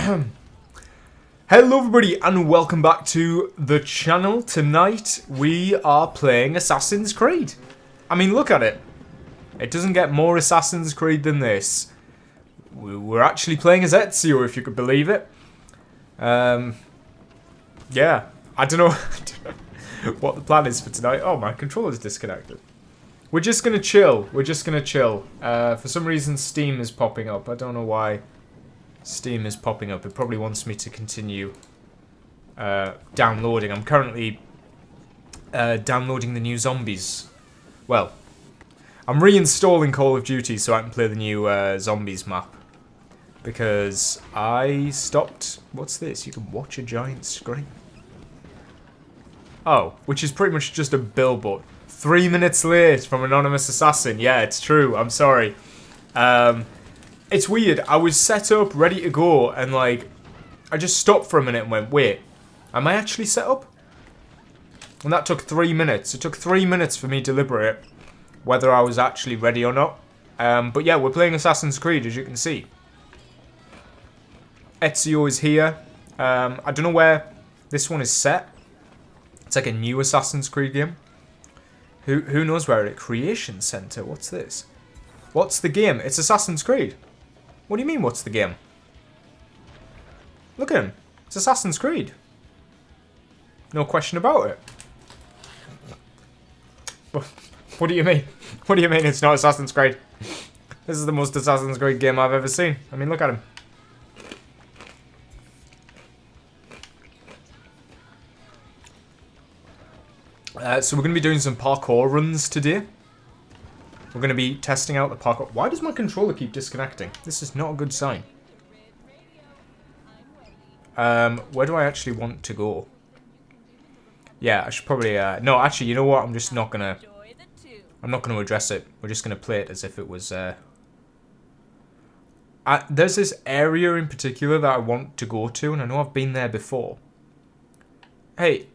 Hello everybody and welcome back to the channel. Tonight we are playing Assassin's Creed. I mean, look at it. It doesn't get more Assassin's Creed than this. We're actually playing as Ezio, if you could believe it. Yeah, I don't know what the plan is for tonight. Oh, my controller's disconnected. We're just gonna chill. For some reason Steam is popping up. I don't know why Steam is popping up. It probably wants me to continue downloading. I'm currently downloading the new zombies. Well, I'm reinstalling Call of Duty so I can play the new zombies map. Because I stopped... What's this? You can watch a giant screen. Oh, which is pretty much just a billboard. 3 minutes late from Anonymous Assassin. Yeah, it's true. I'm sorry. It's weird. I was set up, ready to go, and like, I just stopped for a minute and went, wait, am I actually set up? And that took 3 minutes. It took 3 minutes for me to deliberate whether I was actually ready or not. But yeah, we're playing Assassin's Creed, as you can see. Ezio is here. I don't know where this one is set. It's like a new Assassin's Creed game. Who knows where it? Creation Center. What's this? What's the game? It's Assassin's Creed. What do you mean, what's the game? Look at him. It's Assassin's Creed. No question about it. What do you mean? What do you mean it's not Assassin's Creed? This is the most Assassin's Creed game I've ever seen. I mean, look at him. So we're going to be doing some parkour runs today. We're going to be testing out the parkour. Why does my controller keep disconnecting? This is not a good sign. Where do I actually want to go? Yeah, I should probably... no, actually, you know what? I'm just not going to... I'm not going to address it. We're just going to play it as if it was... there's this area in particular that I want to go to, and I know I've been there before. Hey...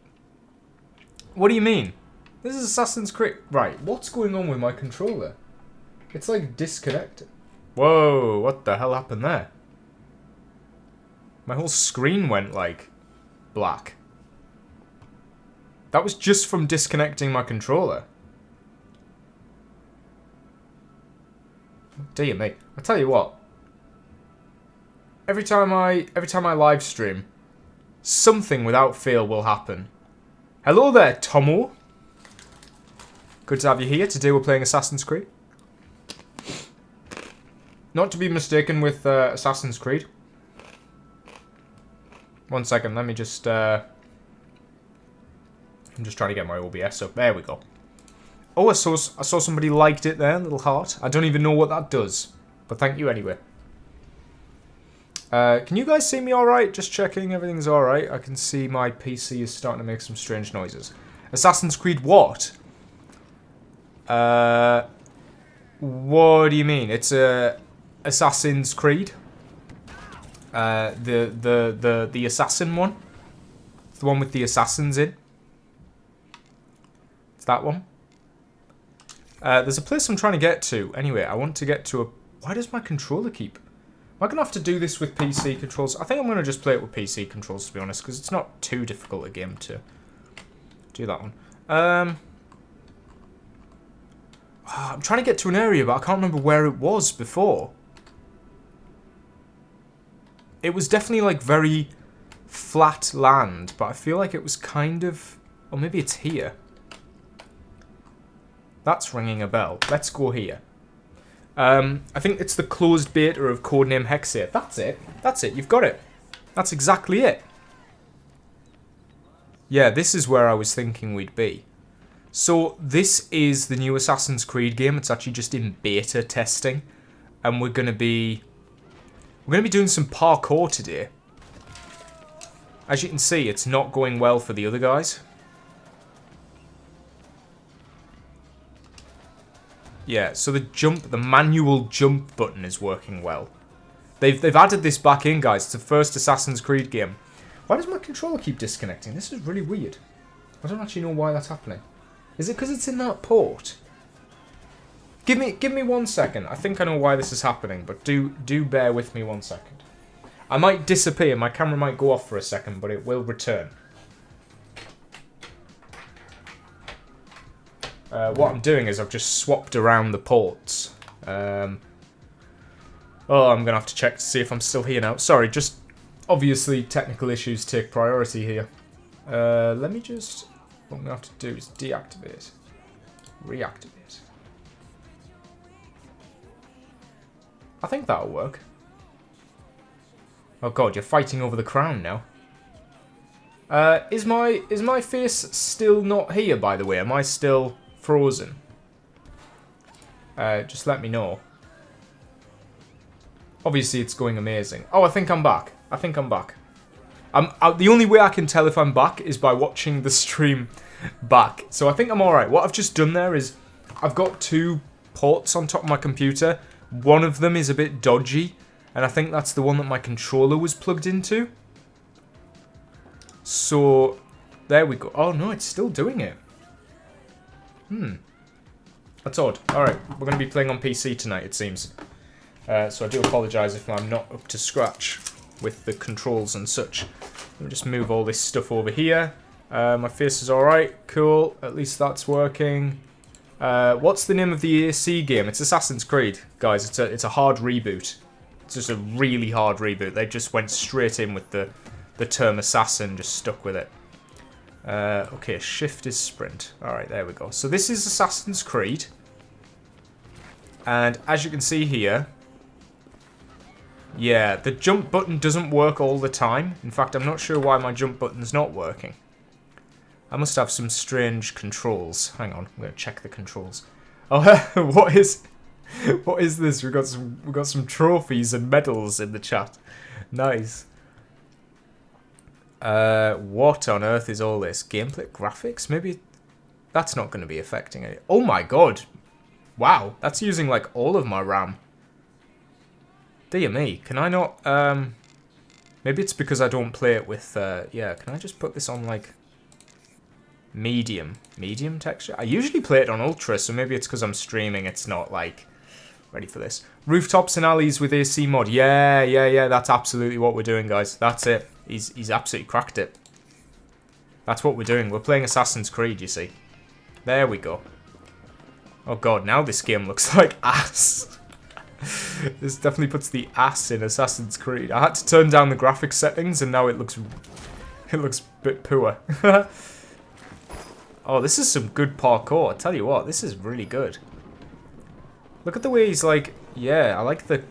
What do you mean? This is Assassin's Creed. Right, what's going on with my controller? It's like disconnected. Whoa, what the hell happened there? My whole screen went like black. That was just from disconnecting my controller. Dear me. I tell you what. Every time I live stream, something without fail will happen. Hello there, Tomo. Good to have you here. Today we're playing Assassin's Creed. Not to be mistaken with Assassin's Creed. 1 second, let me just... I'm just trying to get my OBS up. There we go. Oh, I saw somebody liked it there, little heart. I don't even know what that does. But thank you anyway. Can you guys see me alright? Just checking everything's alright. I can see my PC is starting to make some strange noises. Assassin's Creed what? What do you mean? It's Assassin's Creed. The assassin one. It's the one with the assassins in. It's that one. There's a place I'm trying to get to. Anyway, I want to get to a... Why does my controller keep... Am I going to have to do this with PC controls? I think I'm going to just play it with PC controls, to be honest, because it's not too difficult a game to do that one. I'm trying to get to an area, but I can't remember where it was before. It was definitely, like, very flat land, but I feel like it was kind of... Or maybe it's here. That's ringing a bell. Let's go here. I think it's the closed beta of Codename Hexate. That's it. That's it. You've got it. That's exactly it. Yeah, this is where I was thinking we'd be. So, this is the new Assassin's Creed game. It's actually just in beta testing. And we're going to be doing some parkour today. As you can see, it's not going well for the other guys. Yeah, so the manual jump button is working well. They've added this back in, guys. It's the first Assassin's Creed game. Why does my controller keep disconnecting? This is really weird. I don't actually know why that's happening. Is it because it's in that port? Give me 1 second. I think I know why this is happening, but do bear with me 1 second. I might disappear. My camera might go off for a second, but it will return. What I'm doing is I've just swapped around the ports. Oh, I'm going to have to check to see if I'm still here now. Sorry, just obviously technical issues take priority here. Let me just... What I'm going to have to do is deactivate. Reactivate. I think that'll work. Oh god, you're fighting over the crown now. Is my face still not here, by the way? Am I still frozen? Just let me know. Obviously, it's going amazing. Oh, I think I'm back. I think I'm back. The only way I can tell if I'm back is by watching the stream back. So I think I'm alright. What I've just done there is I've got 2 ports on top of my computer. One of them is a bit dodgy, and I think that's the one that my controller was plugged into. So, there we go. Oh no, it's still doing it. That's odd. Alright, we're going to be playing on PC tonight, it seems. So I do apologise if I'm not up to scratch with the controls and such. Let me just move all this stuff over here. My face is alright. Cool. At least that's working. What's the name of the AC game? It's Assassin's Creed. Guys, it's a hard reboot. It's just a really hard reboot. They just went straight in with the term assassin, just stuck with it. Okay, shift is sprint. Alright, there we go. So this is Assassin's Creed. And as you can see here, yeah, the jump button doesn't work all the time. In fact, I'm not sure why my jump button's not working. I must have some strange controls. Hang on, I'm going to check the controls. Oh, what is this? We've got some trophies and medals in the chat. Nice. What on earth is all this? Gameplay graphics? Maybe that's not going to be affecting it. Oh my god. Wow, that's using like all of my RAM. Dear me, can I not, maybe it's because I don't play it with, yeah, can I just put this on like medium texture? I usually play it on ultra, so maybe it's because I'm streaming, it's not like ready for this. Rooftops and alleys with AC mod. Yeah, that's absolutely what we're doing, guys. That's it. He's absolutely cracked it. That's what we're doing. We're playing Assassin's Creed, you see. There we go. Oh god, now this game looks like ass. This definitely puts the ass in Assassin's Creed. I had to turn down the graphics settings and now it looks a bit poor. Oh, this is some good parkour. I tell you what, this is really good. Look at the way he's like, yeah, I like the...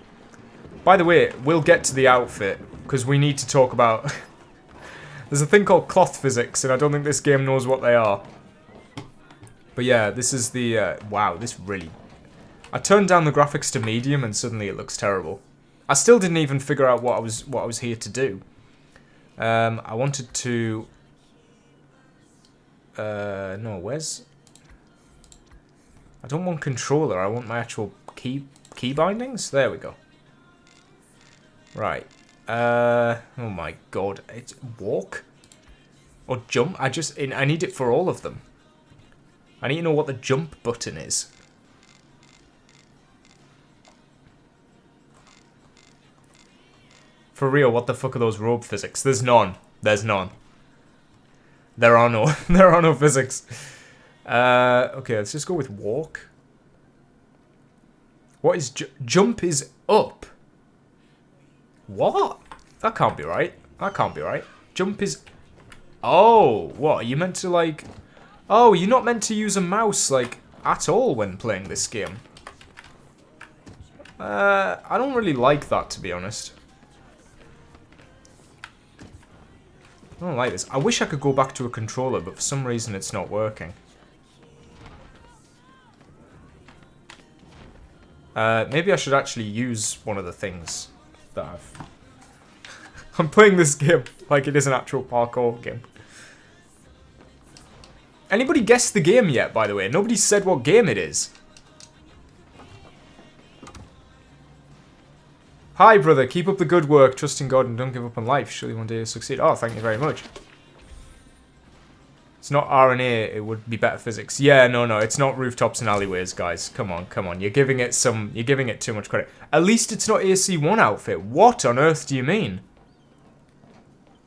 By the way, we'll get to the outfit because we need to talk about... There's a thing called cloth physics and I don't think this game knows what they are. But yeah, this is the... wow, this really... I turned down the graphics to medium and suddenly it looks terrible. I still didn't even figure out what I was here to do. I wanted to... no, where's... I don't want controller, I want my actual key bindings. There we go. Right. Oh my god. It's walk? Or jump? I need it for all of them. I need to know what the jump button is. For real, what the fuck are those rope physics? There's none. There's none. There are no there are no physics. Okay, let's just go with walk. What is jump is up? What? That can't be right. That can't be right. Jump is... Oh, what? Are you meant to like... Oh, you're not meant to use a mouse like at all when playing this game. I don't really like that, to be honest. I don't like this. I wish I could go back to a controller, but for some reason it's not working. Maybe I should actually use one of the things that I've... I'm playing this game like it is an actual parkour game. Anybody guessed the game yet, by the way? Nobody said what game it is. Hi, brother. Keep up the good work. Trust in God and don't give up on life. Surely one day you'll succeed. Oh, thank you very much. It's not RNA, it would be better physics. Yeah, no, it's not rooftops and alleyways, guys. Come on. You're giving it too much credit. At least it's not AC1 outfit. What on earth do you mean?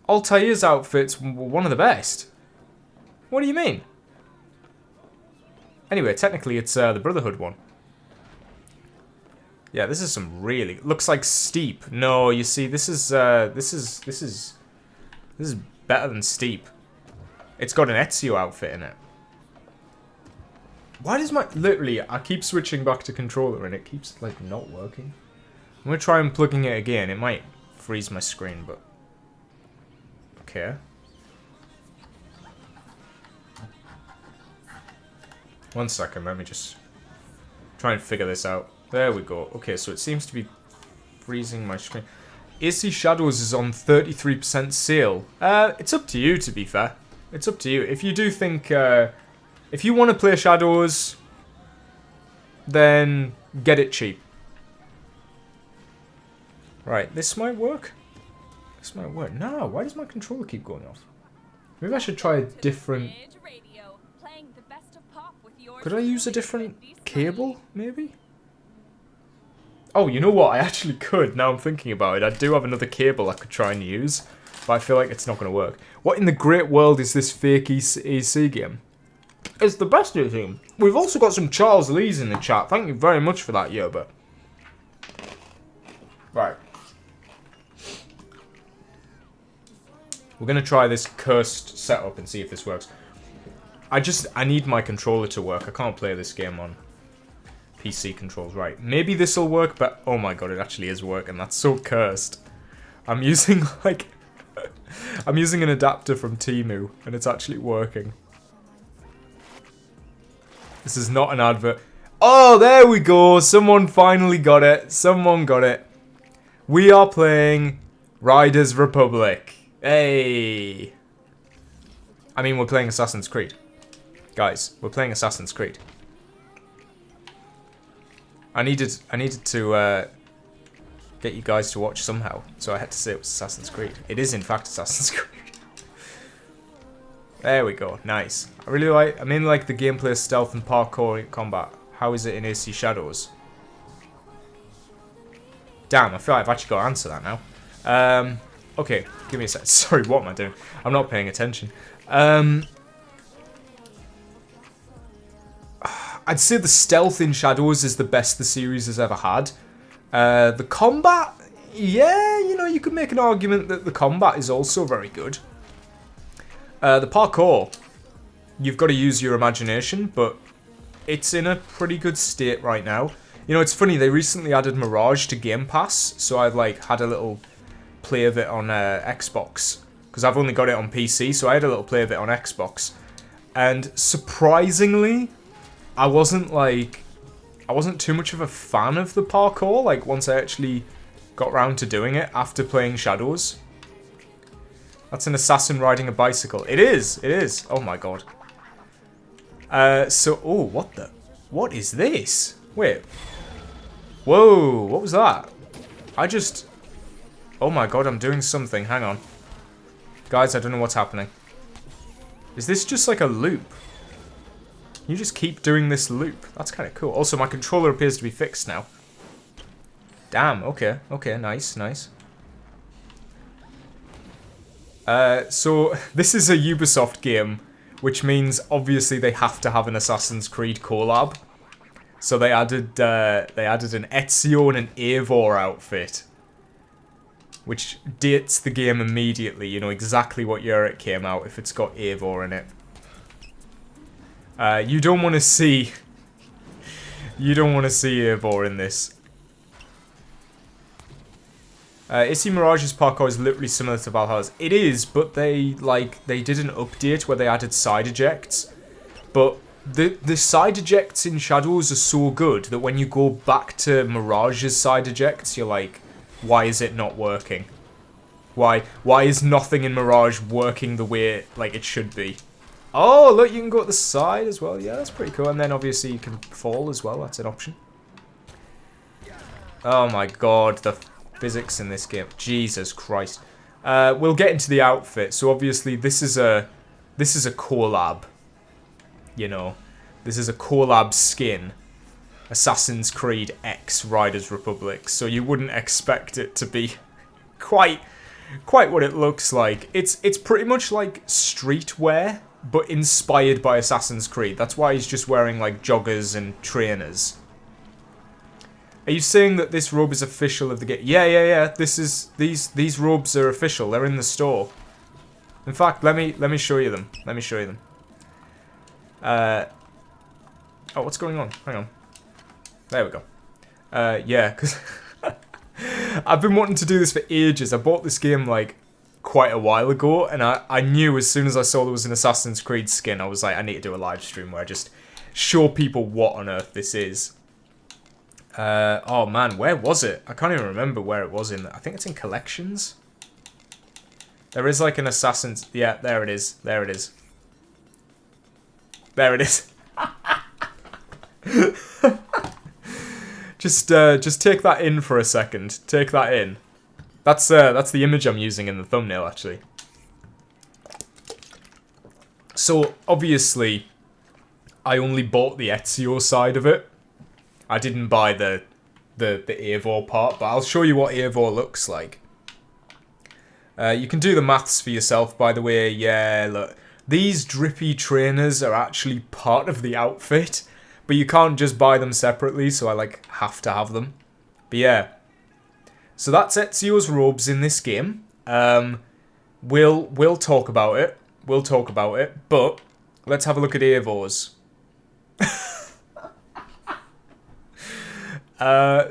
Altair's outfit's one of the best. What do you mean? Anyway, technically it's the Brotherhood one. Yeah, this is some really looks like steep. No, you see, this is better than steep. It's got an Ezio outfit in it. Why does my literally? I keep switching back to controller and it keeps like not working. I'm gonna try and plugging it again. It might freeze my screen, but okay. One second, let me just try and figure this out. There we go. Okay, so it seems to be freezing my screen. AC Shadows is on 33% sale. It's up to you, to be fair. It's up to you. If you do think, if you want to play Shadows, then get it cheap. Right, this might work. This might work. No, why does my controller keep going off? Maybe I should try a different... Could I use a different cable, maybe? Oh, you know what? I actually could, now I'm thinking about it. I do have another cable I could try and use, but I feel like it's not going to work. What in the great world is this fake AC game? It's the best AC game. We've also got some Charles Lees in the chat. Thank you very much for that, Yoba. Right. We're going to try this cursed setup and see if this works. I need my controller to work. I can't play this game on PC controls. Right. Maybe this will work, but oh my god, it actually is working. That's so cursed. I'm using like... I'm using an adapter from Temu, and it's actually working. This is not an advert. Oh, there we go. Someone finally got it. Someone got it. We are playing Riders Republic. Hey. I mean, we're playing Assassin's Creed. Guys, we're playing Assassin's Creed. I needed to get you guys to watch somehow, so I had to say it was Assassin's Creed. It is in fact Assassin's Creed. There we go, nice. I mainly like the gameplay, stealth and parkour combat. How is it in AC Shadows? Damn, I feel like I've actually got to answer that now. Okay, give me a sec. Sorry, what am I doing? I'm not paying attention. I'd say the stealth in Shadows is the best the series has ever had. The combat, yeah, you know, you could make an argument that the combat is also very good. The parkour, you've got to use your imagination, but it's in a pretty good state right now. You know, it's funny, they recently added Mirage to Game Pass, so I've like had a little play of it on Xbox, because I've only got it on PC, so I had a little play of it on Xbox. And surprisingly, I wasn't too much of a fan of the parkour, like, once I actually got round to doing it after playing Shadows. That's an assassin riding a bicycle. It is. Oh my god. Oh, what is this? Wait. Whoa, what was that? Oh my god, I'm doing something. Hang on. Guys, I don't know what's happening. Is this just like a loop? You just keep doing this loop. That's kind of cool. Also, my controller appears to be fixed now. Damn, okay. Okay, nice. So, this is a Ubisoft game, which means, obviously, they have to have an Assassin's Creed collab. So they added an Ezio and an Eivor outfit, which dates the game immediately. You know exactly what year it came out if it's got Eivor in it. You don't want to see Eivor in this. AC Mirage's parkour is literally similar to Valhalla's. It is, but they did an update where they added side ejects. But the side ejects in Shadows are so good that when you go back to Mirage's side ejects, you're like, why is it not working? Why is nothing in Mirage working the way like it should be? Oh, look, you can go to the side as well. Yeah, that's pretty cool. And then obviously you can fall as well. That's an option. Oh my god, the physics in this game. Jesus Christ. We'll get into the outfit. So obviously this is a this is a collab. You know, this is a collab skin. Assassin's Creed X Riders Republic. So you wouldn't expect it to be quite what it looks like. It's pretty much like streetwear, but inspired by Assassin's Creed. That's why he's just wearing like joggers and trainers. Are you saying that this robe is official of the game? Yeah. These robes are official. They're in the store. In fact, let me show you them. Oh, what's going on? Hang on. There we go. Yeah, because I've been wanting to do this for ages. I bought this game like quite a while ago, and I knew as soon as I saw there was an Assassin's Creed skin, I was like, I need to do a live stream where I just show people what on earth this is. Oh man, where was it? I can't even remember where it was in. I think it's in collections. There is like an Assassin's... Yeah, there it is. There it is. There it is. Just take that in for a second. Take that in. That's the image I'm using in the thumbnail, actually. So, obviously, I only bought the Ezio side of it. I didn't buy the Eivor part, but I'll show you what Eivor looks like. You can do the maths for yourself, by the way. Yeah, look. These drippy trainers are actually part of the outfit, but you can't just buy them separately, so I, like, have to have them. But yeah. So that's Ezio's robes in this game. We'll talk about it. We'll talk about it, but let's have a look at Eivor's.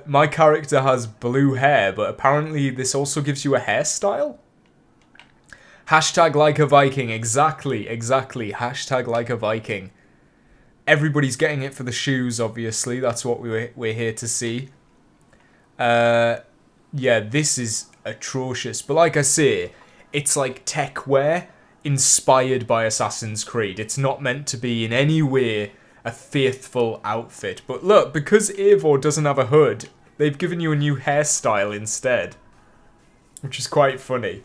My character has blue hair, but apparently this also gives you a hairstyle? Hashtag like a Viking. Exactly. Hashtag like a Viking. Everybody's getting it for the shoes, obviously. That's what we're here to see. Yeah, this is atrocious. But like I say, it's like tech wear inspired by Assassin's Creed. It's not meant to be in any way a faithful outfit. But look, because Eivor doesn't have a hood, they've given you a new hairstyle instead. Which is quite funny.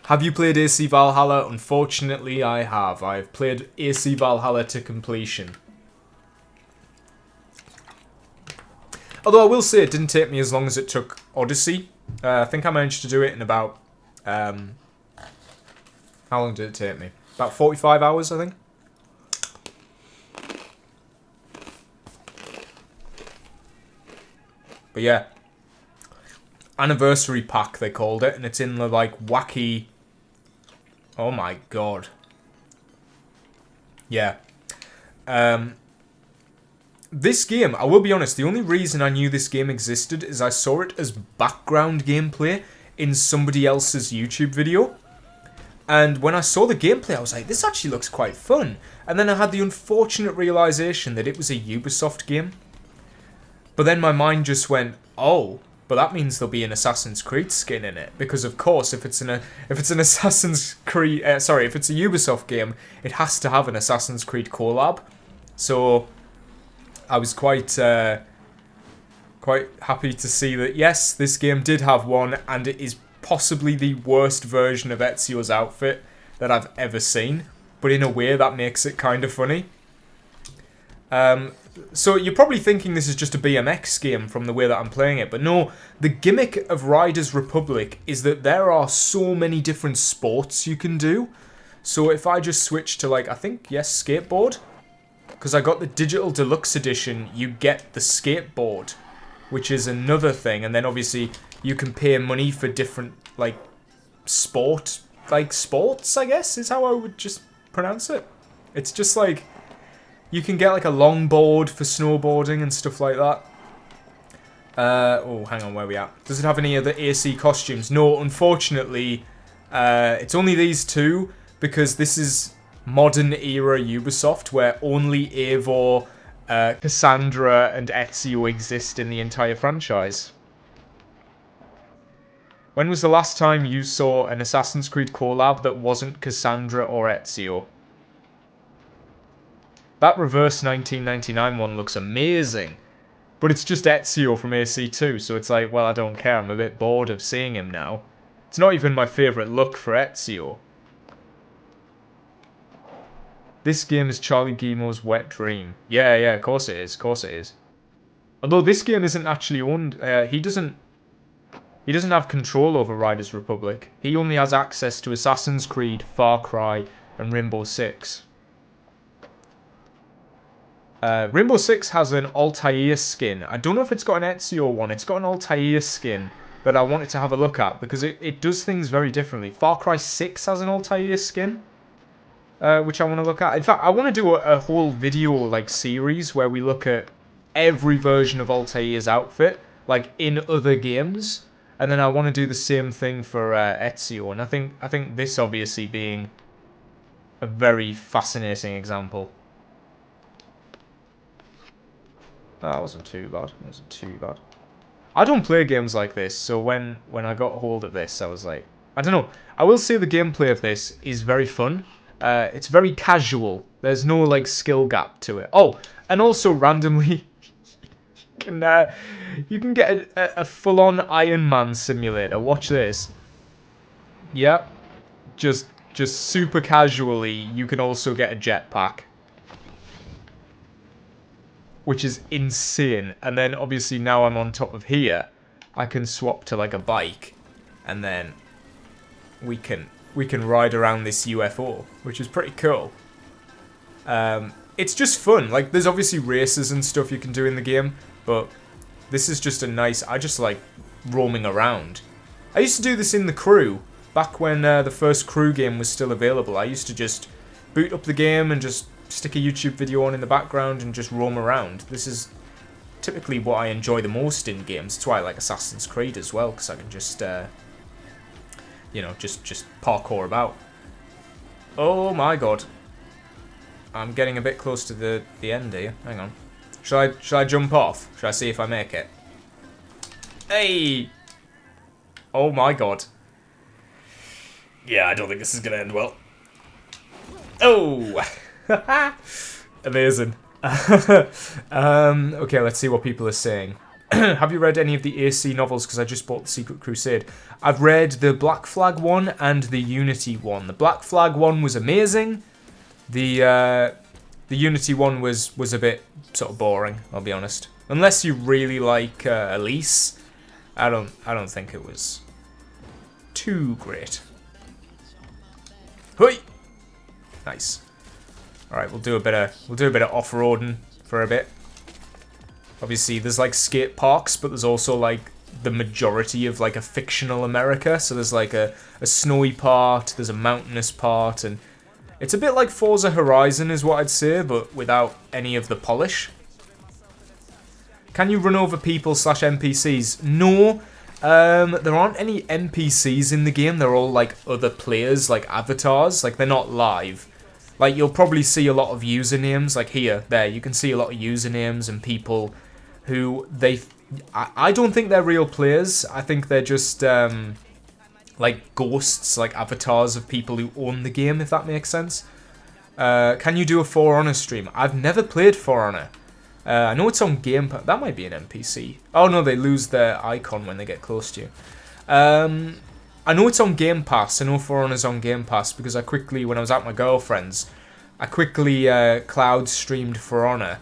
Have you played AC Valhalla? Unfortunately, I have. I've played AC Valhalla to completion. Although I will say it didn't take me as long as it took Odyssey. I think I managed to do it in about... how long did it take me? About 45 hours, I think. But yeah. Anniversary pack, they called it. And it's in the, like, wacky... Oh my god. Yeah. This game, I will be honest, the only reason I knew this game existed is I saw it as background gameplay in somebody else's YouTube video. And when I saw the gameplay, I was like, this actually looks quite fun. And then I had the unfortunate realization that it was a Ubisoft game. But then my mind just went, oh, but that means there'll be an Assassin's Creed skin in it. Because of course, if it's an Assassin's Creed, if it's a Ubisoft game, it has to have an Assassin's Creed collab. So I was quite happy to see that, yes, this game did have one, and it is possibly the worst version of Ezio's outfit that I've ever seen. But in a way, that makes it kind of funny. So you're probably thinking this is just a BMX game from the way that I'm playing it. But no, the gimmick of Riders Republic is that there are so many different sports you can do. So if I just switch to, like, I think, yes, skateboard. Because I got the Digital Deluxe Edition, you get the skateboard, which is another thing. And then obviously you can pay money for different, like, sports, I guess, is how I would just pronounce it. It's just like, you can get like a longboard for snowboarding and stuff like that. Oh, hang on, where are we at? Does it have any other AC costumes? No, unfortunately, it's only these two, because this is modern era Ubisoft, where only Eivor, Cassandra, and Ezio exist in the entire franchise. When was the last time you saw an Assassin's Creed collab that wasn't Cassandra or Ezio? That reverse 1999 one looks amazing. But it's just Ezio from AC2, so it's like, well, I don't care. I'm a bit bored of seeing him now. It's not even my favourite look for Ezio. This game is Charlie Gimo's wet dream. Yeah, yeah, of course it is. Of course it is. Although this game isn't actually owned. He doesn't have control over Riders Republic. He only has access to Assassin's Creed, Far Cry, and Rainbow Six. Rainbow Six has an Altair skin. I don't know if it's got an Ezio one. It's got an Altair skin that I wanted to have a look at because it does things very differently. Far Cry 6 has an Altair skin, which I want to look at. In fact, I want to do a whole video like series where we look at every version of Altair's outfit, like in other games, and then I want to do the same thing for Ezio. And I think this obviously being a very fascinating example. That wasn't too bad. It wasn't too bad. I don't play games like this, so when I got hold of this, I was like, I don't know. I will say the gameplay of this is very fun. It's very casual. There's no like skill gap to it. Oh, and also randomly, you can get a full-on Iron Man simulator. Watch this. Yep. Just super casually, you can also get a jetpack, which is insane. And then obviously now I'm on top of here, I can swap to like a bike, and then we can ride around this UFO, which is pretty cool. It's just fun. Like, there's obviously races and stuff you can do in the game, but this is just a nice. I just like roaming around. I used to do this in the Crew back when the first Crew game was still available. I used to just boot up the game and just stick a YouTube video on in the background and just roam around. This is typically what I enjoy the most in games. That's why I like Assassin's Creed as well, because I can just, you know, just parkour about. Oh my god. I'm getting a bit close to the end here. Hang on. Shall I jump off? Shall I see if I make it? Hey! Oh my god. Yeah, I don't think this is going to end well. Oh! Amazing. Okay, let's see what people are saying. Have you read any of the AC novels? Because I just bought The Secret Crusade. I've read the Black Flag one and the Unity one. The Black Flag one was amazing. The Unity one was a bit sort of boring, I'll be honest. Unless you really like Elise, I don't think it was too great. Hoi! Nice. All right, we'll do a bit of off-roading for a bit. Obviously, there's like skate parks, but there's also like the majority of like a fictional America. So there's like a snowy part, there's a mountainous part, and it's a bit like Forza Horizon is what I'd say, but without any of the polish. Can you run over people / NPCs? No. There aren't any NPCs in the game. They're all like other players, like avatars. Like, they're not live. Like, you'll probably see a lot of usernames. Like here, there, you can see a lot of usernames and people who I don't think they're real players. I think they're just like ghosts, like avatars of people who own the game, if that makes sense. Can you do a For Honor stream? I've never played For Honor. I know it's on Game Pass. That might be an NPC. Oh no, they lose their icon when they get close to you. I know it's on Game Pass. I know For Honor's on Game Pass because I quickly, when I was at my girlfriend's, I quickly cloud streamed For Honor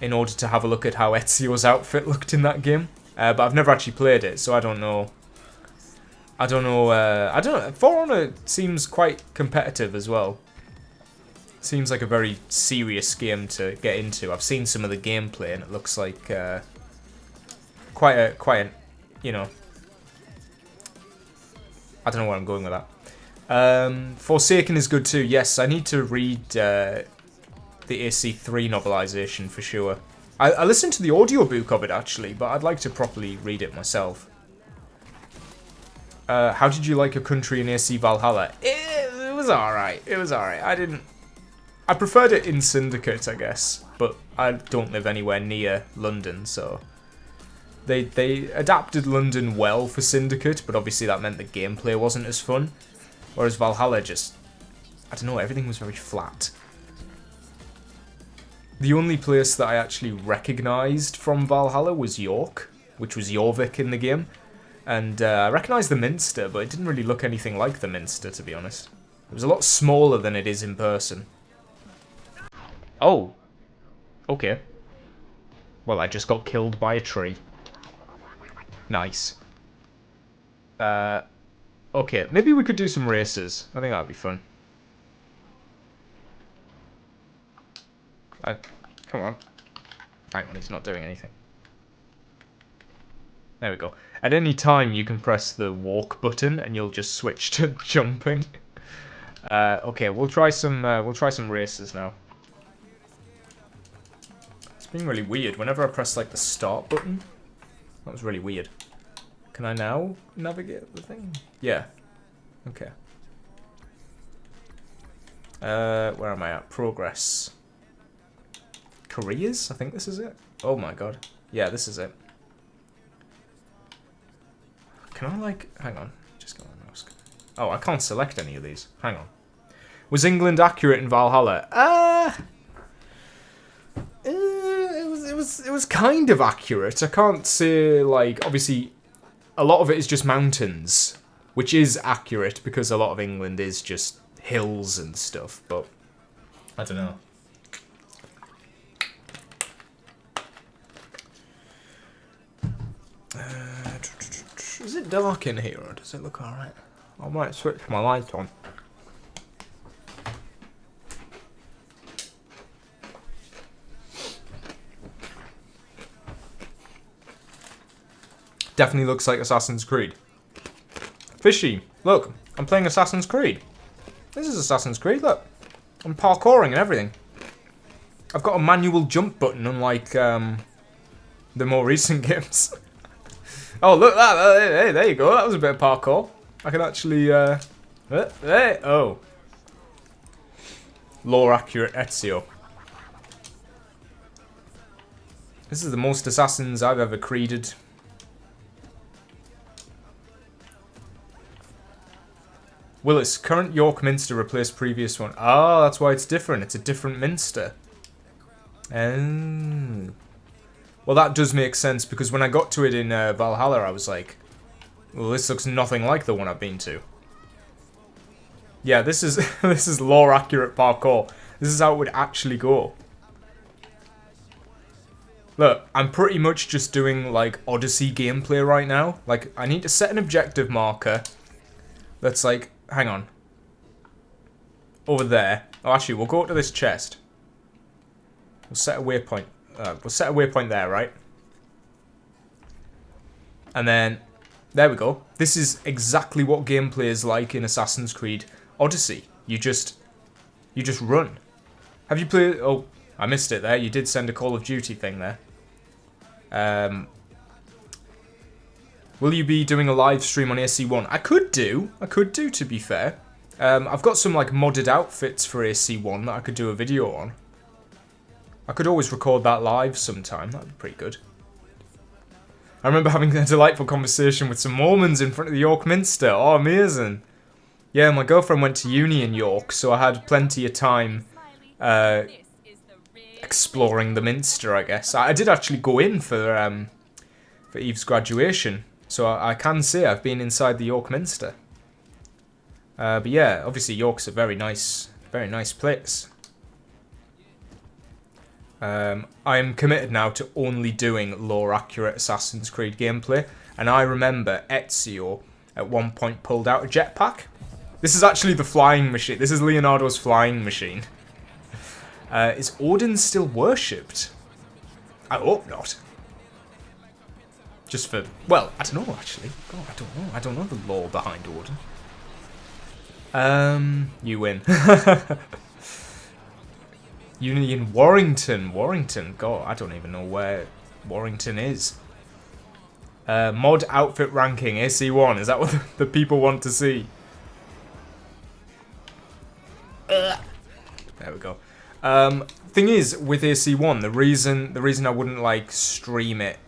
in order to have a look at how Ezio's outfit looked in that game. But I've never actually played it, so I don't know. I don't know. For Honor seems quite competitive as well. Seems like a very serious game to get into. I've seen some of the gameplay and it looks like quite a, you know. I don't know where I'm going with that. Forsaken is good too. Yes, I need to read the AC3 novelization for sure. I listened to the audiobook of it actually, but I'd like to properly read it myself. How did you like Your Country in AC Valhalla? It was alright. It was alright. I preferred it in Syndicate, I guess, but I don't live anywhere near London, so they adapted London well for Syndicate, but obviously that meant the gameplay wasn't as fun. Whereas Valhalla just, I don't know, everything was very flat. The only place that I actually recognised from Valhalla was York, which was Jorvik in the game. And I recognised the Minster, but it didn't really look anything like the Minster, to be honest. It was a lot smaller than it is in person. Oh. Okay. Well, I just got killed by a tree. Nice. Okay, maybe we could do some races. I think that'd be fun. Come on. Hang on, he's not doing anything. There we go. At any time, you can press the walk button, and you'll just switch to jumping. Okay, we'll try some races now. It's been really weird. Whenever I press like the start button, that was really weird. Can I now navigate the thing? Yeah. Okay. Where am I at? Progress. Careers? I think this is it. Oh my god. Yeah, this is it. Can I like... Hang on. Just go on mouse. Oh, I can't select any of these. Hang on. Was England accurate in Valhalla? It was kind of accurate. I can't say, like, obviously, a lot of it is just mountains, which is accurate because a lot of England is just hills and stuff, but I don't know. Is it dark in here, or does it look alright? I might switch my light on. Definitely looks like Assassin's Creed. Fishy, look, I'm playing Assassin's Creed. This is Assassin's Creed, look. I'm parkouring and everything. I've got a manual jump button, unlike the more recent games. Oh, look, hey, there you go. That was a bit of parkour. I can actually, hey, oh. Lore accurate Ezio. This is the most assassins I've ever created. Willis, current York Minster replaced previous one. Ah, that's why it's different. It's a different Minster. Oh. Well, that does make sense, because when I got to it in Valhalla, I was like, well, this looks nothing like the one I've been to. Yeah, this is this is lore-accurate parkour. This is how it would actually go. Look, I'm pretty much just doing, like, Odyssey gameplay right now. Like, I need to set an objective marker that's, like, hang on. Over there. Oh, actually, we'll go to this chest. We'll set a waypoint. We'll set a waypoint there, right? And then, there we go. This is exactly what gameplay is like in Assassin's Creed Odyssey. You just run. Have you played... Oh, I missed it there. You did send a Call of Duty thing there. Will you be doing a live stream on AC1? I could do, to be fair. I've got some, like, modded outfits for AC1 that I could do a video on. I could always record that live sometime. That'd be pretty good. I remember having a delightful conversation with some Mormons in front of the York Minster. Oh, amazing. Yeah, my girlfriend went to uni in York, so I had plenty of time exploring the Minster, I guess. I did actually go in for Eve's graduation, so I can say I've been inside the York Minster. But yeah, obviously York's a very nice place. I am committed now to only doing lore-accurate Assassin's Creed gameplay, and I remember Ezio at one point pulled out a jetpack. This is actually the flying machine. This is Leonardo's flying machine. Is Odin still worshipped? I hope not. Just for... Well, I don't know, actually. God, I don't know. I don't know the lore behind Odin. You win. Union Warrington. Warrington. God, I don't even know where Warrington is. Mod outfit ranking, AC1. Is that what the people want to see? There we go. Thing is, with AC1, the reason I wouldn't, like, stream it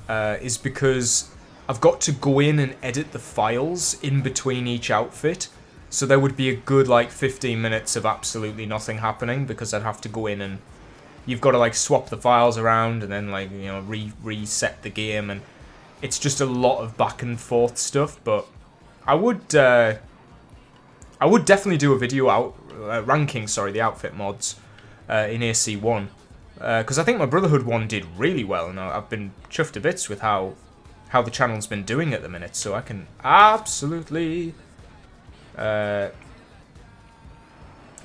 is because I've got to go in and edit the files in between each outfit. So there would be a good, like, 15 minutes of absolutely nothing happening, because I'd have to go in and you've got to, like, swap the files around and then, like, you know, reset the game, and it's just a lot of back and forth stuff. But I would definitely do a video ranking, sorry, the outfit mods. in AC1. Because I think my Brotherhood one did really well, and I've been chuffed to bits with how the channel's been doing at the minute. So I can absolutely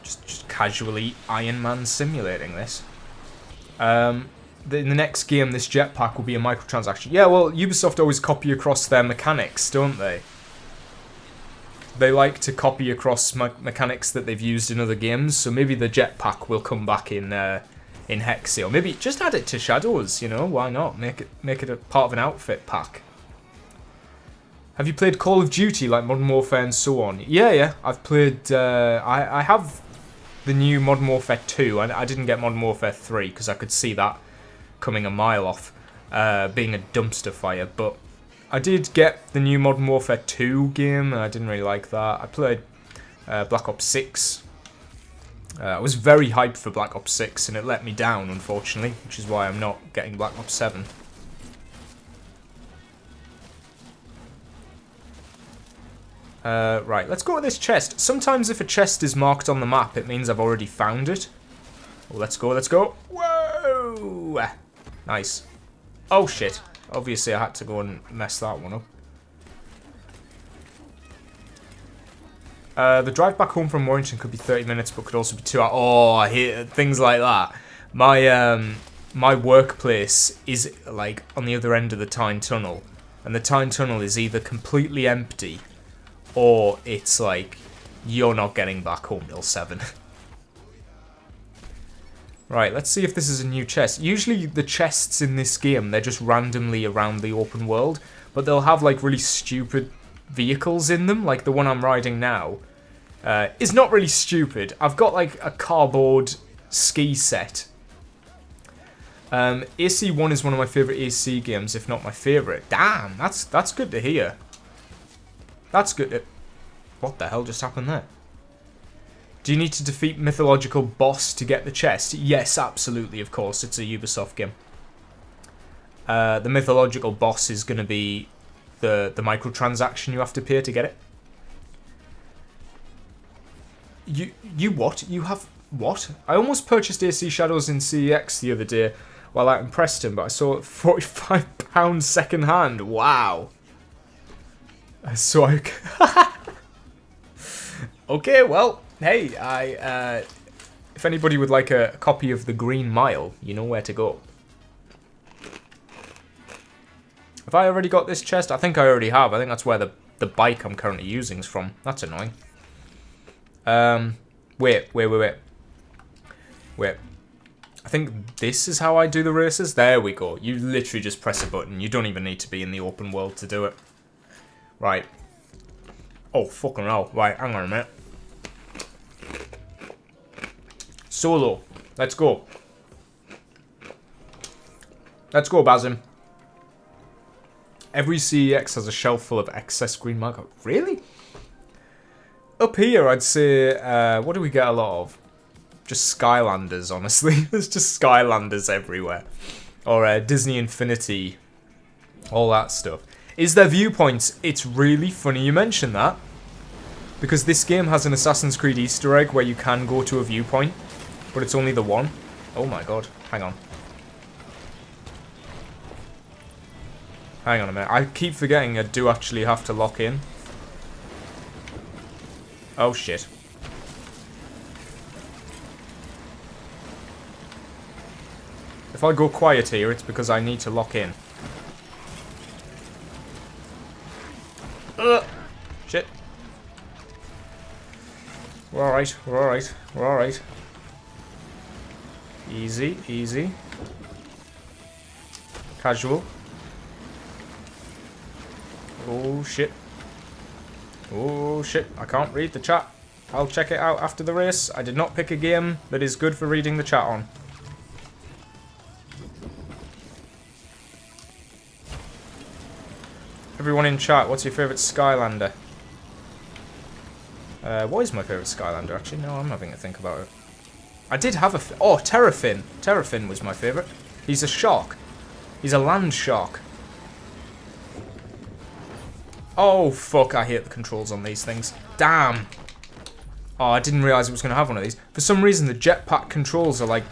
just casually Iron Man simulating this. In the next game, this jetpack will be a microtransaction. Yeah, well, Ubisoft always copy across their mechanics, don't they? They like to copy across mechanics that they've used in other games, so maybe the jetpack will come back in Hexia. Or maybe just add it to Shadows, you know? Why not? Make it a part of an outfit pack. Have you played Call of Duty, like Modern Warfare and so on? Yeah. I've played... I have the new Modern Warfare 2. I didn't get Modern Warfare 3, because I could see that coming a mile off, being a dumpster fire, but... I did get the new Modern Warfare 2 game, and I didn't really like that. I played Black Ops 6. I was very hyped for Black Ops 6, and it let me down, unfortunately, which is why I'm not getting Black Ops 7. Right, let's go to this chest. Sometimes if a chest is marked on the map, it means I've already found it. Well, let's go. Whoa! Nice. Oh, shit. Obviously, I had to go and mess that one up. The drive back home from Warrington could be 30 minutes, but could also be 2 hours. Oh, I hate things like that. My workplace is, like, on the other end of the Tyne Tunnel. And the Tyne Tunnel is either completely empty, or it's like, you're not getting back home till 7. Right, let's see if this is a new chest. Usually the chests in this game, they're just randomly around the open world, but they'll have like really stupid vehicles in them, like the one I'm riding now. Is not really stupid. I've got like a cardboard ski set. AC1 is one of my favourite AC games, if not my favourite. Damn, that's good to hear. That's good to... What the hell just happened there? Do you need to defeat mythological boss to get the chest? Yes, absolutely, of course. It's a Ubisoft game. The mythological boss is going to be the microtransaction you have to pay to get it. You what? You have what? I almost purchased AC Shadows in CEX the other day while out in Preston, but I saw it £45 second hand. Wow. So I... Okay, well... Hey, if anybody would like a copy of The Green Mile, you know where to go. Have I already got this chest? I think I already have. I think that's where the bike I'm currently using is from. That's annoying. Wait. I think this is how I do the races. There we go. You literally just press a button. You don't even need to be in the open world to do it. Right. Oh, fucking hell. Right, hang on a minute. Solo. Let's go. Let's go, Basim. Every CEX has a shelf full of excess green marker. Really? Up here, I'd say, what do we get a lot of? Just Skylanders, honestly. There's just Skylanders everywhere. Or Disney Infinity. All that stuff. Is there viewpoints? It's really funny you mention that. Because this game has an Assassin's Creed Easter egg where you can go to a viewpoint. But it's only the one. Oh my god. Hang on. Hang on a minute. I keep forgetting I do actually have to lock in. Oh shit. If I go quiet here, it's because I need to lock in. Shit. We're alright. We're alright. We're alright. Easy, easy. Casual. Oh shit. Oh shit, I can't read the chat. I'll check it out after the race. I did not pick a game that is good for reading the chat on. Everyone in chat, what's your favourite Skylander? What is my favourite Skylander, actually? No, I'm having to think about it. I did have a... Oh, Terrafin. Terrafin was my favourite. He's a shark. He's a land shark. Oh, fuck. I hate the controls on these things. Damn. Oh, I didn't realise it was going to have one of these. For some reason, the jetpack controls are, like,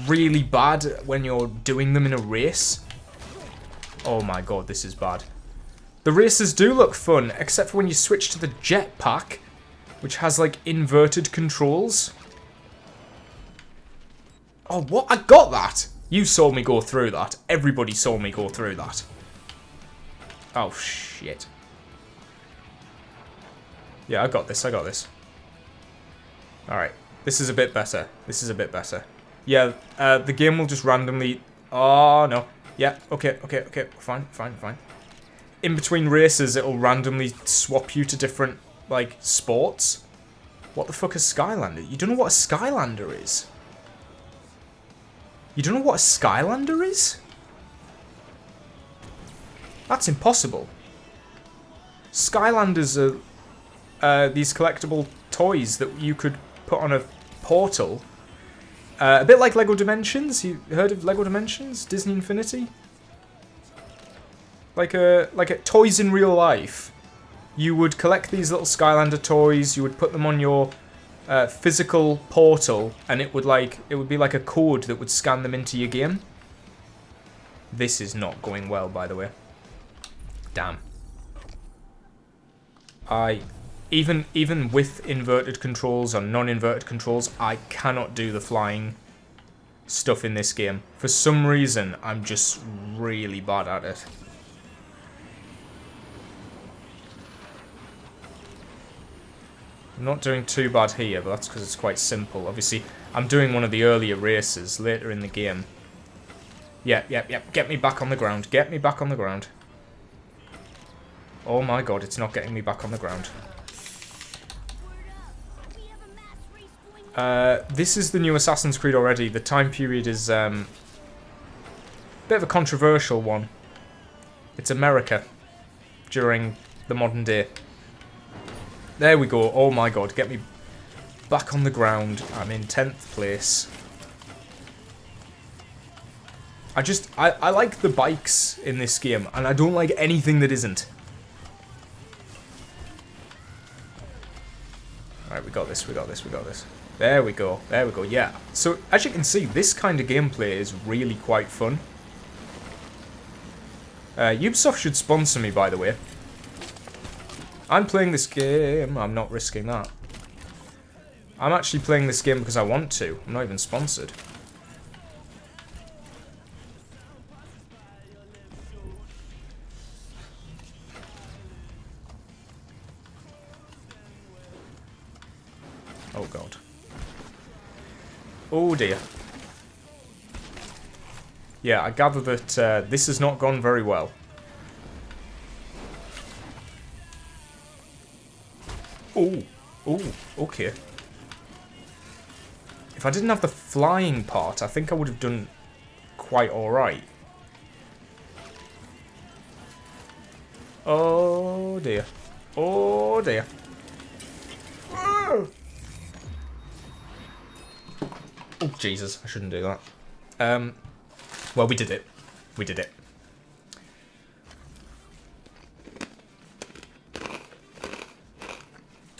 really bad when you're doing them in a race. Oh my god, this is bad. The races do look fun, except for when you switch to the jetpack, which has, like, inverted controls. Oh, what? I got that! You saw me go through that. Everybody saw me go through that. Oh, shit. Yeah, I got this, I got this. Alright, this is a bit better. This is a bit better. Yeah, the game will just randomly... Oh, no. Yeah, okay, okay, okay. Fine, fine, fine. In between races, it'll randomly swap you to different, like, sports. What the fuck is Skylander? You don't know what a Skylander is? You don't know what a Skylander is? That's impossible. Skylanders are these collectible toys that you could put on a portal. A bit like Lego Dimensions. You heard of Lego Dimensions? Disney Infinity? Like a toys in real life. You would collect these little Skylander toys. You would put them on your physical portal, and it would be like a code that would scan them into your game. This is not going well, by the way. Damn. Even with inverted controls or non-inverted controls, I cannot do the flying stuff in this game. For some reason, I'm just really bad at it. I'm not doing too bad here, but that's because it's quite simple. Obviously, I'm doing one of the earlier races later in the game. Yeah, yeah, yeah. Get me back on the ground. Get me back on the ground. Oh my god, it's not getting me back on the ground. This is the new Assassin's Creed already. The time period is a bit of a controversial one. It's America during the modern day. There we go. Oh my god, get me back on the ground. I'm in 10th place. I like the bikes in this game, and I don't like anything that isn't. Alright, we got this, we got this, we got this. There we go, yeah. So, as you can see, this kind of gameplay is really quite fun. Ubisoft should sponsor me, by the way. I'm playing this game, I'm not risking that. I'm actually playing this game because I want to. I'm not even sponsored. Oh god. Oh dear. Yeah, I gather that this has not gone very well. Oh, oh, okay. If I didn't have the flying part, I think I would have done quite alright. Oh dear. Oh dear. Oh, Jesus, I shouldn't do that. Well, we did it. We did it.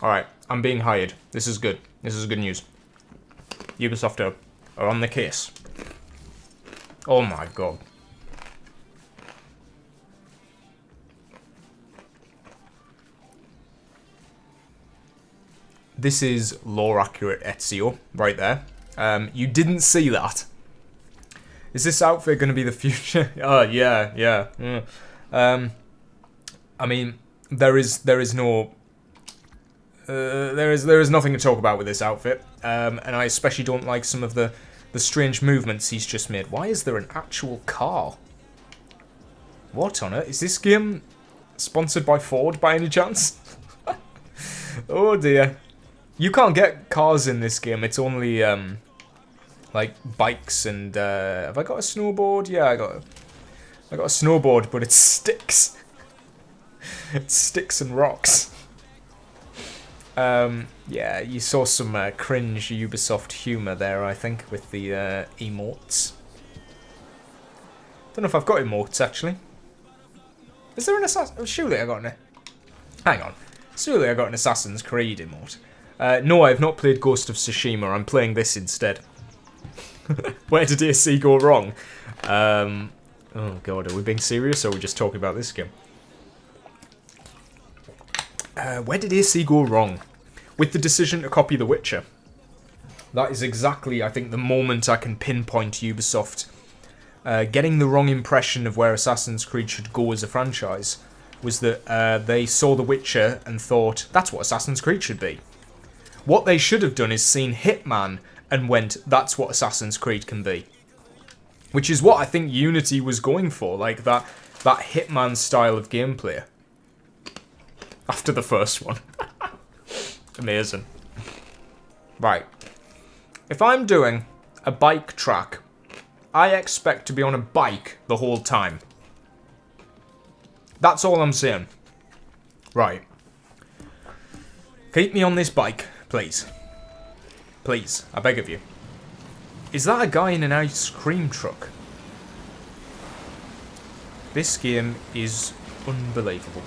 Alright, I'm being hired. This is good. This is good news. Ubisoft are on the case. Oh my god. This is lore-accurate Ezio, right there. You didn't see that. Is this outfit going to be the future? Oh, yeah, yeah. I mean, there is no... there is nothing to talk about with this outfit. And I especially don't like some of the strange movements he's just made. Why is there an actual car? What on it? Is this game sponsored by Ford by any chance? Oh dear. You can't get cars in this game. It's only like bikes and have I got a snowboard? Yeah, I got a snowboard, but it's sticks. It's sticks and rocks. Yeah, you saw some cringe Ubisoft humour there, I think, with the emotes. Don't know if I've got emotes, actually. Is there an Assassin's... Oh, surely I got an... Hang on. Surely I got an Assassin's Creed emote. No, I have not played Ghost of Tsushima. I'm playing this instead. Where did AC go wrong? Oh god, are we being serious or are we just talking about this game? Where did AC go wrong? With the decision to copy The Witcher. That is exactly, I think, the moment I can pinpoint Ubisoft getting the wrong impression of where Assassin's Creed should go as a franchise. Was that they saw The Witcher and thought, that's what Assassin's Creed should be. What they should have done is seen Hitman and went, that's what Assassin's Creed can be. Which is what I think Unity was going for, like that Hitman style of gameplay. After the first one. Amazing. Right. If I'm doing a bike track, I expect to be on a bike the whole time. That's all I'm saying. Right. Keep me on this bike, please. Please, I beg of you. Is that a guy in an ice cream truck? This game is unbelievable.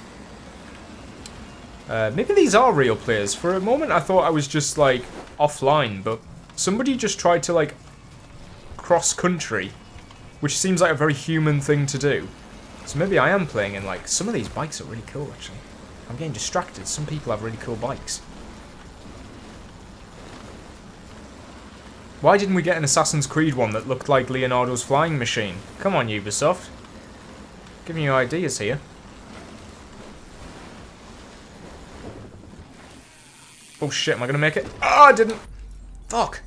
Maybe these are real players. For a moment I thought I was just like offline, but somebody just tried to like cross country, which seems like a very human thing to do. So maybe I am playing in like, some of these bikes are really cool actually. I'm getting distracted. Some people have really cool bikes. Why didn't we get an Assassin's Creed one that looked like Leonardo's flying machine? Come on, Ubisoft. Giving you ideas here. Oh shit, am I gonna make it? Oh, I didn't! Fuck!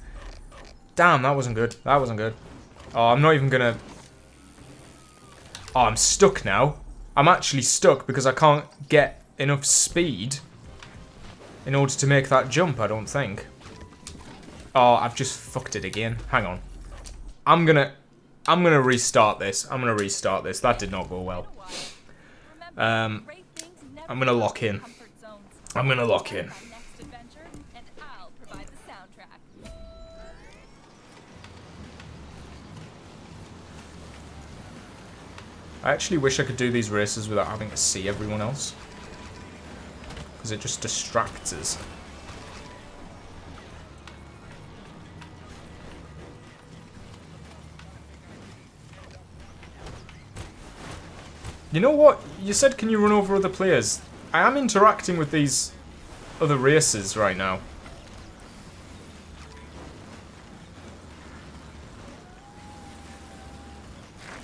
Damn, that wasn't good. That wasn't good. Oh, I'm not even gonna... Oh, I'm stuck now. I'm actually stuck because I can't get enough speed in order to make that jump, I don't think. Oh, I've just fucked it again. Hang on. I'm gonna restart this. I'm gonna restart this. That did not go well. I'm gonna lock in. I'm gonna lock in. I actually wish I could do these races without having to see everyone else. Because it just distracts us. You know what? You said, can you run over other players? I am interacting with these other races right now.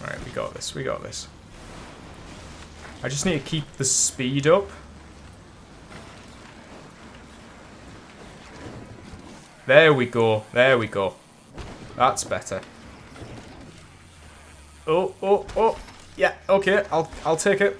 Right, we got this, we got this. I just need to keep the speed up. There we go, there we go. That's better. Oh, oh, oh. Yeah, okay, I'll take it.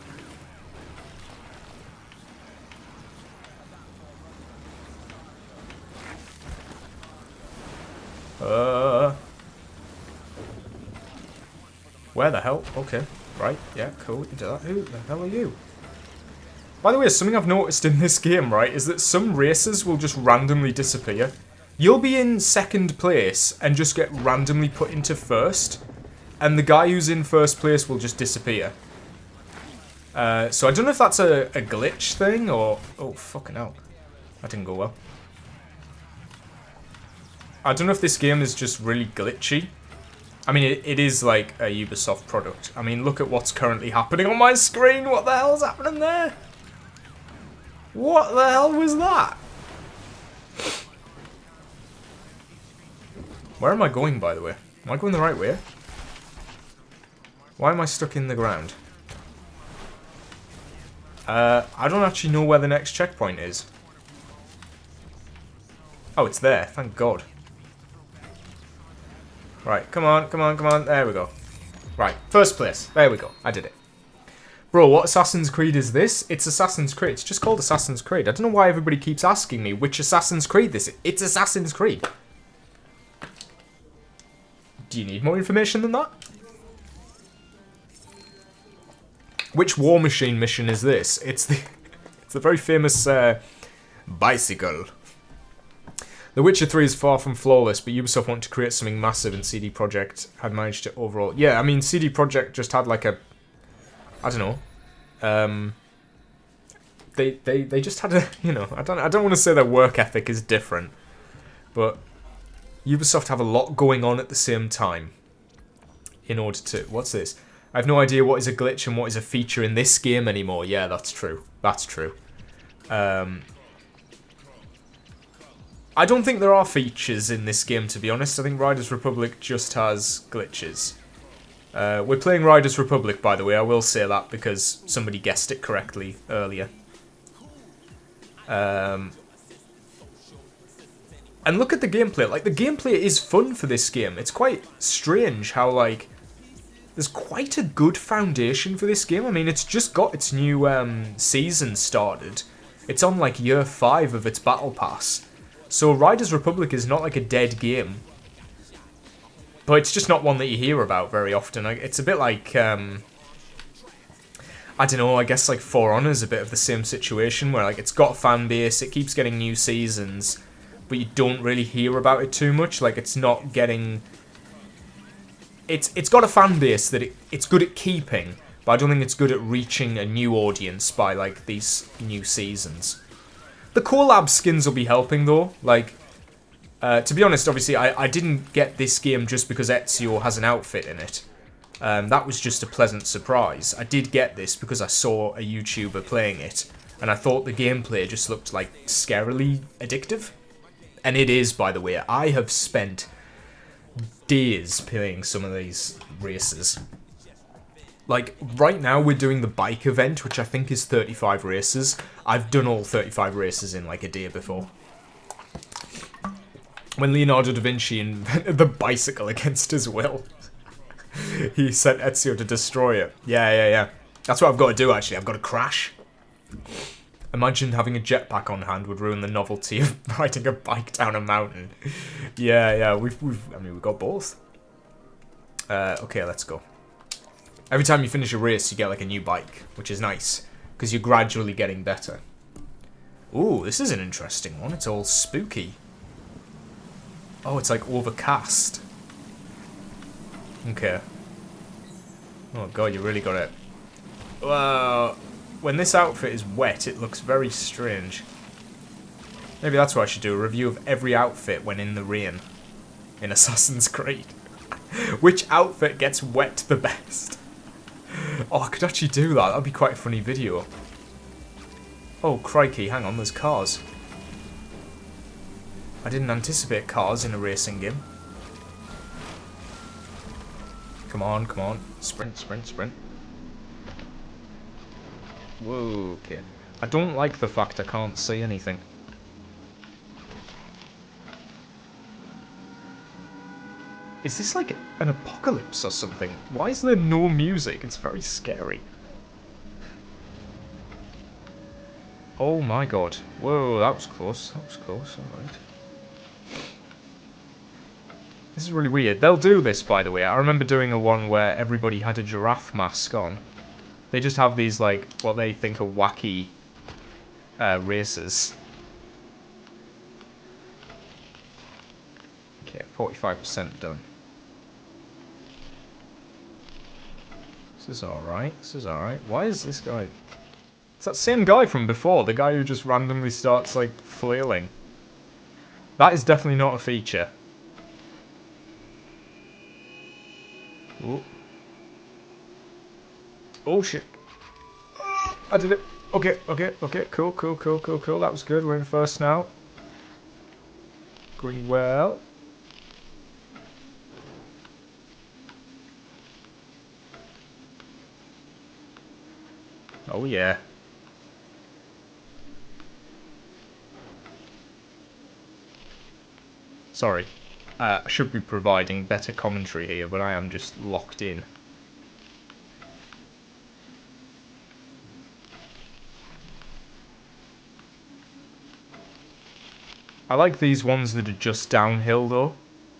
Where the hell? Okay, right, yeah, cool, we can do that. Who the hell are you? By the way, something I've noticed in this game, right, is that some races will just randomly disappear. You'll be in second place and just get randomly put into first. And the guy who's in first place will just disappear. So I don't know if that's a glitch thing or... Oh, fucking hell. That didn't go well. I don't know if this game is just really glitchy. I mean, it is like a Ubisoft product. I mean, look at what's currently happening on my screen. What the hell's happening there? What the hell was that? Where am I going, by the way? Am I going the right way? Why am I stuck in the ground? I don't actually know where the next checkpoint is. Oh, it's there. Thank God. Right, come on, come on, come on. There we go. Right, first place. There we go. I did it. Bro, what Assassin's Creed is this? It's Assassin's Creed. It's just called Assassin's Creed. I don't know why everybody keeps asking me which Assassin's Creed this is. It's Assassin's Creed. Do you need more information than that? Which War Machine mission is this? It's the very famous bicycle. The Witcher 3 is far from flawless, but Ubisoft want to create something massive, and CD Projekt had managed to overall... Yeah, I mean, CD Projekt just had like a... I don't know. they just had a, you know, I don't want to say their work ethic is different, but Ubisoft have a lot going on at the same time in order to... What's this? I have no idea what is a glitch and what is a feature in this game anymore. Yeah, that's true. That's true. I don't think there are features in this game, to be honest. I think Riders Republic just has glitches. We're playing Riders Republic, by the way. I will say that because somebody guessed it correctly earlier. And look at the gameplay. Like, the gameplay is fun for this game. It's quite strange how, like, there's quite a good foundation for this game. I mean, it's just got its new season started. It's on, like, year 5 of its battle pass. So Riders Republic is not, like, a dead game. But it's just not one that you hear about very often. It's a bit like, I don't know, I guess, like, For Honor's a bit of the same situation, where, like, it's got a fan base, it keeps getting new seasons, but you don't really hear about it too much. Like, it's not getting... It's got a fan base that it's good at keeping, but I don't think it's good at reaching a new audience by, like, these new seasons. The collab skins will be helping, though. Like, to be honest, obviously, I didn't get this game just because Ezio has an outfit in it. That was just a pleasant surprise. I did get this because I saw a YouTuber playing it, and I thought the gameplay just looked, like, scarily addictive. And it is, by the way. I have spent days playing some of these races. Like, right now we're doing the bike event, which I think is 35 races. I've done all 35 races in, like, a day before. When Leonardo da Vinci invented the bicycle against his will, he sent Ezio to destroy it. Yeah. That's what I've got to do, actually. I've got to crash. Imagine having a jetpack on hand would ruin the novelty of riding a bike down a mountain. Yeah, we've got both. Okay, let's go. Every time you finish a race, you get, like, a new bike, which is nice, because you're gradually getting better. Ooh, this is an interesting one. It's all spooky. Oh, it's, like, overcast. Okay. Oh, God, you really got it. Well, when this outfit is wet, it looks very strange. Maybe that's what I should do, a review of every outfit when in the rain in Assassin's Creed. Which outfit gets wet the best? Oh, I could actually do that. That'd be quite a funny video. Oh, crikey, hang on, there's cars. I didn't anticipate cars in a racing game. Come on. Sprint. Whoa, okay. I don't like the fact I can't see anything. Is this like an apocalypse or something? Why is there no music? It's very scary. Oh my god. Whoa, that was close. Alright. This is really weird. They'll do this, by the way. I remember doing a one where everybody had a giraffe mask on. They just have these, like, what they think are wacky races. Okay, 45% done. This is alright. Why is this guy... It's that same guy from before, the guy who just randomly starts, like, flailing. That is definitely not a feature. Ooh. Oh shit. I did it. Okay, cool. That was good. We're in first now. Going well. Oh yeah. Sorry. I should be providing better commentary here, but I am just locked in. I like these ones that are just downhill though,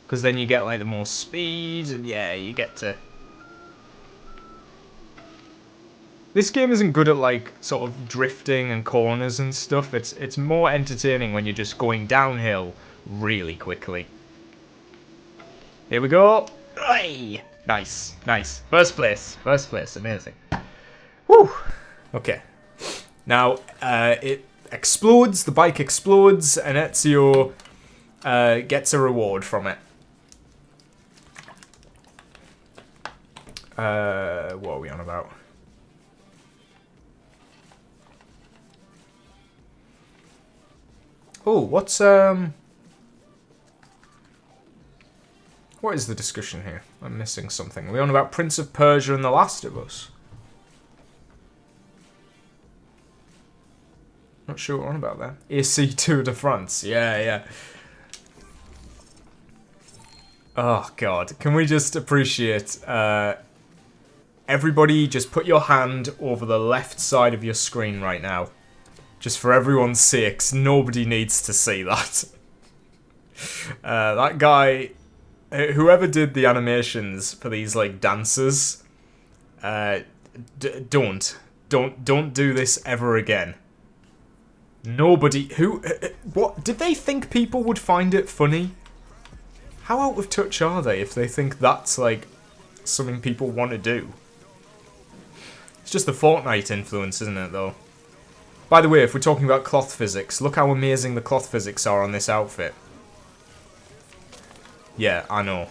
because then you get like the more speed and yeah, you get to... This game isn't good at like sort of drifting and corners and stuff. It's more entertaining when you're just going downhill really quickly. Here we go. Hey! Nice. First place, amazing. Woo! Okay. Now, it explodes, the bike explodes, and Ezio gets a reward from it. What are we on about? Oh, what is the discussion here? I'm missing something. Are we on about Prince of Persia and The Last of Us? Not sure what we're on about there. AC Tour de France. Yeah. Oh, God. Can we just appreciate... everybody, just put your hand over the left side of your screen right now. Just for everyone's sakes, nobody needs to see that. That guy... Whoever did the animations for these, like, dancers, don't do this ever again. Nobody, what, did they think people would find it funny? How out of touch are they if they think that's, like, something people want to do? It's just the Fortnite influence, isn't it, though? By the way, if we're talking about cloth physics, look how amazing the cloth physics are on this outfit. Yeah, I know.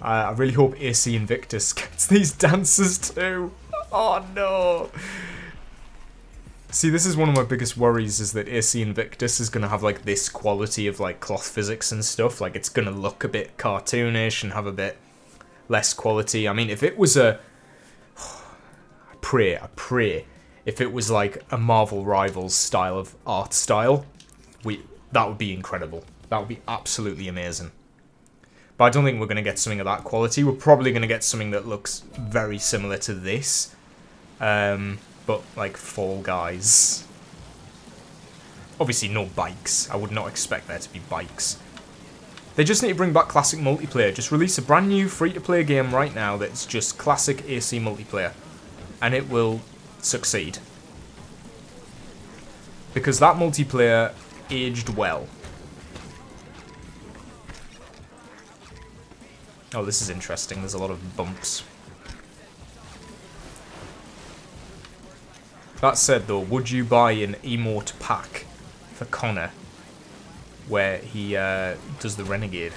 I really hope AC Invictus gets these dancers too. Oh no. See, this is one of my biggest worries, is that AC Invictus is going to have like this quality of like cloth physics and stuff. Like it's going to look a bit cartoonish and have a bit less quality. I mean, if it was a... I pray. If it was like a Marvel Rivals style of art style, that would be incredible. That would be absolutely amazing. But I don't think we're going to get something of that quality. We're probably going to get something that looks very similar to this. But like Fall Guys. Obviously no bikes. I would not expect there to be bikes. They just need to bring back classic multiplayer. Just release a brand new free-to-play game right now that's just classic AC multiplayer. And it will succeed. Because that multiplayer aged well. Oh, this is interesting. There's a lot of bumps. That said, though, would you buy an emote pack for Connor where he does the Renegade?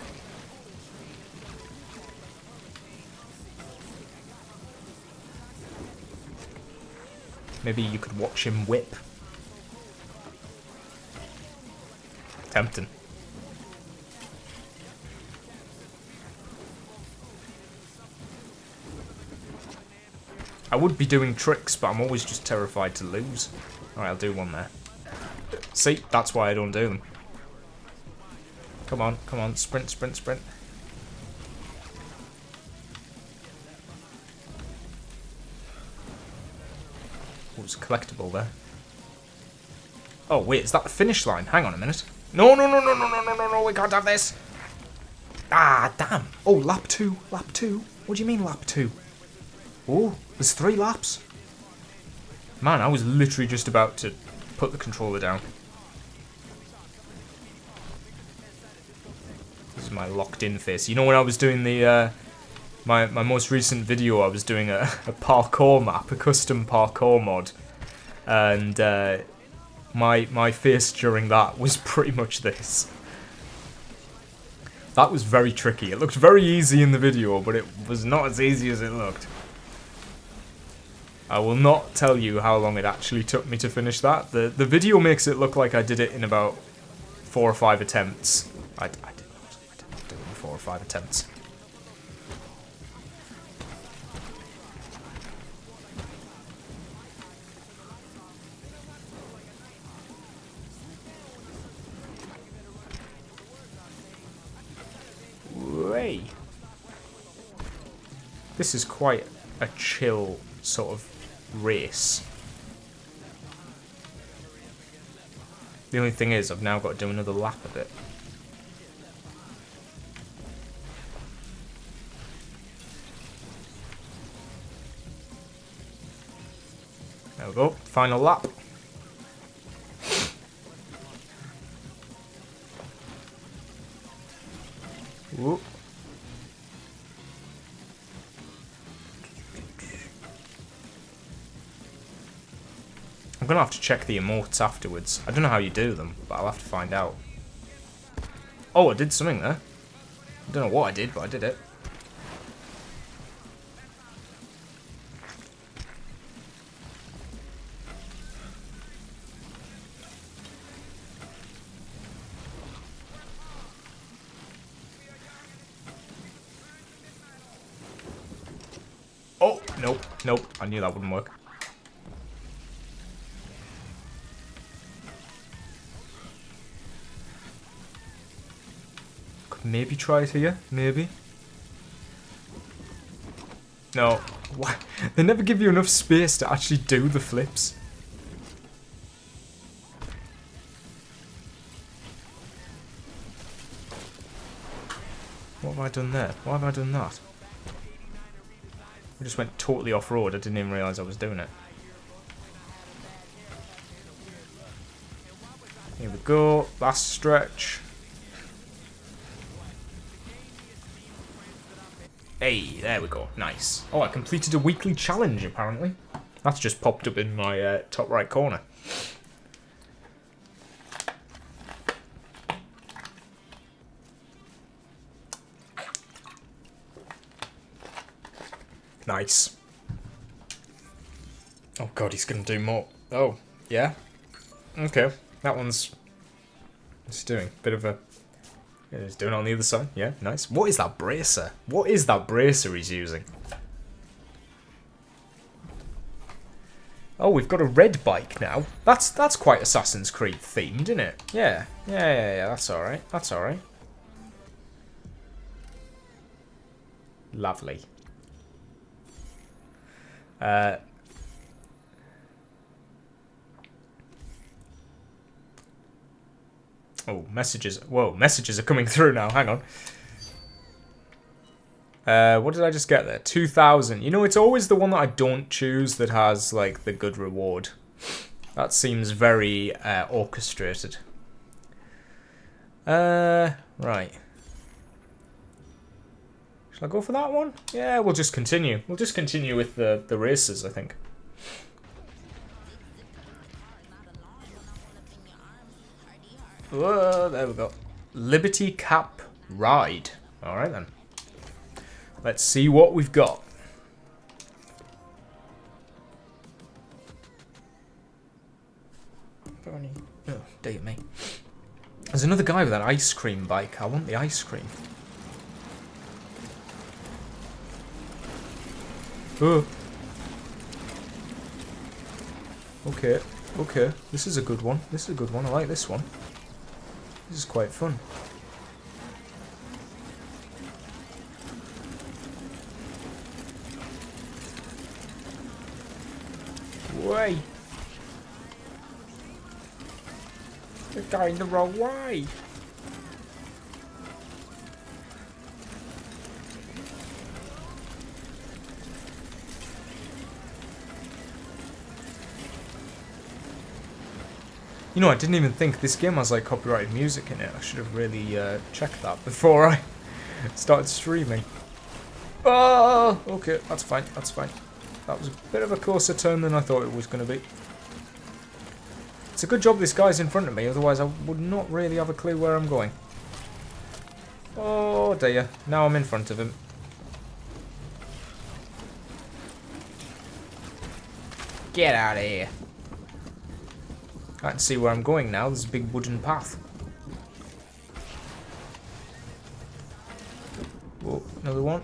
Maybe you could watch him whip. Tempting. I would be doing tricks, but I'm always just terrified to lose. Alright, I'll do one there. See, that's why I don't do them. Come on, sprint. Oh, it's collectible there. Oh, wait, is that the finish line? Hang on a minute. No, we can't have this. Ah, damn. Oh, lap 2. What do you mean lap 2? Oh, there's 3 laps. Man, I was literally just about to put the controller down. This is my locked in face. You know, when I was doing the my most recent video, I was doing a parkour map, a custom parkour mod, and my face during that was pretty much this. That was very tricky. It looked very easy in the video, but it was not as easy as it looked. I will not tell you how long it actually took me to finish that. The video makes it look like I did it in about 4 or 5 attempts. I did not do it in 4 or 5 attempts. Way. This is quite a chill sort of race. The only thing is, I've now got to do another lap of it. There we go, final lap. Ooh. I'm going to have to check the emotes afterwards. I don't know how you do them, but I'll have to find out. Oh, I did something there. I don't know what I did, but I did it. Oh, nope, nope. I knew that wouldn't work. Could maybe try it here, maybe. No. Why? They never give you enough space to actually do the flips. What have I done there? Why have I done that? I just went totally off-road. I didn't even realise I was doing it. Here we go. Last stretch. Hey, there we go. Nice. Oh, I completed a weekly challenge, apparently. That's just popped up in my top right corner. Nice. Oh god, he's gonna do more. Oh, yeah? Okay. That one's... What's he doing? Bit of a... Yeah, he's doing it on the other side. Yeah, nice. What is that bracer? What is that bracer he's using? Oh, we've got a red bike now. That's quite Assassin's Creed themed, isn't it? Yeah. Yeah, that's alright. That's alright. Lovely. Oh, messages. Whoa, messages are coming through now. Hang on. What did I just get there? 2,000. You know, it's always the one that I don't choose that has, like, the good reward. That seems very orchestrated. Right. Shall I go for that one? Yeah, we'll just continue. We'll just continue with the races, I think. Whoa, there we go. Liberty Cap Ride. Alright then. Let's see what we've got. Oh, dear me. There's another guy with an ice cream bike. I want the ice cream. Oh. Okay, okay. This is a good one. This is a good one. I like this one. This is quite fun. Way. You're going the wrong way. You know, I didn't even think this game has like copyrighted music in it. I should have really checked that before I started streaming. Oh, okay, that's fine, that's fine. That was a bit of a closer turn than I thought it was going to be. It's a good job this guy's in front of me, otherwise I would not really have a clue where I'm going. Oh dear, now I'm in front of him. Get out of here. I can see where I'm going now. There's a big wooden path. Whoa, another one.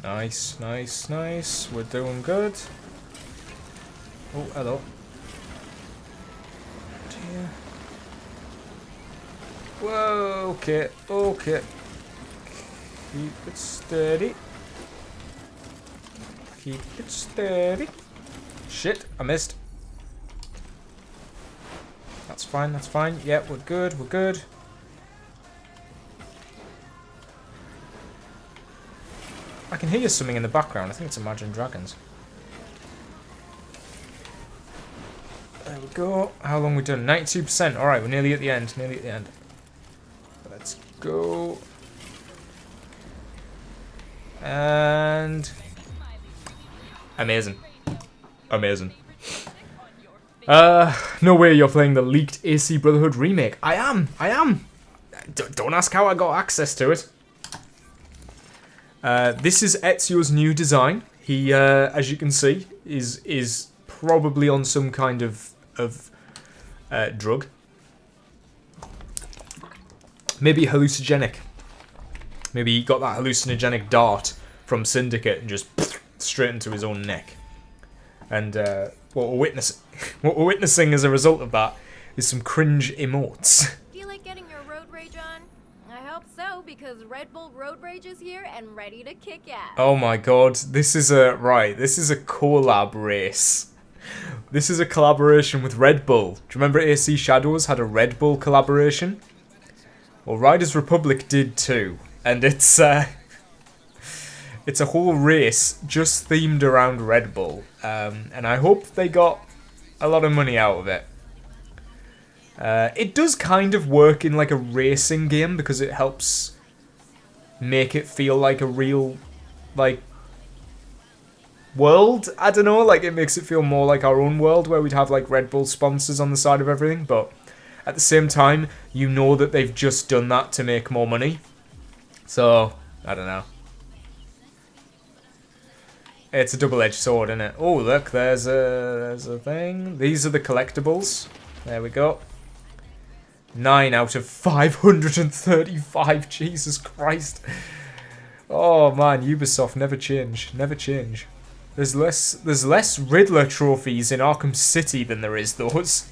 Nice, nice, nice. We're doing good. Oh, hello. Dear. Whoa, okay, okay. Keep it steady. Keep it steady. Shit, I missed. That's fine, that's fine. Yeah, we're good, we're good. I can hear something in the background. I think it's Imagine Dragons. There we go. How long we done? 92%. Alright, we're nearly at the end. Nearly at the end. Let's go. And... Amazing. Amazing. No way you're playing the leaked AC Brotherhood remake. I am. Don't ask how I got access to it. This is Ezio's new design. He, as you can see, is probably on some kind of drug. Maybe hallucinogenic. Maybe he got that hallucinogenic dart from Syndicate and just straight into his own neck. And what we're witnessing as a result of that is some cringe emotes. Feel like getting your road rage on? I hope so, because Red Bull Road Rage is here and ready to kick ass. Oh my god, this is a collab race. This is a collaboration with Red Bull. Do you remember AC Shadows had a Red Bull collaboration? Well, Riders Republic did too, and it's a whole race just themed around Red Bull, and I hope they got a lot of money out of it. It does kind of work in like a racing game because it helps make it feel like a real, like, world. I don't know, like it makes it feel more like our own world where we'd have like Red Bull sponsors on the side of everything, but at the same time, you know that they've just done that to make more money. So, I don't know. It's a double-edged sword, isn't it? Oh, look, there's a thing. These are the collectibles. There we go. 9 out of 535. Jesus Christ. Oh man, Ubisoft never change. Never change. There's less Riddler trophies in Arkham City than there is those.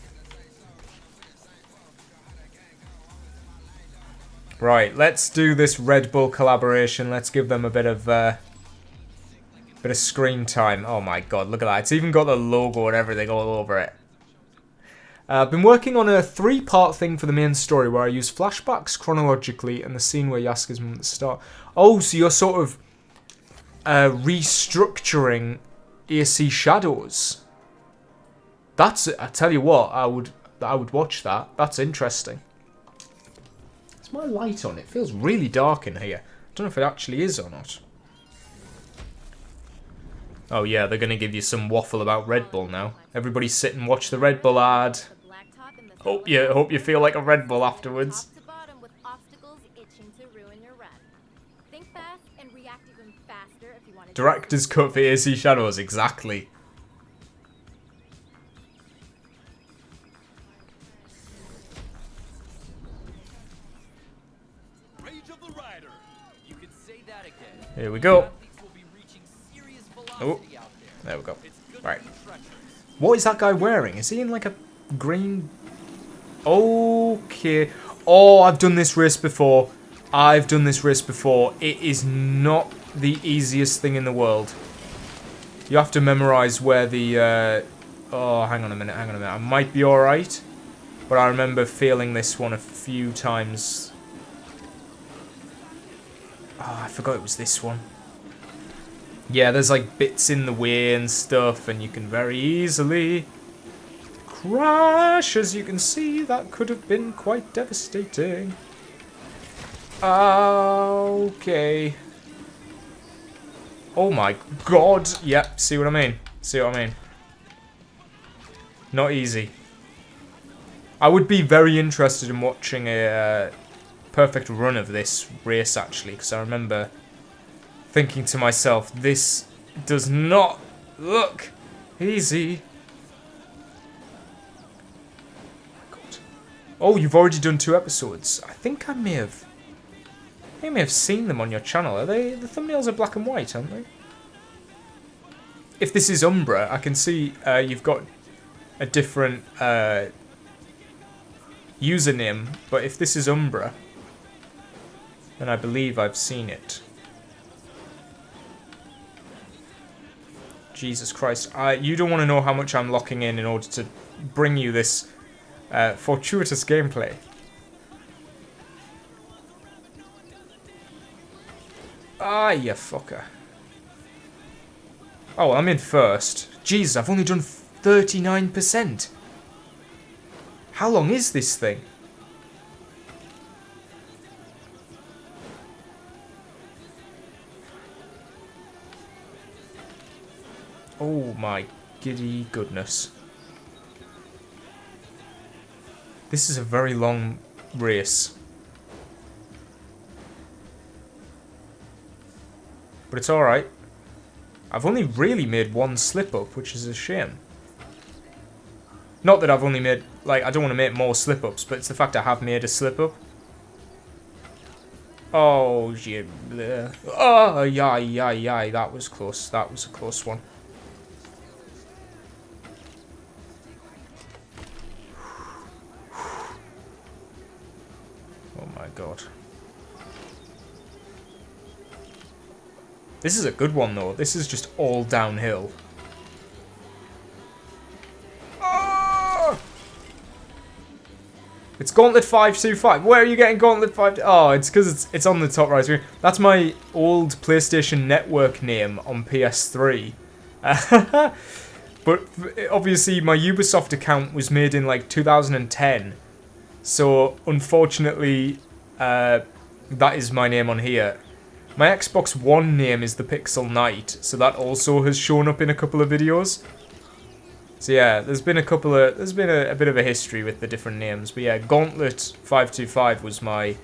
Right, let's do this Red Bull collaboration. Let's give them a bit of screen time. Oh my god, look at that. It's even got the logo and everything all over it. I've been working on a 3-part thing for the main story where I use flashbacks chronologically and the scene where Yaska's mum at the start. Oh, so you're sort of restructuring AC Shadows. That's it. I tell you what, I would watch that. That's interesting. Is my light on? It feels really dark in here. I don't know if it actually is or not. Oh yeah, they're gonna give you some waffle about Red Bull now. Everybody sit and watch the Red Bull ad. Hope you feel like a Red Bull afterwards. Director's cut for AC Shadows, exactly. Here we go. Oh, there we go. Right. What is that guy wearing? Is he in like a green... Okay. Oh, I've done this race before. It is not the easiest thing in the world. You have to memorize where the... Oh, hang on a minute. I might be alright. But I remember failing this one a few times. Oh, I forgot it was this one. Yeah, there's like bits in the way and stuff, and you can very easily crash. As you can see, that could have been quite devastating. Okay. Oh my god. Yep, see what I mean? Not easy. I would be very interested in watching a perfect run of this race, actually, because I remember thinking to myself, this does not look easy. Oh, God. Oh, you've already done 2 episodes. I think I may have seen them on your channel. Are they? The thumbnails are black and white, aren't they? If this is Umbra, I can see you've got a different username, but if this is Umbra, then I believe I've seen it. Jesus Christ. You don't want to know how much I'm locking in order to bring you this fortuitous gameplay. Ah, you fucker. Oh, well, I'm in first. Jesus, I've only done 39%. How long is this thing? Oh my giddy goodness. This is a very long race. But it's alright. I've only really made one slip up, which is a shame. Not that I've only made, like, I don't want to make more slip ups, but it's the fact I have made a slip up. Oh, yeah. Oh, yeah. That was close. That was a close one. Oh my god. This is a good one though. This is just all downhill. Oh! It's Gauntlet 525. Where are you getting Gauntlet 5? Oh, it's because it's on the top right screen. That's my old PlayStation Network name on PS3. But obviously my Ubisoft account was made in like 2010. So unfortunately, that is my name on here. My Xbox One name is the Pixel Knight, so that also has shown up in a couple of videos. So yeah, there's been a bit of a history with the different names. But yeah, Gauntlet 525 was my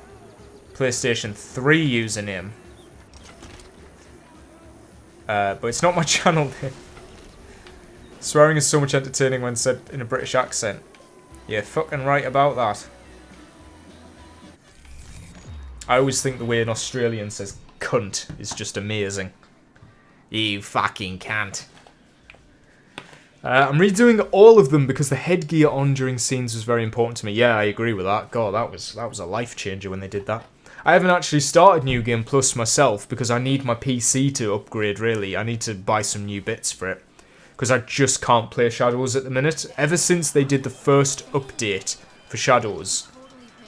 PlayStation 3 username. But it's not my channel name. Swearing is so much entertaining when said in a British accent. You're fucking right about that. I always think the way an Australian says cunt is just amazing. You fucking can't. I'm redoing all of them because the headgear on during scenes was very important to me. Yeah, I agree with that. God, that was a life changer when they did that. I haven't actually started New Game Plus myself because I need my PC to upgrade, really. I need to buy some new bits for it. Because I just can't play Shadows at the minute. Ever since they did the first update for Shadows,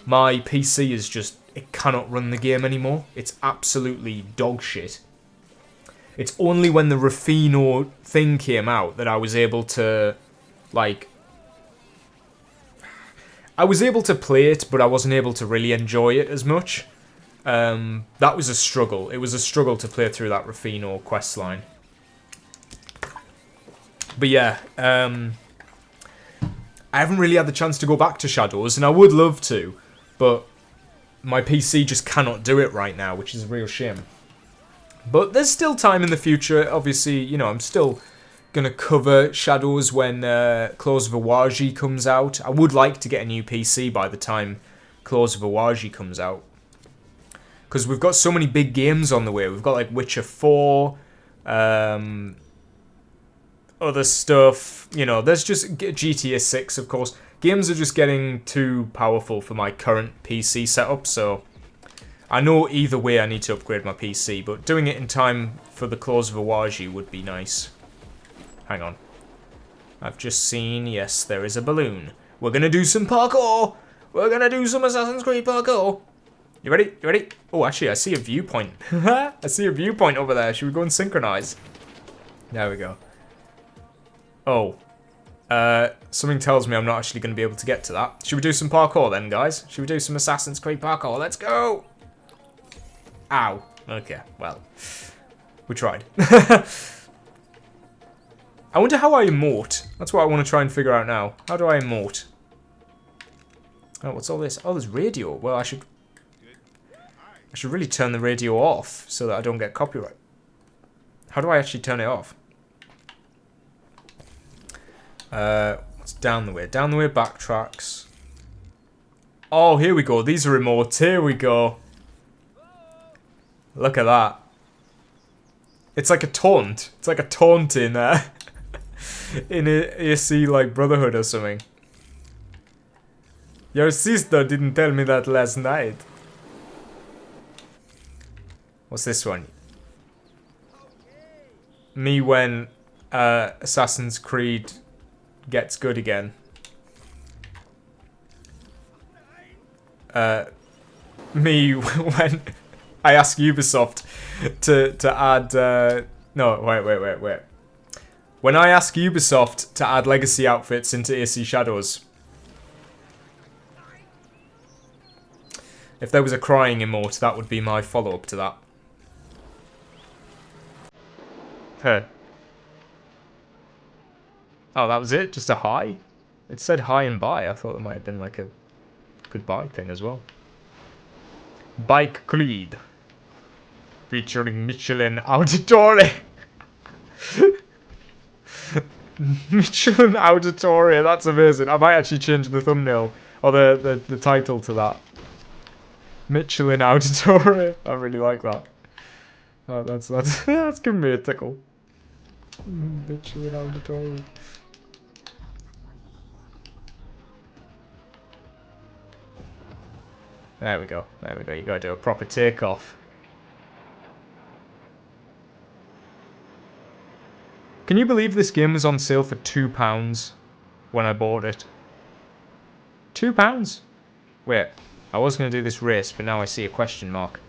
my PC is just... it cannot run the game anymore. It's absolutely dog shit. It's only when the Rufino thing came out that I was able to, like... I was able to play it, but I wasn't able to really enjoy it as much. That was a struggle. It was a struggle to play through that Rufino questline. But yeah, I haven't really had the chance to go back to Shadows, and I would love to, but my PC just cannot do it right now, which is a real shame. But there's still time in the future. Obviously, you know, I'm still going to cover Shadows when Claws of Awaji comes out. I would like to get a new PC by the time Claws of Awaji comes out. Because we've got so many big games on the way. We've got, like, Witcher 4, other stuff. You know, there's just GTA 6, of course. Games are just getting too powerful for my current PC setup, so I know either way I need to upgrade my PC, but doing it in time for the Claws of Awaji would be nice. Hang on. I've just seen, yes, there is a balloon. We're going to do some parkour! We're going to do some Assassin's Creed parkour! You ready? You ready? Oh, actually, I see a viewpoint. I see a viewpoint over there. Should we go and synchronize? There we go. Oh. Something tells me I'm not actually going to be able to get to that. Should we do some parkour then, guys? Should we do some Assassin's Creed parkour? Let's go! Ow. Okay, well. We tried. I wonder how I emote. That's what I want to try and figure out now. How do I emote? Oh, what's all this? Oh, there's radio. Well, I should really turn the radio off so that I don't get copyright. How do I actually turn it off? What's down the way? Down the way backtracks. Oh, here we go. These are emotes. Here we go. Look at that. It's like a taunt. It's like a taunt in in AC like Brotherhood or something. Your sister didn't tell me that last night. What's this one? Me when Assassin's Creed gets good again. Me when I ask Ubisoft to add no, wait. When I ask Ubisoft to add legacy outfits into AC Shadows. If there was a crying emote, that would be my follow-up to that. Hey. Oh, that was it? Just a hi? It said hi and bye. I thought it might have been like a goodbye thing as well. Bike Creed. Featuring Michelin Auditore. Michelin Auditore, that's amazing. I might actually change the thumbnail or the title to that. Michelin Auditore. I really like that. Oh, that's that's giving me a tickle. Michelin Auditore. There we go. There we go. You gotta do a proper takeoff. Can you believe this game was on sale for £2 when I bought it? £2? Wait, I was going to do this race, but now I see a question mark.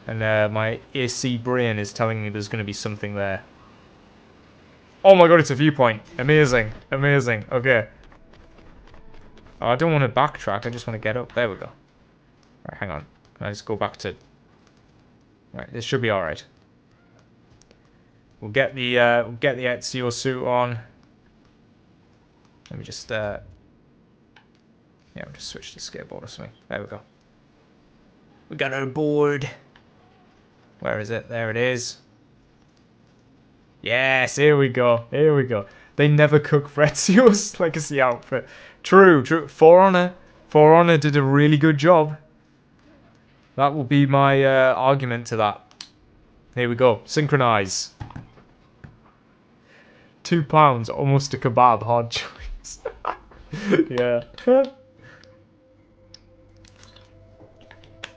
And my AC brain is telling me there's going to be something there. Oh my god, it's a viewpoint. Amazing, amazing. Okay. Oh, I don't want to backtrack, I just want to get up. There we go. Right, hang on. Can I just go back to... Right, this should be alright. We'll get the Ezio suit on. Let me just yeah, we'll just switch to skateboard or something. There we go. We got our board. Where is it? There it is. Yes, here we go. Here we go. They never cook for Ezio's legacy outfit. True, true. For Honor did a really good job. That will be my argument to that. Here we go. Synchronize. £2, almost a kebab. Hard choice. Yeah.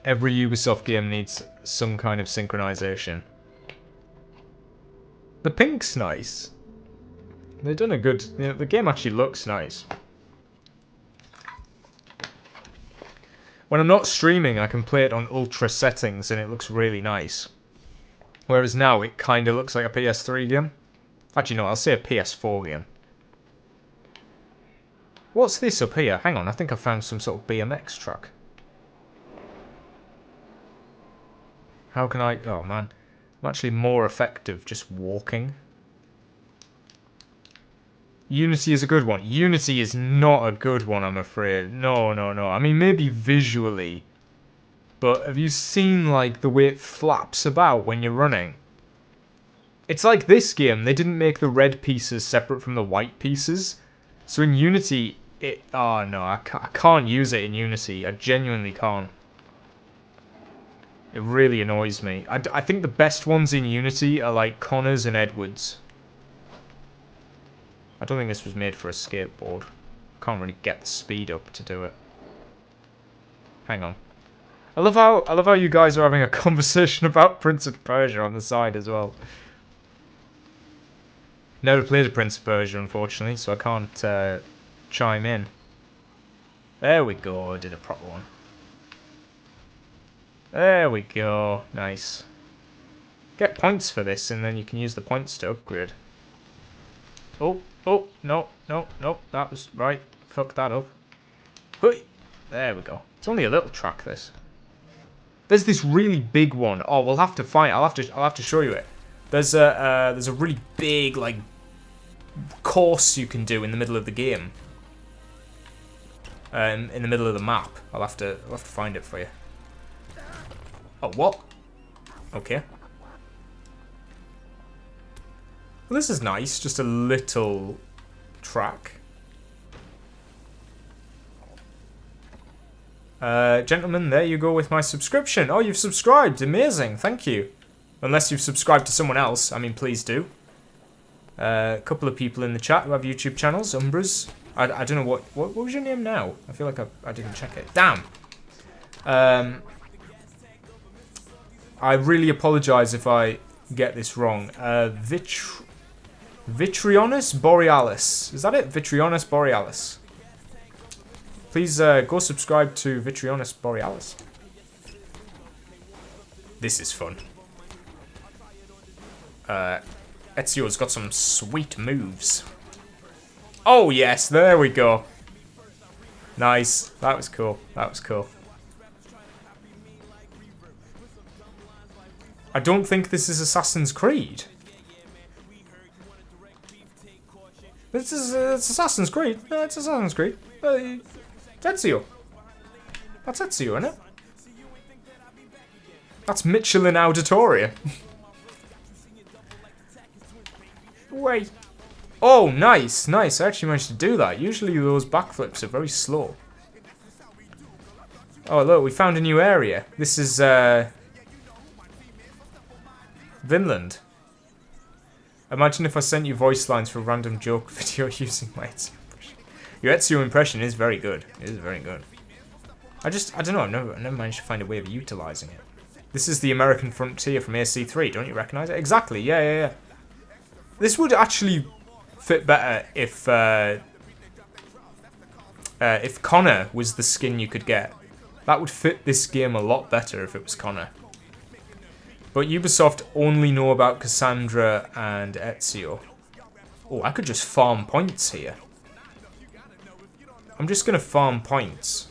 Every Ubisoft game needs some kind of synchronization. The pink's nice. They've done a good... You know, the game actually looks nice. When I'm not streaming, I can play it on ultra settings and it looks really nice. Whereas now, it kind of looks like a PS3 game. Actually, no, I'll say a PS4 game. What's this up here? Hang on, I think I found some sort of BMX track. How can I... Oh, man. I'm actually more effective just walking. Unity is a good one. Unity is not a good one, I'm afraid. No, no, no. I mean, maybe visually. But have you seen, like, the way it flaps about when you're running? It's like this game. They didn't make the red pieces separate from the white pieces. So in Unity, it... Oh, no. I can't use it in Unity. I genuinely can't. It really annoys me. I think the best ones in Unity are like Connors and Edwards. I don't think this was made for a skateboard. Can't really get the speed up to do it. Hang on. I love how you guys are having a conversation about Prince of Persia on the side as well. Never played a Prince of Persia, unfortunately, so I can't chime in. There we go. I did a proper one. There we go. Nice. Get points for this, and then you can use the points to upgrade. Oh, oh, no, no, no. That was right. Fuck that up. Hey, there we go. It's only a little track, this. There's this really big one. Oh, we'll have to find. I'll have to show you it. There's a really big like course you can do in the middle of the game. In the middle of the map. I'll have to find it for you. Oh, what? Okay. Well, this is nice. Just a little track. Gentlemen, there you go with my subscription. Oh, you've subscribed. Amazing. Thank you. Unless you've subscribed to someone else. I mean, please do. A couple of people in the chat who have YouTube channels. Umbras. I don't know what was your name now? I feel like I didn't check it. Damn. I really apologise if I get this wrong. Vitrionus Borealis. Is that it? Vitrionus Borealis. Please go subscribe to Vitrionus Borealis. This is fun. Ezio's got some sweet moves. Oh yes, there we go. Nice. That was cool. That was cool. I don't think this is Assassin's Creed. This is it's Assassin's Creed. No, it's Assassin's Creed. It's Ezio. That's Ezio, isn't it? That's Michelin Auditoria. Wait. Oh, nice, nice. I actually managed to do that. Usually those backflips are very slow. Oh, look, we found a new area. This is, Vinland. Imagine if I sent you voice lines for a random joke video using my Ezio impression. Your Ezio impression is very good. It is very good. I don't know, I've never managed to find a way of utilizing it. This is the American frontier from AC3, don't you recognize it? Exactly, yeah. This would actually fit better if Connor was the skin you could get. That would fit this game a lot better if it was Connor. But Ubisoft only know about Cassandra and Ezio. Oh, I could just farm points here. I'm just going to farm points.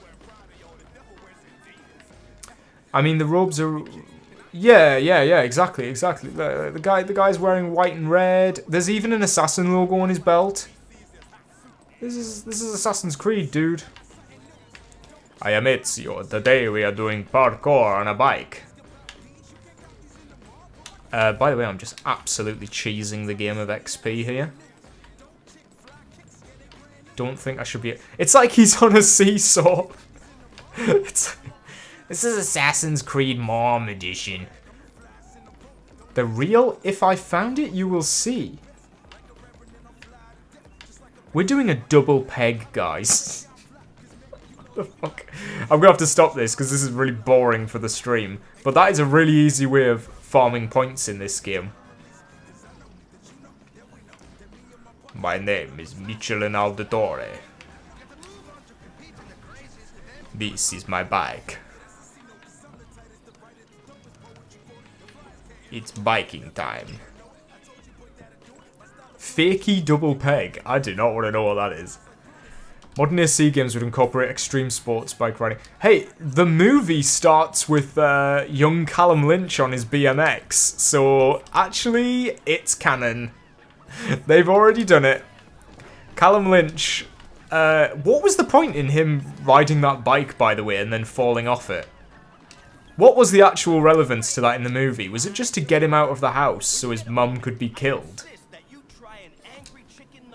I mean, the robes are... Yeah, exactly. The guy's wearing white and red. There's even an assassin logo on his belt. This is Assassin's Creed, dude. I am Ezio. Today we are doing parkour on a bike. By the way, I'm just absolutely cheesing the game of XP here. Don't think I should be... It's like he's on a seesaw. This is Assassin's Creed Mom Edition. The real If I Found It, You Will See. We're doing a double peg, guys. What the fuck? I'm going to have to stop this because this is really boring for the stream. But that is a really easy way of farming points in this game. My name is Michelin Auditore. This is my bike. It's biking time. Fakey double peg. I do not want to know what that is. Modern AC games would incorporate extreme sports bike riding. Hey, the movie starts with young Callum Lynch on his BMX. So, actually, it's canon. They've already done it. Callum Lynch... what was the point in him riding that bike, by the way, and then falling off it? What was the actual relevance to that in the movie? Was it just to get him out of the house so his mum could be killed?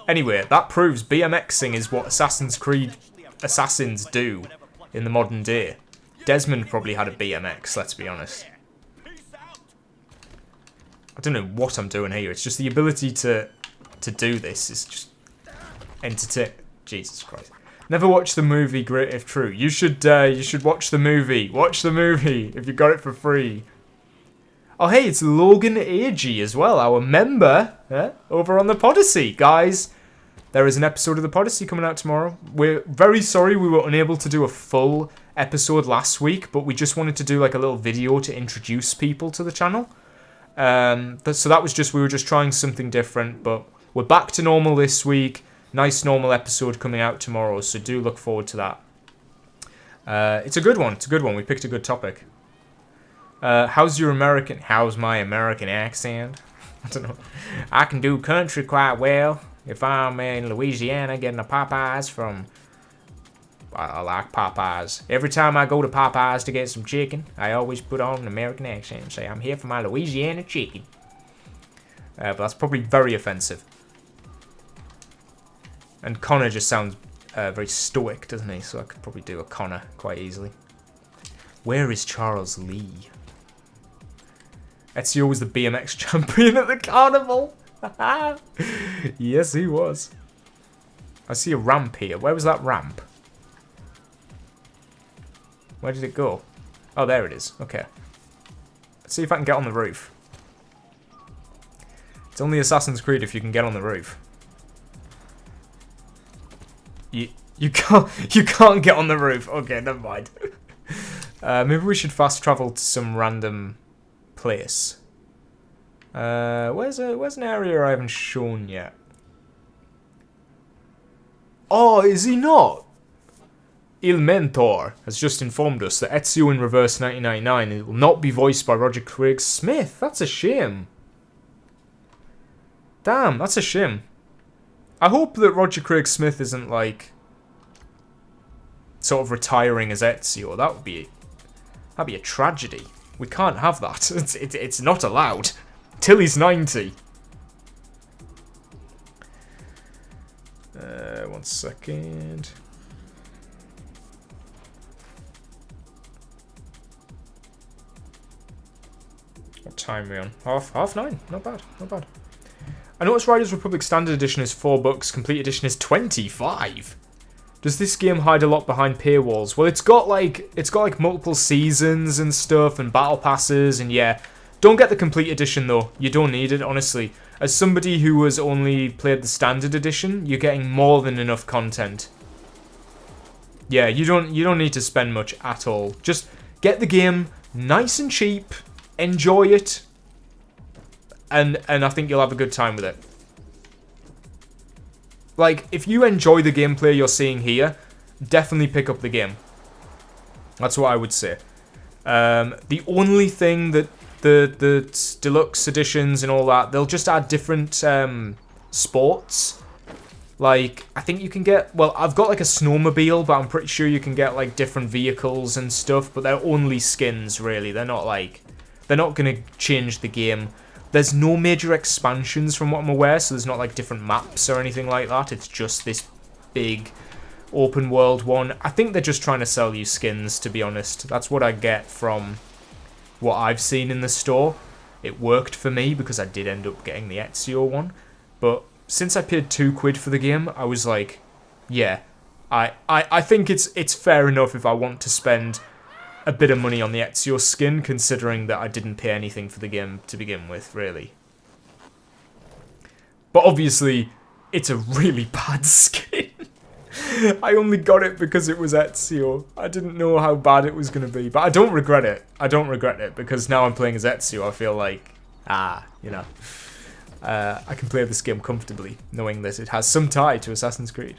Anyway, that proves BMXing is what Assassin's Creed assassins do in the modern day. Desmond probably had a BMX, let's be honest. I don't know what I'm doing here. It's just the ability to do this is just entertaining. Jesus Christ. Never watched the movie Great If True. You should watch the movie. Watch the movie if you got it for free. Oh hey, it's Logan Agee as well, our member over on the Odyssey. Guys, there is an episode of the Odyssey coming out tomorrow. We're very sorry we were unable to do a full episode last week, but we just wanted to do like a little video to introduce people to the channel. So that was just, we were just trying something different, but we're back to normal this week. Nice normal episode coming out tomorrow, so do look forward to that. It's a good one. It's a good one. We picked a good topic. How's my American accent? I don't know. I can do country quite well. If I'm in Louisiana getting a Popeyes from... I like Popeyes. Every time I go to Popeyes to get some chicken, I always put on an American accent and say, I'm here for my Louisiana chicken. But that's probably very offensive. And Connor just sounds very stoic, doesn't he? So I could probably do a Connor quite easily. Where is Charles Lee? Ezio was the BMX champion at the carnival. Yes, he was. I see a ramp here. Where was that ramp? Where did it go? Oh, there it is. Okay. Let's see if I can get on the roof. It's only Assassin's Creed if you can get on the roof. You can't get on the roof. Okay, never mind. Maybe we should fast travel to some random place. Where's an area I haven't shown yet? Oh, is he not? Il Mentor has just informed us that Ezio in Reverse 1999 will not be voiced by Roger Craig Smith. That's a shame. Damn, that's a shame. I hope that Roger Craig Smith isn't, like, sort of retiring as Ezio. That'd be a tragedy. We can't have that. It's not allowed. Till he's 90. 1 second. What time are we on? Half 9. Not bad. Not bad. I noticed Riders Republic Standard Edition is $4. Complete Edition is 25. Does this game hide a lot behind paywalls? Well, it's got like multiple seasons and stuff and battle passes, and yeah. Don't get the complete edition though. You don't need it, honestly. As somebody who has only played the standard edition, you're getting more than enough content. Yeah, you don't need to spend much at all. Just get the game nice and cheap, enjoy it, and I think you'll have a good time with it. Like, if you enjoy the gameplay you're seeing here, definitely pick up the game. That's what I would say. The only thing that the deluxe editions and all that, they'll just add different sports. Like, I think you can get, well, I've got like a snowmobile, but I'm pretty sure you can get like different vehicles and stuff, but they're only skins, really. They're not going to change the game. There's no major expansions from what I'm aware, so there's not like different maps or anything like that. It's just this big open world one. I think they're just trying to sell you skins, to be honest. That's what I get from what I've seen in the store. It worked for me because I did end up getting the Ezio one. But since I paid £2 for the game, I was like, yeah, I think it's fair enough if I want to spend a bit of money on the Ezio skin, considering that I didn't pay anything for the game to begin with, really. But obviously, it's a really bad skin. I only got it because it was Ezio. I didn't know how bad it was going to be, but I don't regret it. I don't regret it, because now I'm playing as Ezio, I feel like, you know, I can play this game comfortably, knowing that it has some tie to Assassin's Creed.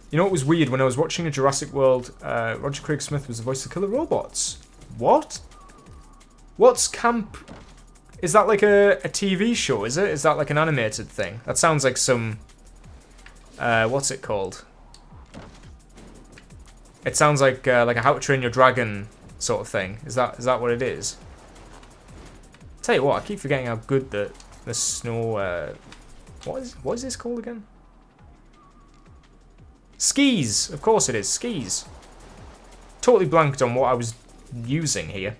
You know what was weird? When I was watching a Jurassic World, Roger Craig Smith was the voice of Killer Robots. What? What's Camp... Is that like a TV show, is it? Is that like an animated thing? That sounds like some... what's it called? It sounds like a How to Train Your Dragon sort of thing. Is that what it is? Tell you what, I keep forgetting how good the snow... what is this called again? Skis! Of course it is, skis. Totally blanked on what I was using here.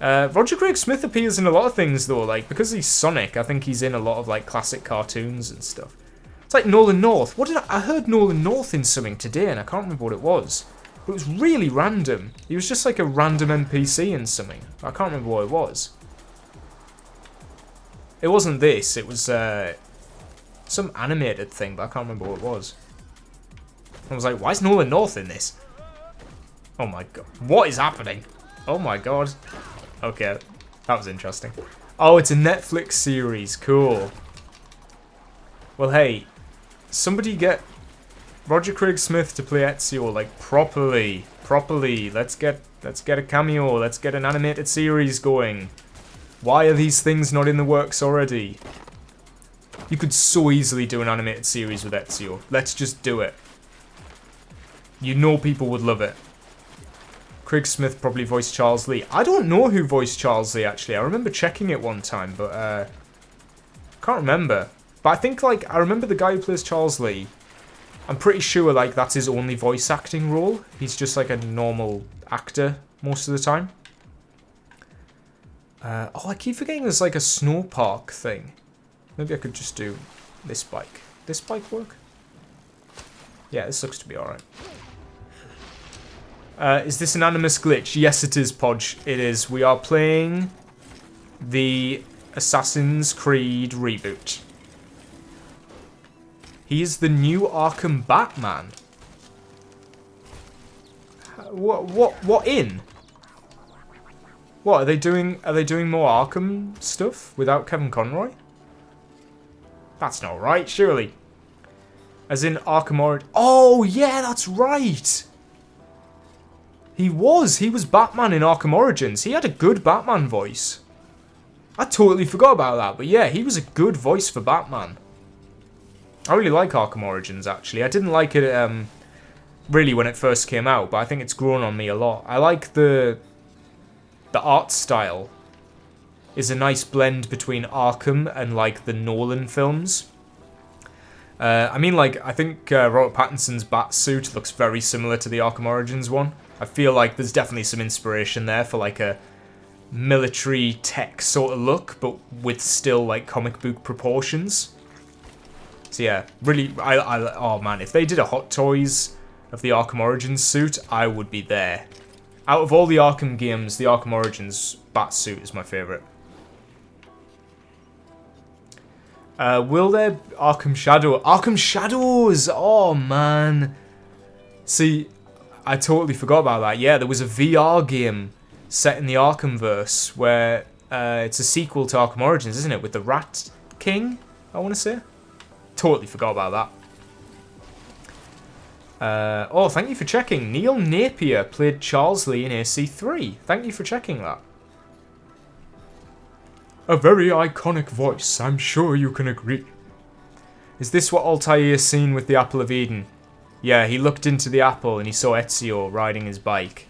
Roger Craig Smith appears in a lot of things though, like, because he's Sonic, I think he's in a lot of, like, classic cartoons and stuff. It's like Nolan North. What did I heard Nolan North in something today, and I can't remember what it was. But it was really random. He was just like a random NPC in something. I can't remember what it was. It wasn't this, it was, some animated thing, but I can't remember what it was. I was like, why is Nolan North in this? Oh my god. What is happening? Oh my god. Okay, that was interesting. Oh, it's a Netflix series. Cool. Well, hey, somebody get Roger Craig Smith to play Ezio, like, properly. Let's get a cameo. Let's get an animated series going. Why are these things not in the works already? You could so easily do an animated series with Ezio. Let's just do it. You know people would love it. Craig Smith probably voiced Charles Lee. I don't know who voiced Charles Lee, actually. I remember checking it one time, but can't remember. But I think, like, I remember the guy who plays Charles Lee. I'm pretty sure, like, that's his only voice acting role. He's just, like, a normal actor most of the time. Oh, I keep forgetting there's, like, a snow park thing. Maybe I could just do this bike. This bike work? Yeah, this looks to be alright. Is this an Animus glitch? Yes, it is, Podge. It is. We are playing the Assassin's Creed reboot. He is the new Arkham Batman. What in? What are they doing? Are they doing more Arkham stuff without Kevin Conroy? That's not right, surely. As in Arkham Origins. Oh yeah, that's right. He was Batman in Arkham Origins. He had a good Batman voice. I totally forgot about that. But yeah, he was a good voice for Batman. I really like Arkham Origins, actually. I didn't like it really when it first came out, but I think it's grown on me a lot. I like the art style. Is a nice blend between Arkham and like the Nolan films. I mean, like, I think Robert Pattinson's Batsuit looks very similar to the Arkham Origins one. I feel like there's definitely some inspiration there for like a military tech sort of look, but with still like comic book proportions. So yeah, really, oh man, if they did a Hot Toys of the Arkham Origins suit, I would be there. Out of all the Arkham games, the Arkham Origins Batsuit is my favourite. Will there Arkham Shadow? Arkham Shadows! Oh, man. See, I totally forgot about that. Yeah, there was a VR game set in the Arkhamverse where it's a sequel to Arkham Origins, isn't it? With the Rat King, I want to say. Totally forgot about that. Oh, thank you for checking. Neil Napier played Charles Lee in AC3. Thank you for checking that. A very iconic voice, I'm sure you can agree. Is this what Altair seen with the Apple of Eden? Yeah, he looked into the apple and he saw Ezio riding his bike.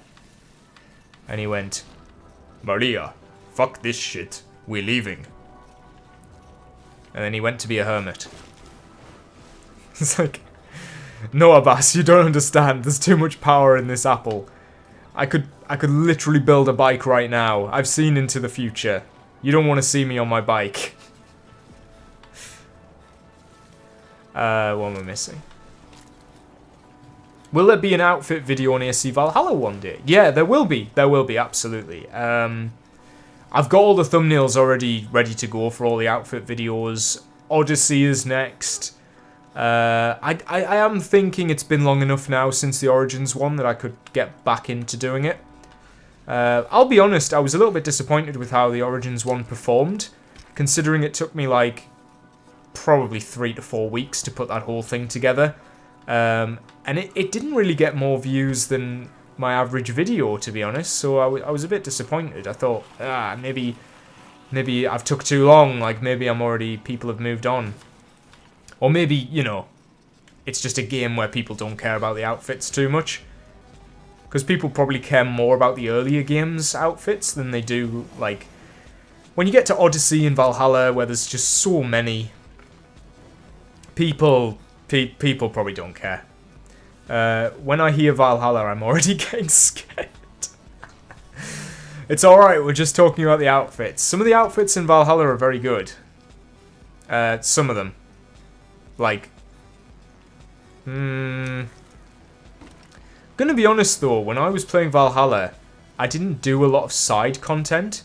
And he went, Maria, fuck this shit, we're leaving. And then he went to be a hermit. It's like, no, Abbas, you don't understand, there's too much power in this apple. I could literally build a bike right now. I've seen into the future. You don't want to see me on my bike. What am I missing? Will there be an outfit video on AC Valhalla one day? Yeah, there will be. There will be, absolutely. I've got all the thumbnails already ready to go for all the outfit videos. Odyssey is next. I am thinking it's been long enough now since the Origins one that I could get back into doing it. I'll be honest, I was a little bit disappointed with how the Origins one performed, considering it took me like probably 3 to 4 weeks to put that whole thing together. And it didn't really get more views than my average video, to be honest, so I was a bit disappointed. I thought, maybe I've took too long, like maybe people have moved on. Or maybe, you know, it's just a game where people don't care about the outfits too much. Because people probably care more about the earlier games' outfits than they do, like, when you get to Odyssey and Valhalla, where there's just so many, people probably don't care. When I hear Valhalla, I'm already getting scared. It's alright, we're just talking about the outfits. Some of the outfits in Valhalla are very good. Some of them. Like, gonna be honest though, when I was playing Valhalla, I didn't do a lot of side content,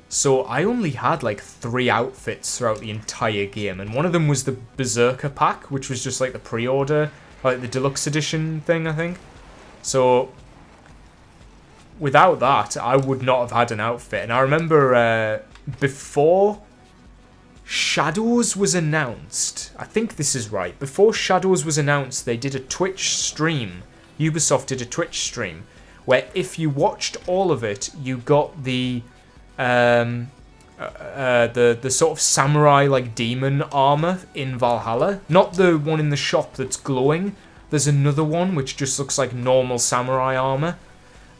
so I only had like 3 outfits throughout the entire game, and one of them was the Berserker pack, which was just like the pre-order, like the deluxe edition thing, I think. So without that, I would not have had an outfit. And I remember before Shadows was announced, I think this is right, before Shadows was announced, they did a Twitch stream. Ubisoft did a Twitch stream where if you watched all of it, you got the sort of samurai like demon armor in Valhalla. Not the one in the shop that's glowing. There's another one which just looks like normal samurai armor.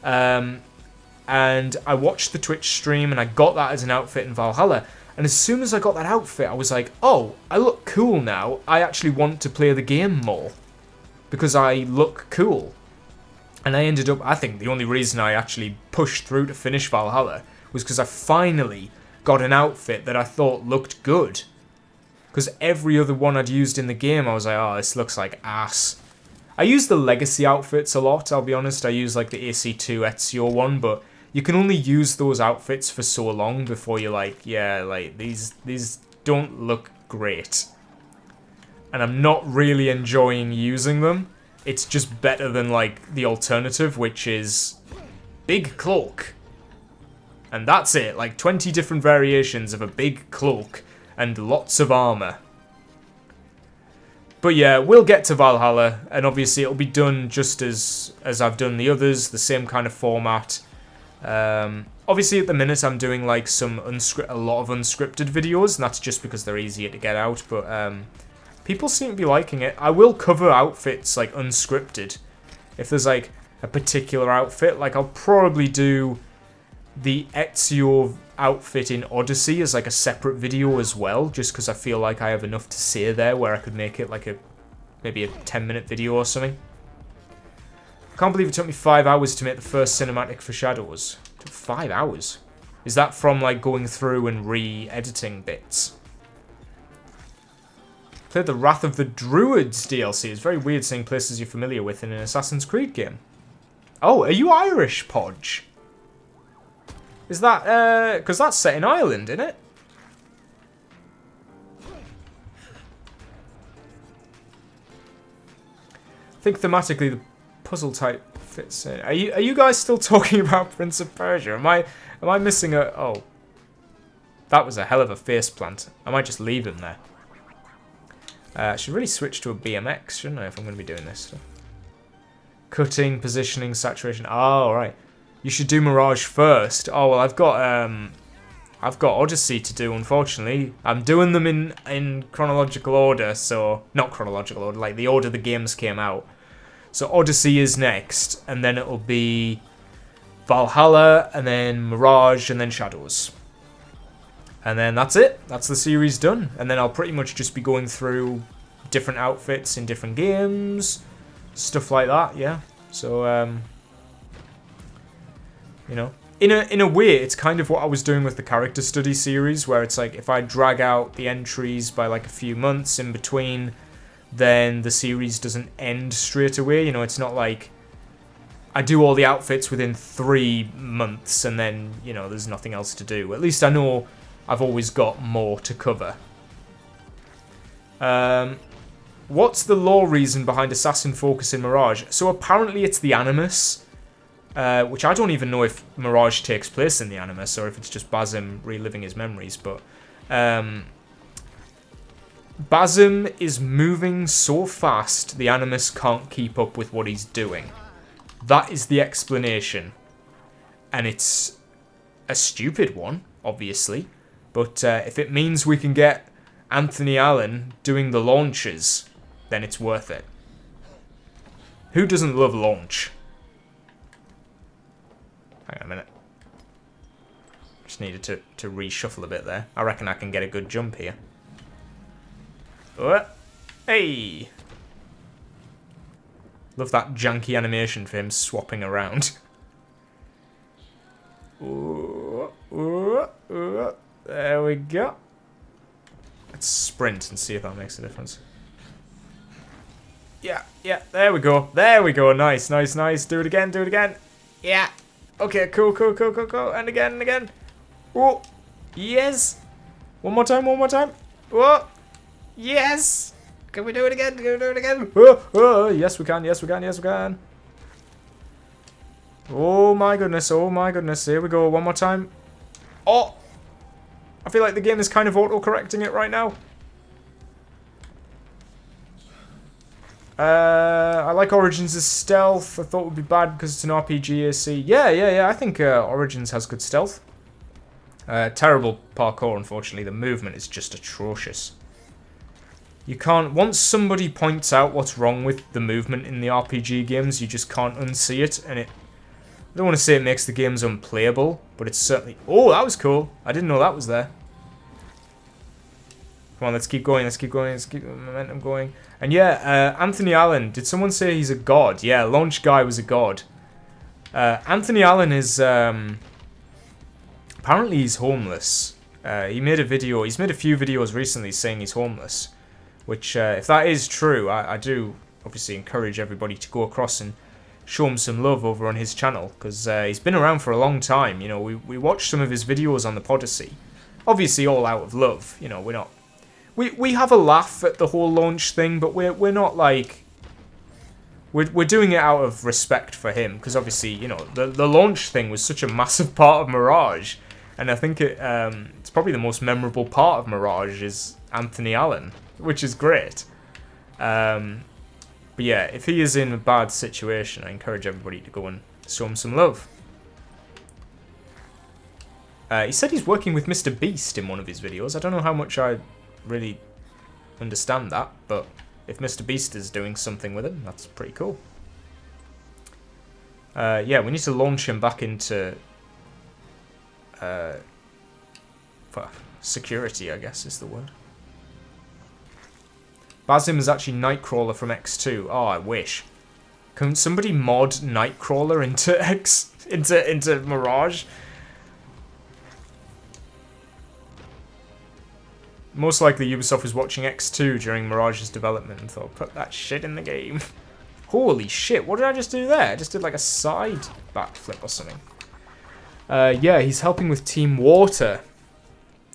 And I watched the Twitch stream and I got that as an outfit in Valhalla. And as soon as I got that outfit, I was like, oh, I look cool now. I actually want to play the game more. Because I look cool. And I ended up, I think the only reason I actually pushed through to finish Valhalla was because I finally got an outfit that I thought looked good. Because every other one I'd used in the game, I was like, oh, this looks like ass. I use the legacy outfits a lot, I'll be honest. I use like the AC2 Ezio one, but you can only use those outfits for so long before you're like, yeah, like these don't look great. And I'm not really enjoying using them. It's just better than like the alternative, which is big cloak. And that's it, like 20 different variations of a big cloak and lots of armor. But yeah, we'll get to Valhalla, and obviously it'll be done just as I've done the others, the same kind of format. Obviously, at the minute, I'm doing like a lot of unscripted videos, and that's just because they're easier to get out. But people seem to be liking it. I will cover outfits like unscripted. If there's like a particular outfit, like I'll probably do the Ezio outfit in Odyssey as like a separate video as well, just because I feel like I have enough to say there where I could make it like maybe a 10-minute video or something. Can't believe it took me 5 hours to make the first cinematic for Shadows. It took 5 hours. Is that from like going through and re-editing bits? Played the Wrath of the Druids DLC. It's very weird seeing places you're familiar with in an Assassin's Creed game. Oh, are you Irish, Podge? Is that, because that's set in Ireland, isn't it? I think thematically the puzzle type fits in. Are you guys still talking about Prince of Persia? Am I missing a... Oh. That was a hell of a face plant. I might just leave him there. I should really switch to a BMX, shouldn't I, if I'm going to be doing this stuff. Cutting, positioning, saturation. Oh, alright. You should do Mirage first. Oh, well, I've got Odyssey to do, unfortunately. I'm doing them in chronological order, so... Not chronological order, like the order the games came out. So Odyssey is next, and then it'll be Valhalla, and then Mirage, and then Shadows. And then that's it. That's the series done. And then I'll pretty much just be going through different outfits in different games. Stuff like that, yeah. So, you know, in a way, it's kind of what I was doing with the character study series, where it's like, if I drag out the entries by like a few months in between, then the series doesn't end straight away. You know, it's not like I do all the outfits within 3 months and then, you know, there's nothing else to do. At least I know I've always got more to cover. What's the lore reason behind Assassin Focus in Mirage? So apparently it's the Animus, which I don't even know if Mirage takes place in the Animus or if it's just Basim reliving his memories, but Basim is moving so fast the Animus can't keep up with what he's doing. That is the explanation. And it's a stupid one, obviously. But if it means we can get Anthony Allen doing the launches, then it's worth it. Who doesn't love launch? Hang on a minute. Just needed to reshuffle a bit there. I reckon I can get a good jump here. Oh, hey! Love that janky animation for him swapping around. Ooh, ooh, ooh. There we go. Let's sprint and see if that makes a difference. Yeah, yeah, there we go. There we go. Nice, nice, nice. Do it again, do it again. Yeah. Okay, cool, cool, cool, cool, cool. And again, and again. Whoa. Yes. One more time, one more time. Whoa. Yes. Can we do it again? Can we do it again? Oh, oh, yes, we can, yes, we can, yes, we can. Oh my goodness, oh my goodness. Here we go. One more time. Oh. I feel like the game is kind of auto-correcting it right now. I like Origins' stealth. I thought it would be bad because it's an RPG AC. Yeah, yeah, yeah. I think Origins has good stealth. Terrible parkour, unfortunately. The movement is just atrocious. You can't... Once somebody points out what's wrong with the movement in the RPG games, you just can't unsee it. And it... I don't want to say it makes the games unplayable, but it's certainly... Oh, that was cool. I didn't know that was there. Come on, let's keep going, let's keep going, let's keep the momentum going. And yeah, Anthony Allen, did someone say he's a god? Yeah, Launch Guy was a god. Anthony Allen is... apparently he's homeless. He made a video, he's made a few videos recently saying he's homeless. Which, if that is true, I do obviously encourage everybody to go across and show him some love over on his channel, because he's been around for a long time. You know, we watched some of his videos on the Odyssey, obviously all out of love. You know, we're not, we have a laugh at the whole launch thing, but we're not like, we're doing it out of respect for him, because obviously, you know, the launch thing was such a massive part of Mirage, and I think it's probably the most memorable part of Mirage is Anthony Allen, which is great. But yeah, if he is in a bad situation, I encourage everybody to go and show him some love. He said he's working with Mr. Beast in one of his videos. I don't know how much I really understand that, but if Mr. Beast is doing something with him, that's pretty cool. Yeah, we need to launch him back into security, I guess is the word. Basim is actually Nightcrawler from X2. Oh, I wish. Can somebody mod Nightcrawler into Mirage? Most likely Ubisoft was watching X2 during Mirage's development and thought, put that shit in the game. Holy shit, what did I just do there? I just did like a side backflip or something. Yeah, he's helping with Team Water.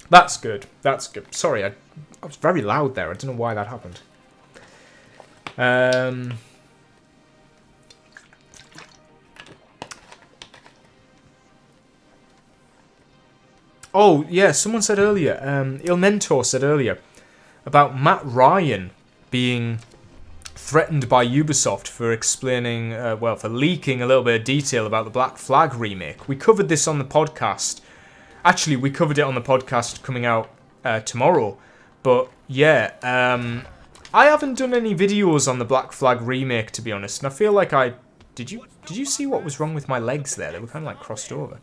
That's good. That's good. Sorry, I was very loud there. I don't know why that happened. Oh, yeah, someone said earlier, Il Mentor said earlier, about Matt Ryan being threatened by Ubisoft for explaining, well, for leaking a little bit of detail about the Black Flag remake. We covered this on the podcast. Actually, we covered it on the podcast coming out tomorrow. But, yeah, I haven't done any videos on the Black Flag remake, to be honest. And I feel like I... Did you see what was wrong with my legs there? They were kind of like crossed over.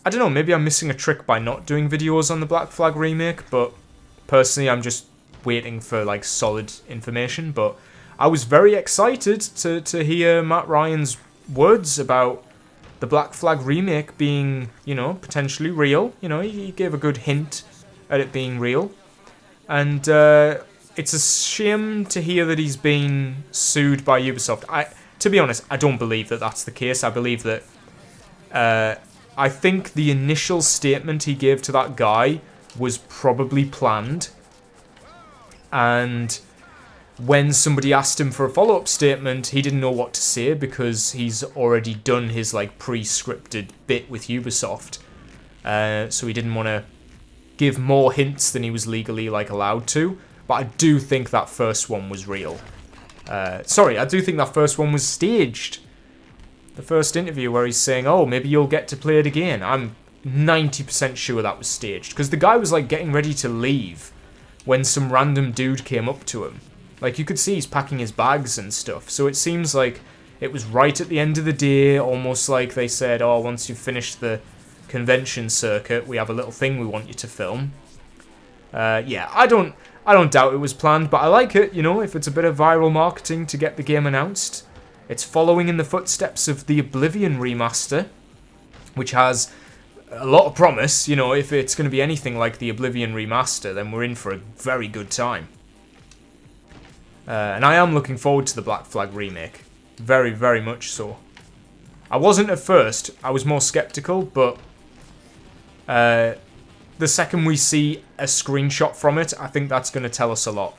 I don't know, maybe I'm missing a trick by not doing videos on the Black Flag remake, but personally I'm just waiting for like solid information. But I was very excited to hear Matt Ryan's words about the Black Flag remake being, you know, potentially real. You know, he gave a good hint at it being real. And it's a shame to hear that he's been sued by Ubisoft. To be honest, I don't believe that that's the case. I believe that... I think the initial statement he gave to that guy was probably planned. And when somebody asked him for a follow-up statement, he didn't know what to say because he's already done his like pre-scripted bit with Ubisoft. So he didn't want to give more hints than he was legally like allowed to. But I do think that first one was real. Sorry, I do think that first one was staged. The first interview where he's saying, oh, maybe you'll get to play it again. I'm 90% sure that was staged. Because the guy was, like, getting ready to leave when some random dude came up to him. Like, you could see he's packing his bags and stuff. So it seems like it was right at the end of the day, almost like they said, oh, once you've finished the convention circuit, we have a little thing we want you to film. Yeah, I don't doubt it was planned, but I like it, you know, if it's a bit of viral marketing to get the game announced. It's following in the footsteps of the Oblivion remaster, which has a lot of promise. You know, if it's going to be anything like the Oblivion remaster, then we're in for a very good time. And I am looking forward to the Black Flag remake. Very, very much so. I wasn't at first. I was more skeptical, but the second we see a screenshot from it, I think that's going to tell us a lot.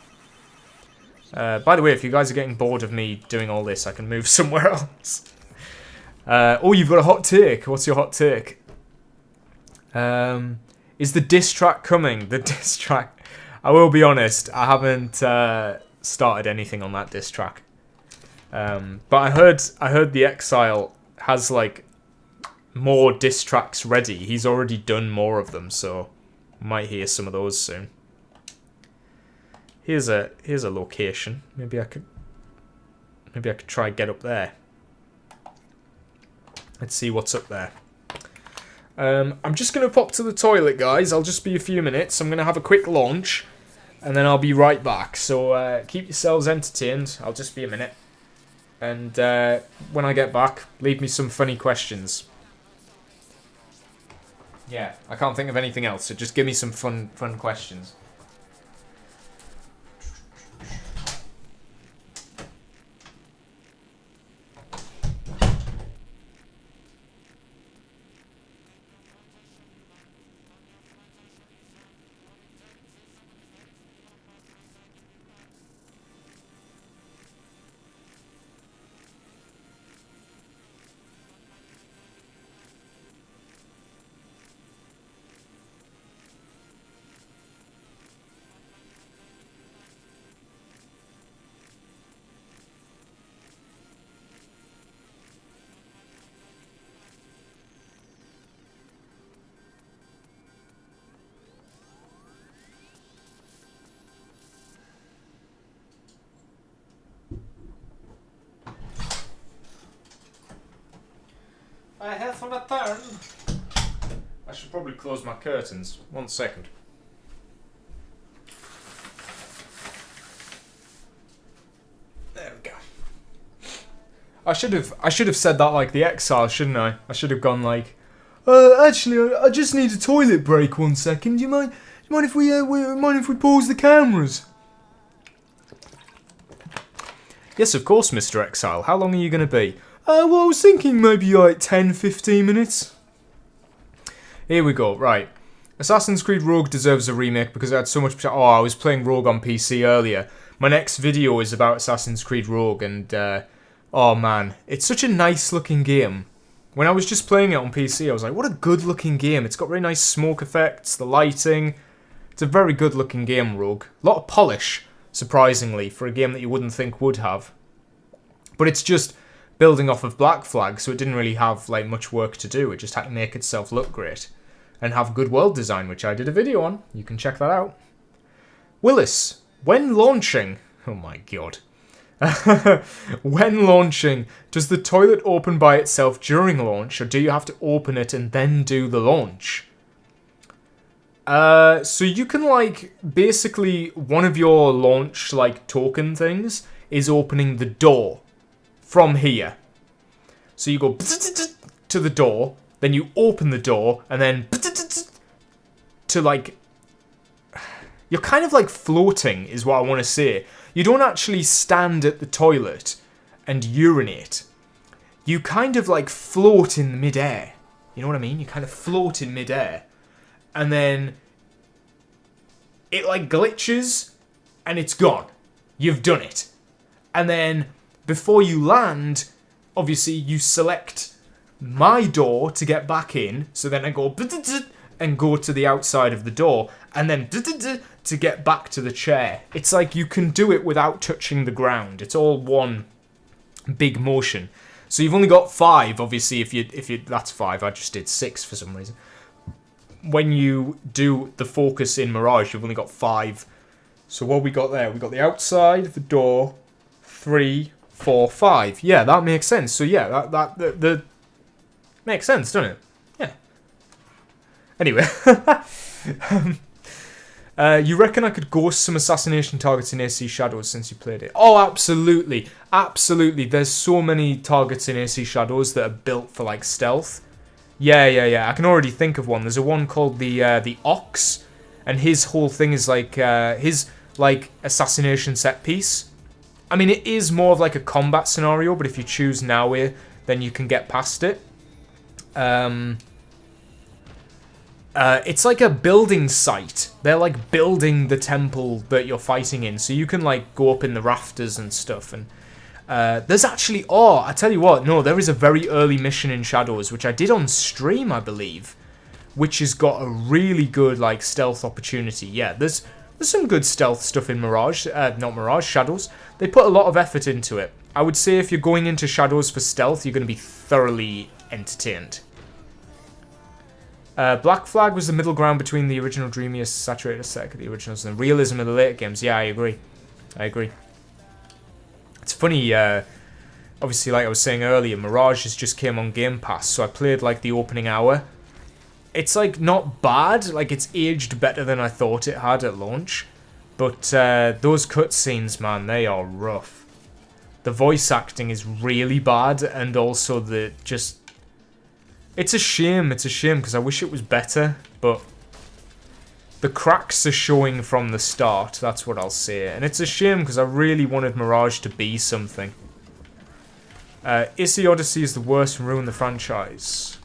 By the way, if you guys are getting bored of me doing all this, I can move somewhere else. Oh, you've got a hot take. What's your hot take? Is the diss track coming? The diss track. I will be honest, I haven't started anything on that diss track. But I heard the Exile has like more diss tracks ready. He's already done more of them, so might hear some of those soon. Here's a location. Maybe I could try and get up there. Let's see what's up there. I'm just gonna pop to the toilet, guys. I'll just be a few minutes. I'm gonna have a quick launch, and then I'll be right back. So keep yourselves entertained. I'll just be a minute, and when I get back, leave me some funny questions. Yeah, I can't think of anything else. So just give me some fun questions. close my curtains. 1 second. There we go. I should have said that like the Exile, shouldn't I? I should have gone like, actually, I just need a toilet break. 1 second. Do you mind if we pause the cameras? Yes, of course, Mr. Exile. How long are you going to be? Well, I was thinking maybe like 10-15 minutes. Here we go. Right. Assassin's Creed Rogue deserves a remake because it had so much... Oh, I was playing Rogue on PC earlier. My next video is about Assassin's Creed Rogue and... oh, man. It's such a nice-looking game. When I was just playing it on PC, I was like, what a good-looking game. It's got very nice smoke effects, the lighting. It's a very good-looking game, Rogue. A lot of polish, surprisingly, for a game that you wouldn't think would have. But it's just building off of Black Flag, so it didn't really have like much work to do. It just had to make itself look great. And have good world design, which I did a video on. You can check that out. Willis, when launching... Oh my god. When launching, does the toilet open by itself during launch, or do you have to open it and then do the launch? So you can, like, basically, one of your launch, like, token things is opening the door from here. So you go to the door, then you open the door, and then to, like... You're kind of, like, floating, is what I want to say. You don't actually stand at the toilet and urinate. You kind of, like, float in midair. You know what I mean? You kind of float in midair. And then it, like, glitches, and it's gone. You've done it. And then, before you land, obviously, you select my door to get back in. So then I go and go to the outside of the door. And then to get back to the chair. It's like you can do it without touching the ground. It's all one big motion. So you've only got 5, obviously, if you that's 5. I just did 6 for some reason. When you do the focus in Mirage, you've only got 5. So what we got there? We got the outside, the door, 3, 4, 5. Yeah, that makes sense. So yeah, that makes sense, doesn't it? Yeah. Anyway, you reckon I could ghost some assassination targets in AC Shadows since you played it? Oh, absolutely. Absolutely. There's so many targets in AC Shadows that are built for, like, stealth. Yeah. I can already think of one. There's a one called the Ox, and his whole thing is, like, his, like, assassination set piece. I mean, it is more of, like, a combat scenario, but if you choose Naue, then you can get past it. It's like a building site. They're like building the temple that you're fighting in. So you can like go up in the rafters and stuff. And there's actually... Oh, I tell you what. No, there is a very early mission in Shadows, which I did on stream, I believe. Which has got a really good like stealth opportunity. Yeah, there's some good stealth stuff in Mirage. Not Mirage, Shadows. They put a lot of effort into it. I would say if you're going into Shadows for stealth, you're going to be thoroughly entertained. Black Flag was the middle ground between the original dreamiest, saturated aesthetic of the originals and the realism of the later games. Yeah, I agree. It's funny, obviously, like I was saying earlier, Mirage just came on Game Pass, so I played, like, the opening hour. It's, like, not bad. Like, it's aged better than I thought it had at launch. But those cutscenes, man, they are rough. The voice acting is really bad, and also the just... It's a shame, because I wish it was better, but the cracks are showing from the start, that's what I'll say. And it's a shame, because I really wanted Mirage to be something. Odyssey is the worst and ruined the franchise.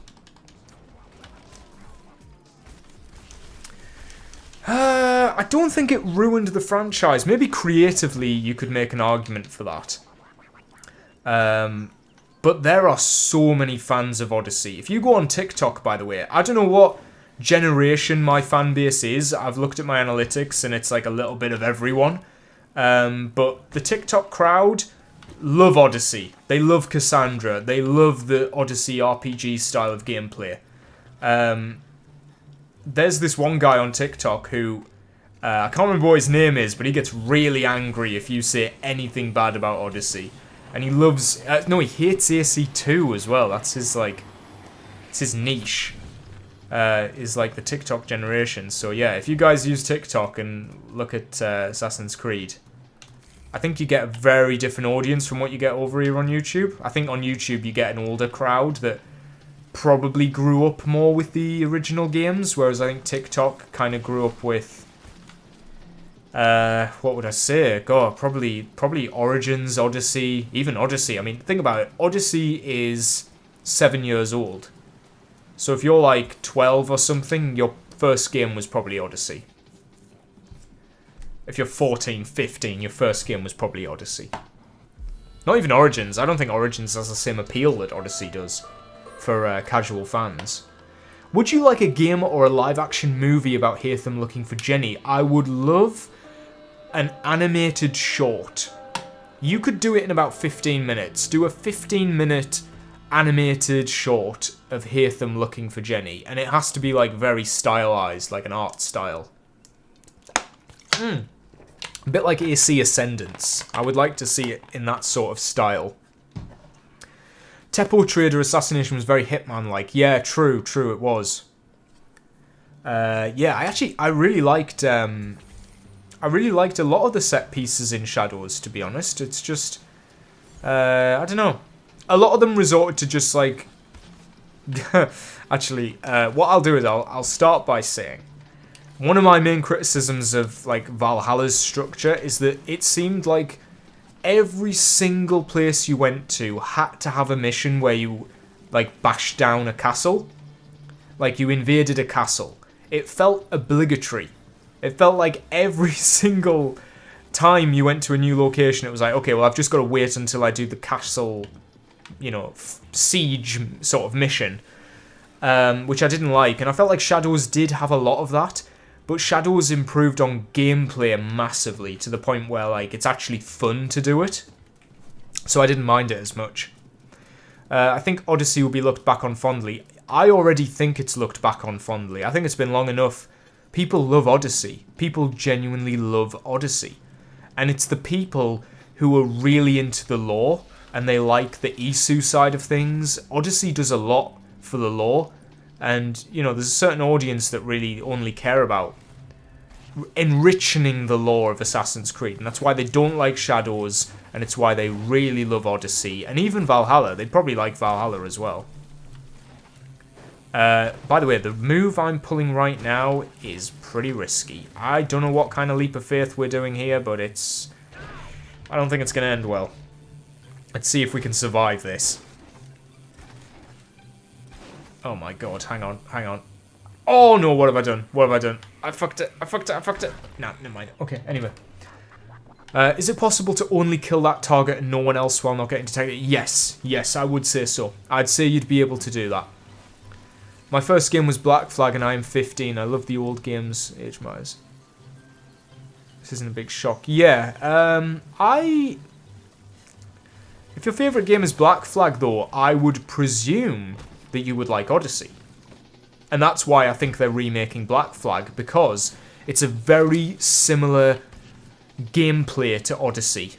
I don't think it ruined the franchise. Maybe creatively you could make an argument for that. But there are so many fans of Odyssey. If you go on TikTok, by the way, I don't know what generation my fan base is. I've looked at my analytics and it's like a little bit of everyone. But the TikTok crowd love Odyssey. They love Cassandra. They love the Odyssey RPG style of gameplay. There's this one guy on TikTok who... I can't remember what his name is, but he gets really angry if you say anything bad about Odyssey. And he loves... no, he hates AC2 as well. That's his, like... It's his niche. is like the TikTok generation. So yeah, if you guys use TikTok and look at Assassin's Creed, I think you get a very different audience from what you get over here on YouTube. I think on YouTube you get an older crowd that probably grew up more with the original games, whereas I think TikTok kind of grew up with, what would I say? God, probably Origins, Odyssey, even Odyssey. I mean, think about it. Odyssey is 7 years old. So if you're like 12 or something, your first game was probably Odyssey. If you're 14, 15, your first game was probably Odyssey. Not even Origins. I don't think Origins has the same appeal that Odyssey does for casual fans. Would you like a game or a live-action movie about Haytham looking for Jenny? I would love an animated short. You could do it in about 15 minutes. Do a 15-minute animated short of Haytham looking for Jenny, and it has to be like very stylized, like an art style. A bit like AC Ascendance. I would like to see it in that sort of style. Teppo Trader Assassination was very Hitman-like. Yeah, true, it was. Yeah, I really liked a lot of the set pieces in Shadows, to be honest. It's just, I don't know. A lot of them resorted to just like... Actually, what I'll do is I'll start by saying one of my main criticisms of like Valhalla's structure is that it seemed like every single place you went to had to have a mission where you like bashed down a castle. Like you invaded a castle. It felt obligatory. It felt like every single time you went to a new location it was like, okay, well I've just got to wait until I do the castle, you know, siege sort of mission, which I didn't like, and I felt like Shadows did have a lot of that, but Shadows improved on gameplay massively to the point where like it's actually fun to do it, so I didn't mind it as much. I think Odyssey will be looked back on fondly. I already think it's looked back on fondly. I think it's been long enough. People love Odyssey. People genuinely love Odyssey, and it's the people who are really into the lore and they like the Isu side of things. Odyssey does a lot for the lore, and, you know, there's a certain audience that really only care about enriching the lore of Assassin's Creed, and that's why they don't like Shadows, and it's why they really love Odyssey, and even Valhalla. They'd probably like Valhalla as well. By the way, the move I'm pulling right now is pretty risky. I don't know what kind of leap of faith we're doing here, but I don't think it's going to end well. Let's see if we can survive this. Oh my god, hang on. Oh no, what have I done? I fucked it. Nah, never mind. Okay, anyway. Is it possible to only kill that target and no one else while not getting detected? Yes, I would say so. I'd say you'd be able to do that. My first game was Black Flag and I am 15. I love the old games, Age Myers. This isn't a big shock. Yeah, if your favourite game is Black Flag, though, I would presume that you would like Odyssey. And that's why I think they're remaking Black Flag, because it's a very similar gameplay to Odyssey.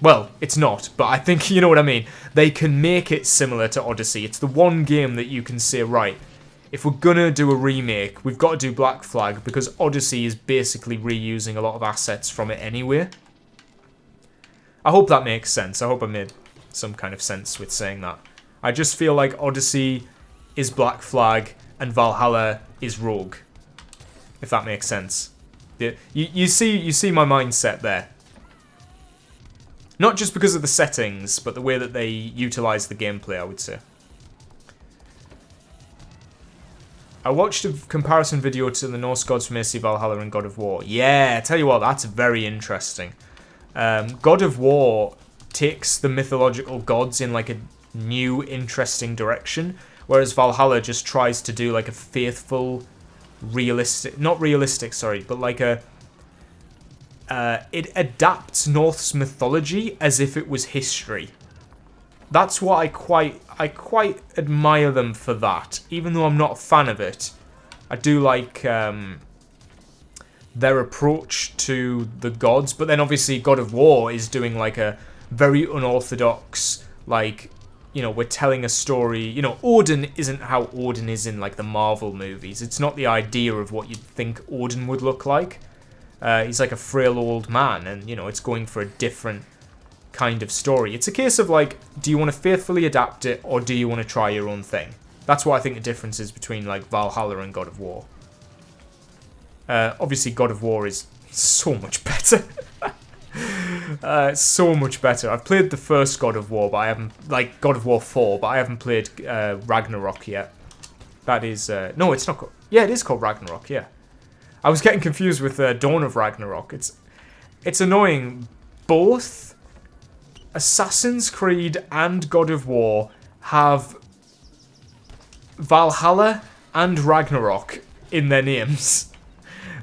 Well, it's not, but I think you know what I mean. They can make it similar to Odyssey. It's the one game that you can say, right, if we're gonna do a remake, we've got to do Black Flag, because Odyssey is basically reusing a lot of assets from it anyway. I hope that makes sense. I hope I made some kind of sense with saying that. I just feel like Odyssey is Black Flag and Valhalla is Rogue, if that makes sense. You see my mindset there. Not just because of the settings, but the way that they utilize the gameplay, I would say. I watched a comparison video to the Norse gods from AC Valhalla and God of War. Yeah, tell you what, that's very interesting. God of War takes the mythological gods in like a new, interesting direction, whereas Valhalla just tries to do like a faithful, realistic, not realistic, sorry, but like a, it adapts Norse mythology as if it was history. That's what I quite admire them for that, even though I'm not a fan of it. I do like their approach to the gods, but then obviously God of War is doing like a very unorthodox, like you know, we're telling a story. You know, Odin isn't how Odin is in, like, the Marvel movies. It's not the idea of what you'd think Odin would look like. He's like a frail old man, and, you know, it's going for a different kind of story. It's a case of, like, do you want to faithfully adapt it, or do you want to try your own thing? That's what I think the difference is between, like, Valhalla and God of War. Obviously, God of War is so much better. So much better. I've played the first God of War, but I haven't, like, God of War 4, but I haven't played Ragnarok yet. That is, no, it's not called, yeah, it is called Ragnarok, yeah. I was getting confused with Dawn of Ragnarok. It's annoying. Both Assassin's Creed and God of War have Valhalla and Ragnarok in their names.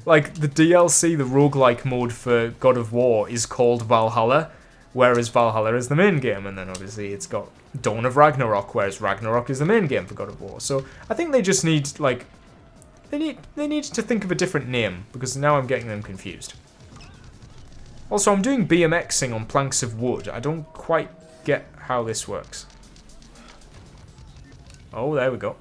Like, the DLC, the roguelike mode for God of War is called Valhalla, whereas Valhalla is the main game, and then obviously it's got Dawn of Ragnarok, whereas Ragnarok is the main game for God of War. So I think they just need, like, they need to think of a different name, because now I'm getting them confused. Also, I'm doing BMXing on planks of wood. I don't quite get how this works. Oh, there we go.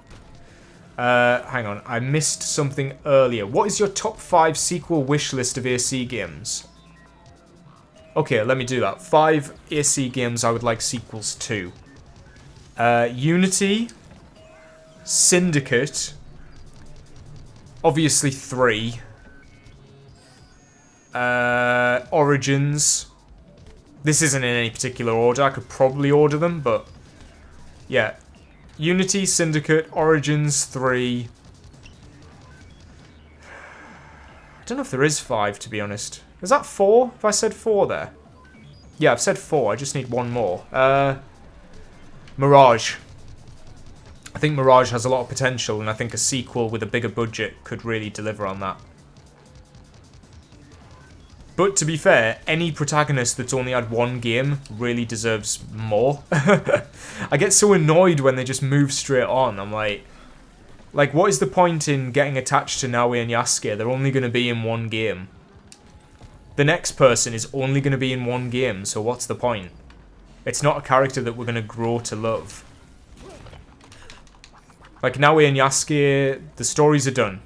Hang on, I missed something earlier. What is your top 5 sequel wish list of AC games? Okay, let me do that. 5 AC games I would like sequels to. Unity, Syndicate, obviously 3, Origins. This isn't in any particular order. I could probably order them, but yeah. Unity, Syndicate, Origins, 3. I don't know if there is 5, to be honest. Is that 4? Have I said 4 there? Yeah, I've said 4. I just need one more. Mirage. I think Mirage has a lot of potential, and I think a sequel with a bigger budget could really deliver on that. But to be fair, any protagonist that's only had one game really deserves more. I get so annoyed when they just move straight on. I'm like, what is the point in getting attached to Naue and Yasuke? They're only going to be in one game. The next person is only going to be in one game, so what's the point? It's not a character that we're going to grow to love. Like, Naue and Yasuke, the stories are done.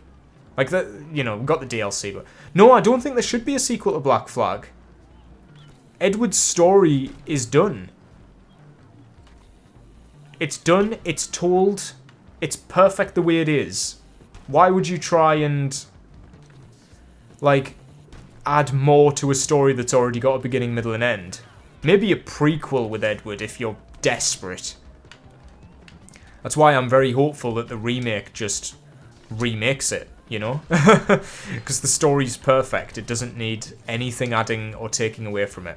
Like, you know, we've got the DLC, but... No, I don't think there should be a sequel to Black Flag. Edward's story is done. It's done, it's told, it's perfect the way it is. Why would you try and, like, add more to a story that's already got a beginning, middle, and end? Maybe a prequel with Edward if you're desperate. That's why I'm very hopeful that the remake just remakes it. You know? Because the story's perfect. It doesn't need anything adding or taking away from it.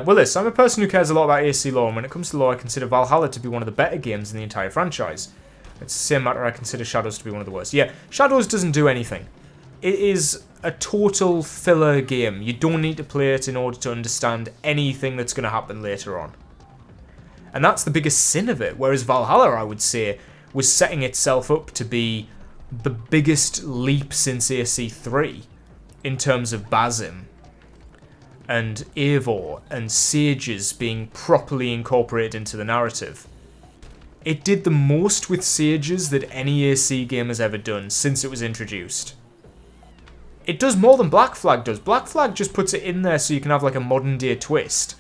Willis, I'm a person who cares a lot about AC lore, and when it comes to lore, I consider Valhalla to be one of the better games in the entire franchise. It's the same matter I consider Shadows to be one of the worst. Yeah, Shadows doesn't do anything. It is a total filler game. You don't need to play it in order to understand anything that's going to happen later on. And that's the biggest sin of it, whereas Valhalla, I would say, was setting itself up to be the biggest leap since AC3 in terms of Basim and Eivor and sages being properly incorporated into the narrative. It did the most with sages that any AC game has ever done since it was introduced. It does more than Black Flag does. Black Flag just puts it in there so you can have like a modern day twist.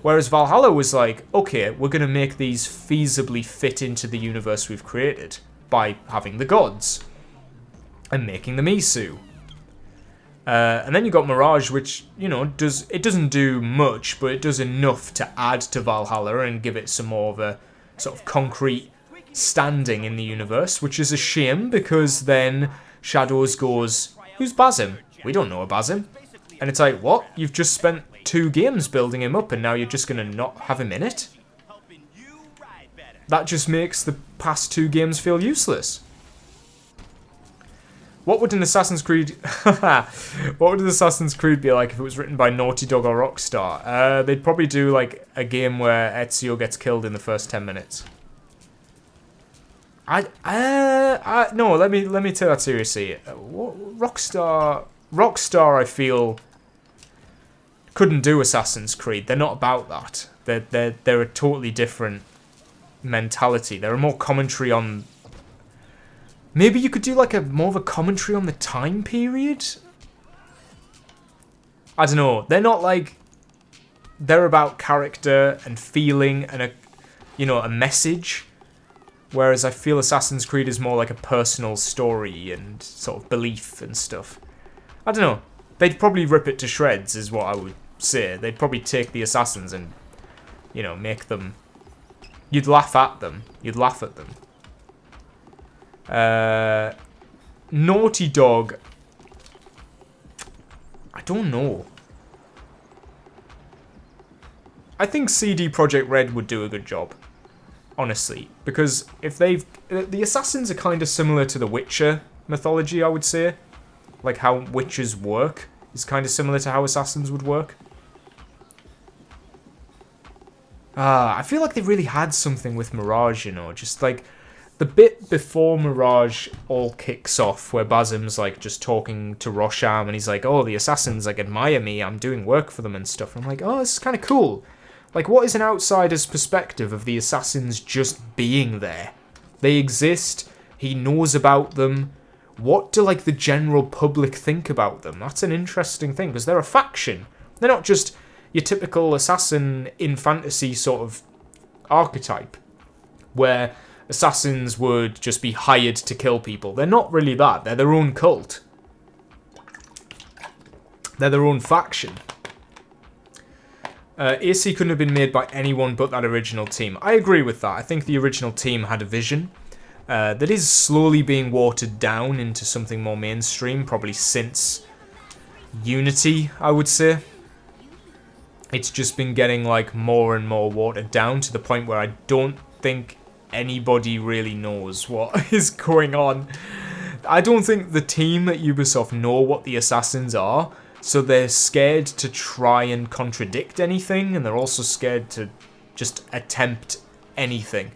Whereas Valhalla was like, okay, we're going to make these feasibly fit into the universe we've created by having the gods and making them Isu. And then you got Mirage, which, you know, doesn't do much, but it does enough to add to Valhalla and give it some more of a sort of concrete standing in the universe, which is a shame because then Shadows goes, who's Basim? We don't know a Basim. And it's like, what? You've just spent 2 games building him up and now you're just going to not have him in it? That just makes the past 2 games feel useless. What would an Assassin's Creed... what would an Assassin's Creed be like if it was written by Naughty Dog or Rockstar? They'd probably do like a game where Ezio gets killed in the first 10 minutes. No, let me take that seriously. Rockstar, I feel... couldn't do Assassin's Creed. They're not about that. They're a totally different mentality. They're a more commentary on... Maybe you could do like a more of a commentary on the time period? I don't know. They're not like... They're about character and feeling and a, you know, a message. Whereas I feel Assassin's Creed is more like a personal story and sort of belief and stuff. I don't know. They'd probably rip it to shreds is what I would say. They'd probably take the Assassins and, you know, make them... You'd laugh at them. You'd laugh at them. Naughty Dog. I don't know. I think CD Projekt Red would do a good job. Honestly. Because if they've... The Assassins are kind of similar to the Witcher mythology, I would say. Like how Witchers work is kind of similar to how Assassins would work. I feel like they really had something with Mirage, you know. Just like the bit before Mirage all kicks off where Basim's like just talking to Rosham and he's like, oh, the Assassins like admire me. I'm doing work for them and stuff. And I'm like, oh, this is kind of cool. Like, what is an outsider's perspective of the Assassins just being there? They exist. He knows about them. What do, like, the general public think about them? That's an interesting thing, because they're a faction. They're not just your typical assassin in fantasy sort of archetype, where assassins would just be hired to kill people. They're not really that. They're their own cult. They're their own faction. AC couldn't have been made by anyone but that original team. I agree with that. I think the original team had a vision that is slowly being watered down into something more mainstream, probably since Unity, I would say. It's just been getting like more and more watered down to the point where I don't think anybody really knows what is going on. I don't think the team at Ubisoft know what the Assassins are, so they're scared to try and contradict anything, and they're also scared to just attempt anything.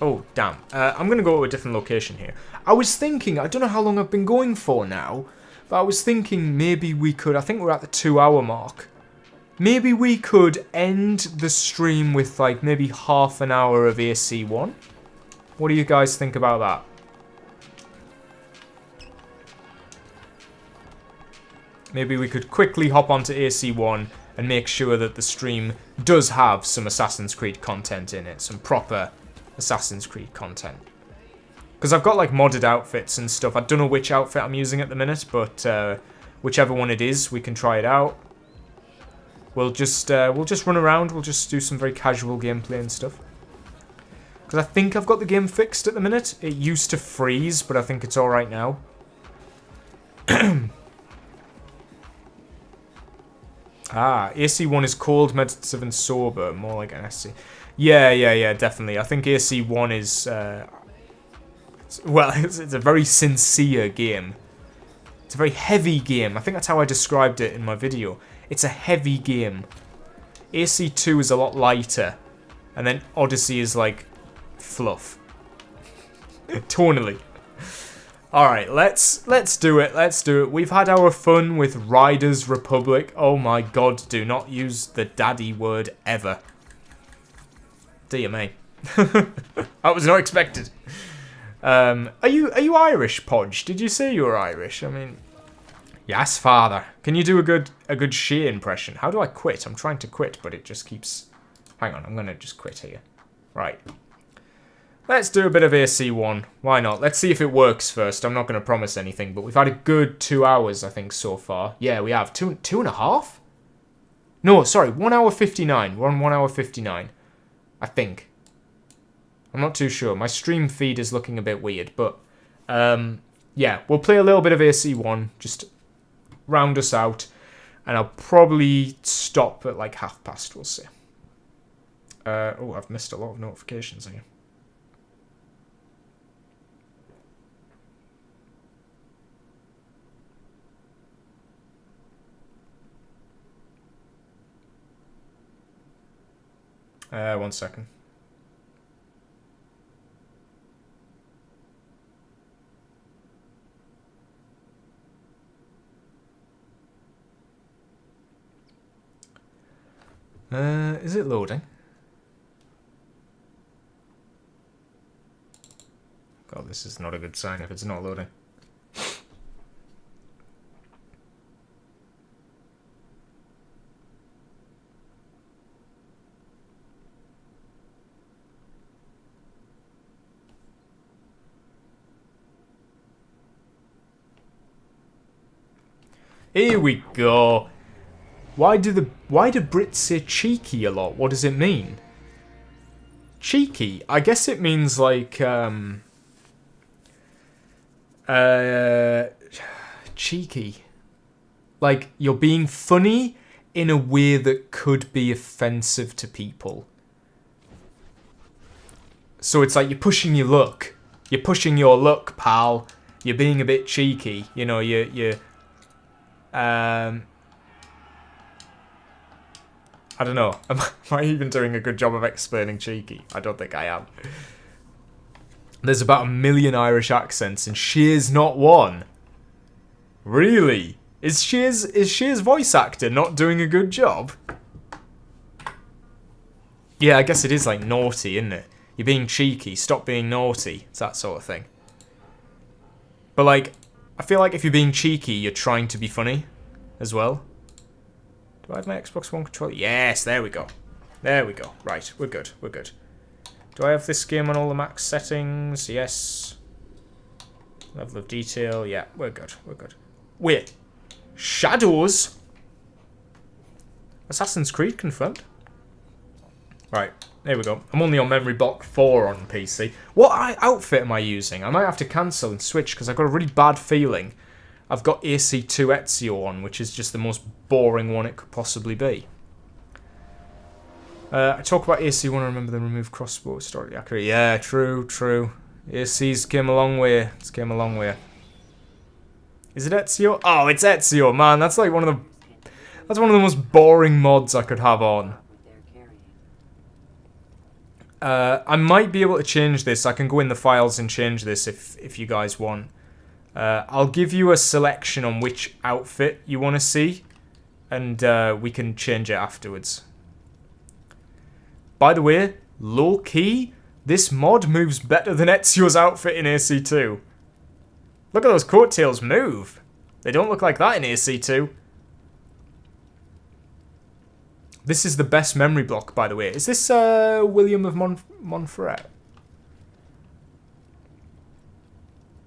Oh, damn. I'm going to go to a different location here. I was thinking, I don't know how long I've been going for now, but I was thinking maybe we could, I think we're at the 2-hour mark. Maybe we could end the stream with like maybe half an hour of AC1. What do you guys think about that? Maybe we could quickly hop onto AC1 and make sure that the stream does have some Assassin's Creed content in it. Some proper Assassin's Creed content. Because I've got like modded outfits and stuff. I don't know which outfit I'm using at the minute, but whichever one it is, we can try it out. We'll just run around. We'll just do some very casual gameplay and stuff. Because I think I've got the game fixed at the minute. It used to freeze, but I think it's alright now. AC1 is cold, meditative, and sober. More like an SC. Yeah, definitely. I think AC1 is... well, it's a very sincere game. It's a very heavy game. I think that's how I described it in my video. It's a heavy game. AC2 is a lot lighter. And then Odyssey is like... fluff. Tonally. Alright, let's do it. Let's do it. We've had our fun with Riders Republic. Oh my god, do not use the daddy word ever. Dear me. That was not expected. Are you Irish, Podge? Did you say you were Irish? I mean, yes, father. Can you do a good Shea impression? How do I quit? I'm trying to quit, but it just keeps... Hang on, I'm gonna just quit here. Right. Let's do a bit of AC1. Why not? Let's see if it works first. I'm not going to promise anything, but we've had a good 2 hours, I think, so far. Yeah, we have. Two and a half? No, sorry, 1 hour 59. We're on 1 hour 59. I think. I'm not too sure. My stream feed is looking a bit weird, but... yeah, we'll play a little bit of AC1. Just round us out. And I'll probably stop at like past, we'll see. Oh, I've missed a lot of notifications here. One second. Is it loading? God, this is not a good sign if it's not loading. Here we go. Why do Brits say cheeky a lot? What does it mean? Cheeky? I guess it means like cheeky. Like you're being funny in a way that could be offensive to people. So it's like you're pushing your luck. You're pushing your luck, pal. You're being a bit cheeky. You know, you're I don't know. Am I even doing a good job of explaining cheeky? I don't think I am. There's about 1 million Irish accents, and Shear's not one. Really? Is Shear's voice actor not doing a good job? Yeah, I guess it is like naughty, isn't it? You're being cheeky. Stop being naughty. It's that sort of thing. But like, I feel like if you're being cheeky, you're trying to be funny as well. Do I have my Xbox One controller? Yes, there we go. There we go. Right, we're good. We're good. Do I have this game on all the max settings? Yes. Level of detail. Yeah, we're good. We're good. Wait. Shadows? Assassin's Creed confirmed. Right, there we go. I'm only on memory block 4 on PC. What outfit am I using? I might have to cancel and switch because I've got a really bad feeling I've got AC2 Ezio on, which is just the most boring one it could possibly be. I talk about AC1, I remember the removed crossbow story accurate. Yeah, true, true. AC's came a long way. It's came a long way. Is it Ezio? Oh, it's Ezio, man. That's like one of the most boring mods I could have on. I might be able to change this. I can go in the files and change this if you guys want. I'll give you a selection on which outfit you want to see, and we can change it afterwards. By the way, low-key, this mod moves better than Ezio's outfit in AC2. Look at those coattails move. They don't look like that in AC2. This is the best memory block, by the way. Is this William of Montferrat?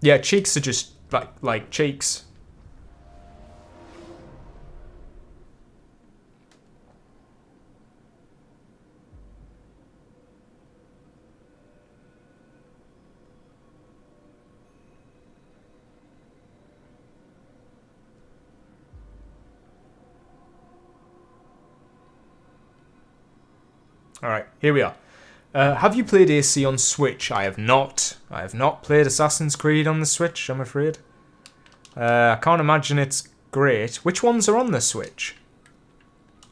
Yeah, cheeks are just like cheeks. Alright, here we are. Have you played AC on Switch? I have not. I have not played Assassin's Creed on the Switch, I'm afraid. I can't imagine it's great. Which ones are on the Switch?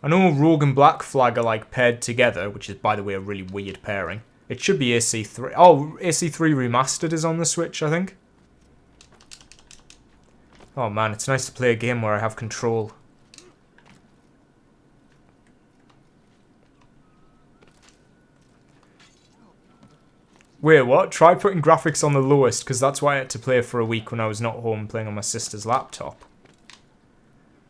I know Rogue and Black Flag are like paired together, which is, by the way, a really weird pairing. It should be AC3. Oh, AC3 Remastered is on the Switch, I think. Oh man, it's nice to play a game where I have control. Wait, what? Try putting graphics on the lowest, because that's why I had to play for a week when I was not home playing on my sister's laptop.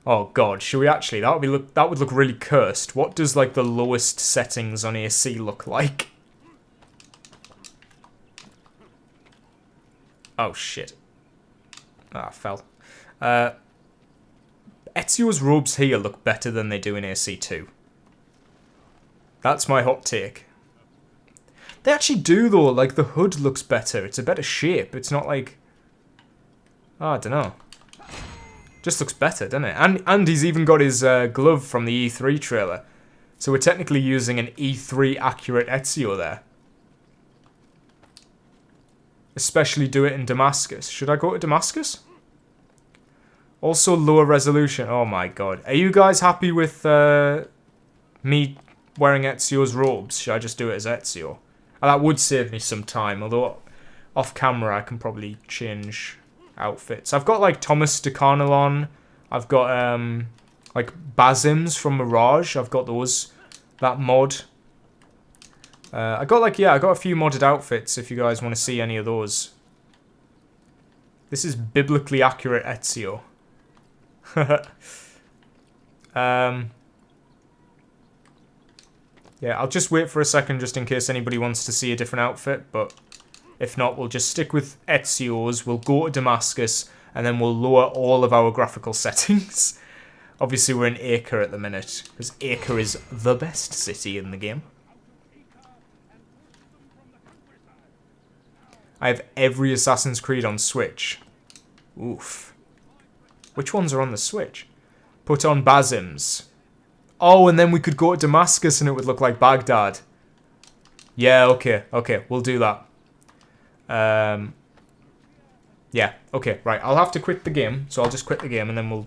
Oh god, should we actually? That would look really cursed. What does like the lowest settings on AC look like? Oh shit. Ah, I fell. Ezio's robes here look better than they do in AC2. That's my hot take. They actually do though, like the hood looks better. It's a better shape. It's not like... Oh, I don't know. Just looks better, doesn't it? And he's even got his glove from the E3 trailer. So we're technically using an E3 accurate Ezio there. Especially do it in Damascus. Should I go to Damascus? Also lower resolution. Oh my god. Are you guys happy with me wearing Ezio's robes? Should I just do it as Ezio? That would save me some time, although off camera I can probably change outfits. I've got like Thomas DeCarnel on. I've got like Basim's from Mirage. I've got those that mod. I got like, yeah, I got a few modded outfits if you guys want to see any of those. This is biblically accurate Ezio. Yeah, I'll just wait for a second just in case anybody wants to see a different outfit, but if not, we'll just stick with Ezio's. We'll go to Damascus, and then we'll lower all of our graphical settings. Obviously, we're in Acre at the minute, because Acre is the best city in the game. I have every Assassin's Creed on Switch. Oof. Which ones are on the Switch? Put on Basim's. Oh, and then we could go to Damascus and it would look like Baghdad. Yeah, okay, we'll do that. Yeah, okay, right. I'll have to quit the game, so I'll just quit the game and then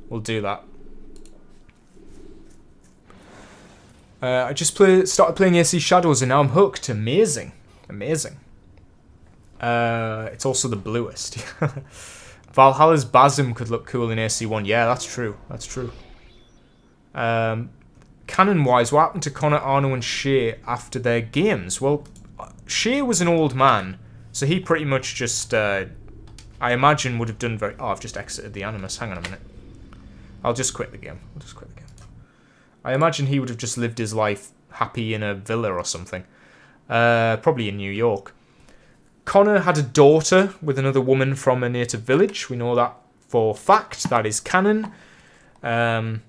we'll do that. I just started playing AC Shadows and now I'm hooked. Amazing. Amazing. It's also the bluest. Valhalla's Basim could look cool in AC1. Yeah, that's true. That's true. Canon-wise, what happened to Connor, Arno, and Shay after their games? Well, Shay was an old man, so he pretty much just, I imagine, would have done very... Oh, I've just exited the Animus. Hang on a minute. I'll just quit the game. I imagine he would have just lived his life happy in a villa or something. Probably in New York. Connor had a daughter with another woman from a native village. We know that for fact. That is canon. And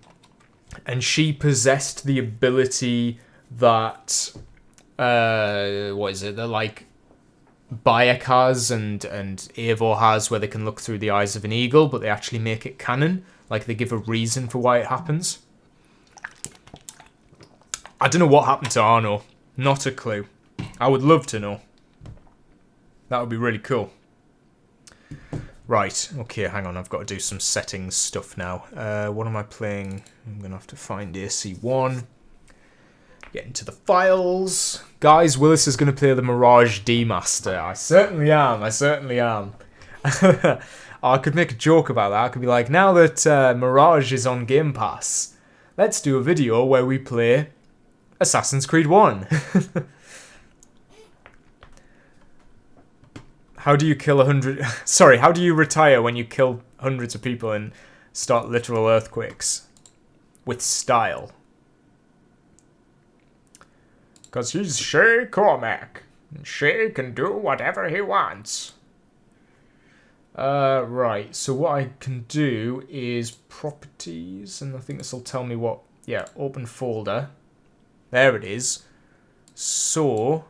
she possessed the ability that, what is it, that like Bayek has and Eivor has, where they can look through the eyes of an eagle, but they actually make it canon. Like they give a reason for why it happens. I don't know what happened to Arno. Not a clue. I would love to know. That would be really cool. Right, okay, hang on, I've got to do some settings stuff now. What am I playing? I'm going to have to find AC1. Get into the files. Guys, Willis is going to play the Mirage D-Master. I certainly am, I could make a joke about that. I could be like, now that Mirage is on Game Pass, let's do a video where we play Assassin's Creed 1. How do you kill 100... Sorry, how do you retire when you kill hundreds of people and start literal earthquakes? With style. Because he's Shay Cormac. And Shay can do whatever he wants. Right, so what I can do is properties, and I think this will tell me what... Yeah, open folder. There it is. So...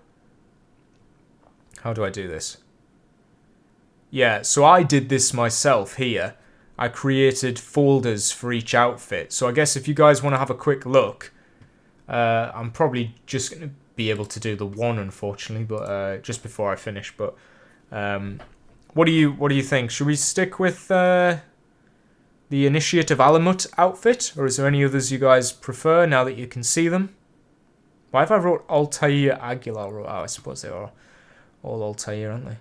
How do I do this? Yeah, so I did this myself here. I created folders for each outfit. So I guess if you guys want to have a quick look, I'm probably just going to be able to do the one, unfortunately, but just before I finish. But what do you think? Should we stick with the Initiate of Alamut outfit, or is there any others you guys prefer now that you can see them? Why have I wrote Altair Aguilar? Oh, I suppose they are all Altair, aren't they?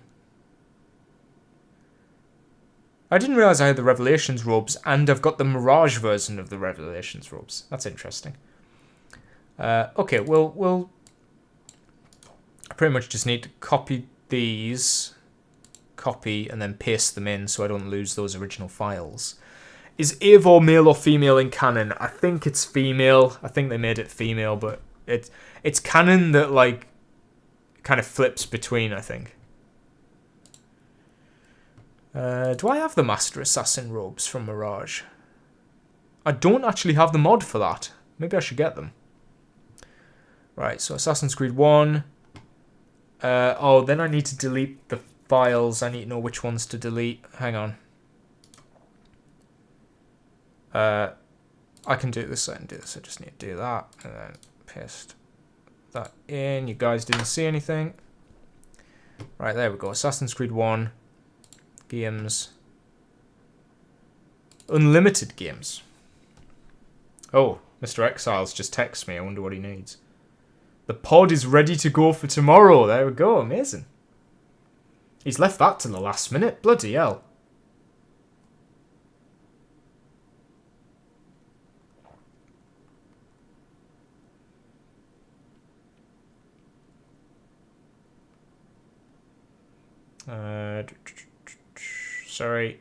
I didn't realise I had the Revelations robes, and I've got the Mirage version of the Revelations robes. That's interesting. Okay, we'll I pretty much just need to copy these, copy, and then paste them in so I don't lose those original files. Is Eivor male or female in canon? I think it's female. I think they made it female, but it's canon that, like, kind of flips between, I think. Do I have the Master Assassin robes from Mirage? I don't actually have the mod for that. Maybe I should get them. Right, so Assassin's Creed 1. Oh, then I need to delete the files. I need to know which ones to delete. Hang on. I can do this, I can do this. I just need to do that. And then paste that in. You guys didn't see anything. Right, there we go. Assassin's Creed 1. Games. Unlimited games. Oh, Mr. Exiles just texted me. I wonder what he needs. The pod is ready to go for tomorrow. There we go. Amazing. He's left that to the last minute. Bloody hell. Sorry.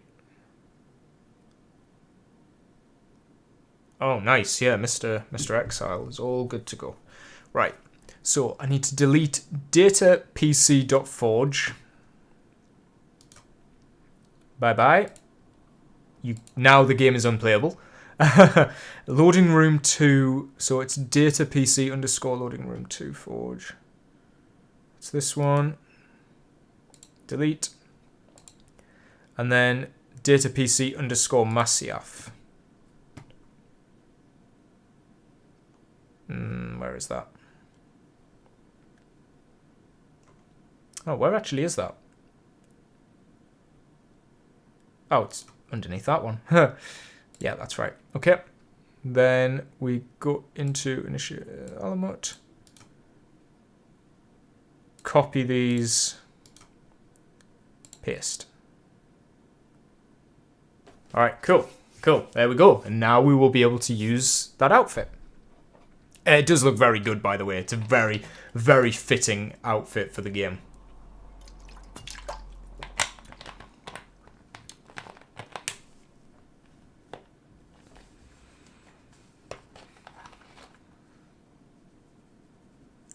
Oh, nice. Yeah, Mr. Exile is all good to go. Right. So I need to delete datapc.forge. Bye-bye. Now the game is unplayable. Loading room 2. So it's datapc underscore loading room 2 forge. It's this one. Delete. And then datapc underscore Masyaf. Where is that? Oh, where actually is that? Oh, it's underneath that one. Yeah, that's right. Okay. Then we go into initiate element. Copy these. Paste. Alright, cool. Cool. There we go. And now we will be able to use that outfit. It does look very good, by the way. It's a very, very fitting outfit for the game.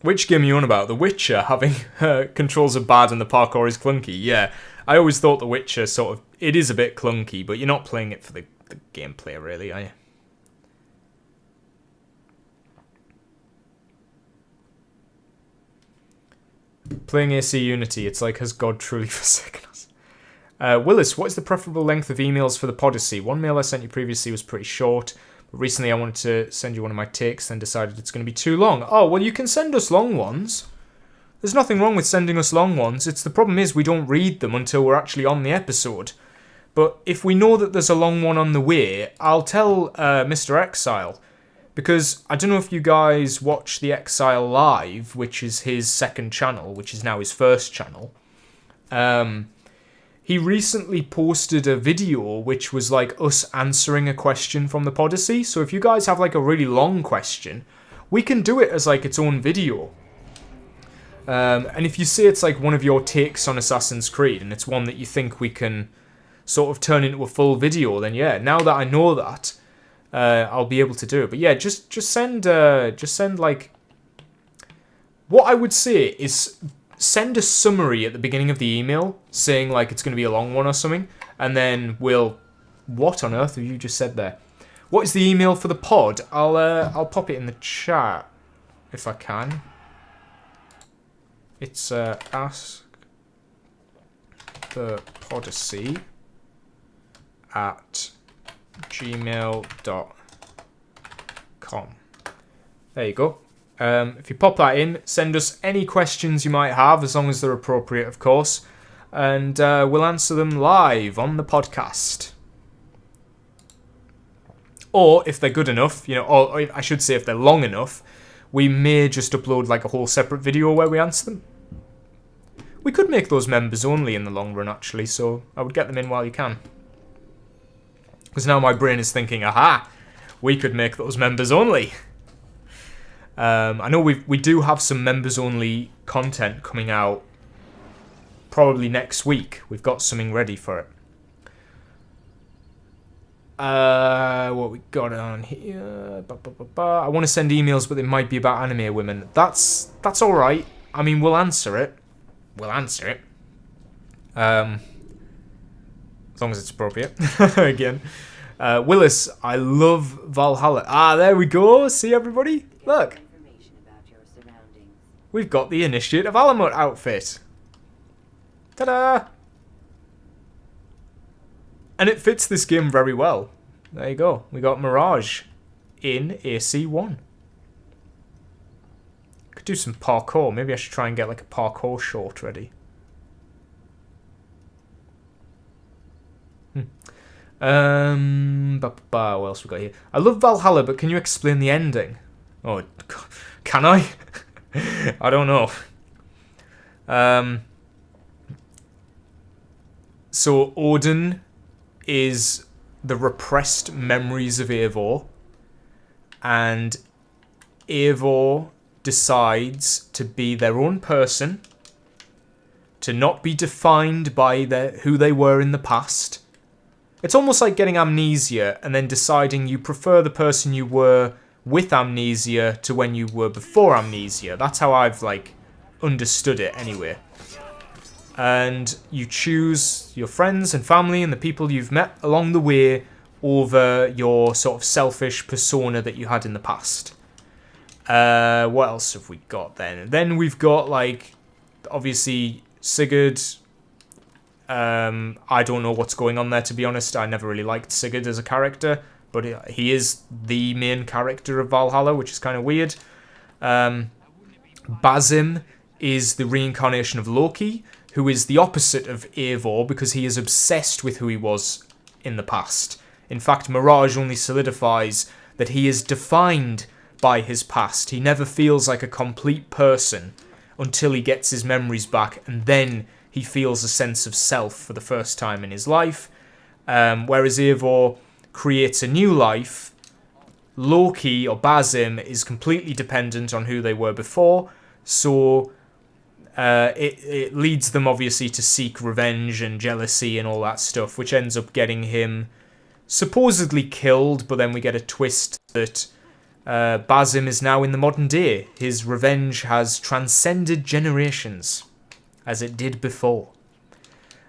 Which game are you on about? The Witcher having controls are bad and the parkour is clunky. Yeah, I always thought The Witcher sort of... It is a bit clunky, but you're not playing it for the gameplay, really, are you? Playing AC Unity, it's like, has God truly forsaken us? Willis, what is the preferable length of emails for the Odyssey? One mail I sent you previously was pretty short. But recently I wanted to send you one of my takes, then decided it's going to be too long. Oh, well, you can send us long ones. There's nothing wrong with sending us long ones. The problem is we don't read them until we're actually on the episode. But if we know that there's a long one on the way, I'll tell Mr. Exile. Because I don't know if you guys watch the Exile Live, which is his second channel, which is now his first channel. He recently posted a video which was like us answering a question from the Odyssey. So if you guys have like a really long question, we can do it as like its own video. And if you say it's like one of your takes on Assassin's Creed and it's one that you think we can sort of turn into a full video, then yeah, now that I know that, I'll be able to do it. But yeah, just send like... What I would say is... Send a summary at the beginning of the email saying like it's going to be a long one or something, and then we'll... What on earth have you just said there? What is the email for the pod? I'll pop it in the chat if I can. It's ask the Odyssey at gmail.com. There you go. If you pop that in, send us any questions you might have, as long as they're appropriate, of course, and we'll answer them live on the podcast. Or, if they're good enough, or I should say if they're long enough, we may just upload like a whole separate video where we answer them. We could make those members only in the long run, actually, so I would get them in while you can. Because now my brain is thinking, aha, we could make those members only. I know we do have some members-only content coming out probably next week. We've got something ready for it. What we got on here? I want to send emails, but they might be about anime women. That's all right. I mean, we'll answer it. As long as it's appropriate. Again. Willis, I love Valhalla. Ah, there we go. See, everybody? Look. We've got the Initiate of Alamut outfit. Ta-da! And it fits this game very well. There you go. We got Mirage in AC1. Could do some parkour. Maybe I should try and get like a parkour short ready. What else we got here? I love Valhalla, but can you explain the ending? Oh, can I? I don't know. So Odin is the repressed memories of Eivor, and Eivor decides to be their own person to not be defined by who they were in the past. It's almost like getting amnesia and then deciding you prefer the person you were with amnesia to when you were before amnesia. That's how I've, like, understood it anyway. And you choose your friends and family and the people you've met along the way over your sort of selfish persona that you had in the past. What else have we got then? Then we've got, like, obviously Sigurd. I don't know what's going on there, to be honest. I never really liked Sigurd as a character, but he is the main character of Valhalla, which is kind of weird. Basim is the reincarnation of Loki, who is the opposite of Eivor because he is obsessed with who he was in the past. In fact, Mirage only solidifies that he is defined by his past. He never feels like a complete person until he gets his memories back, and then he feels a sense of self for the first time in his life. Whereas Eivor creates a new life, Loki, or Basim, is completely dependent on who they were before, so it leads them obviously to seek revenge and jealousy and all that stuff, which ends up getting him supposedly killed, but then we get a twist that Basim is now in the modern day. His revenge has transcended generations, as it did before.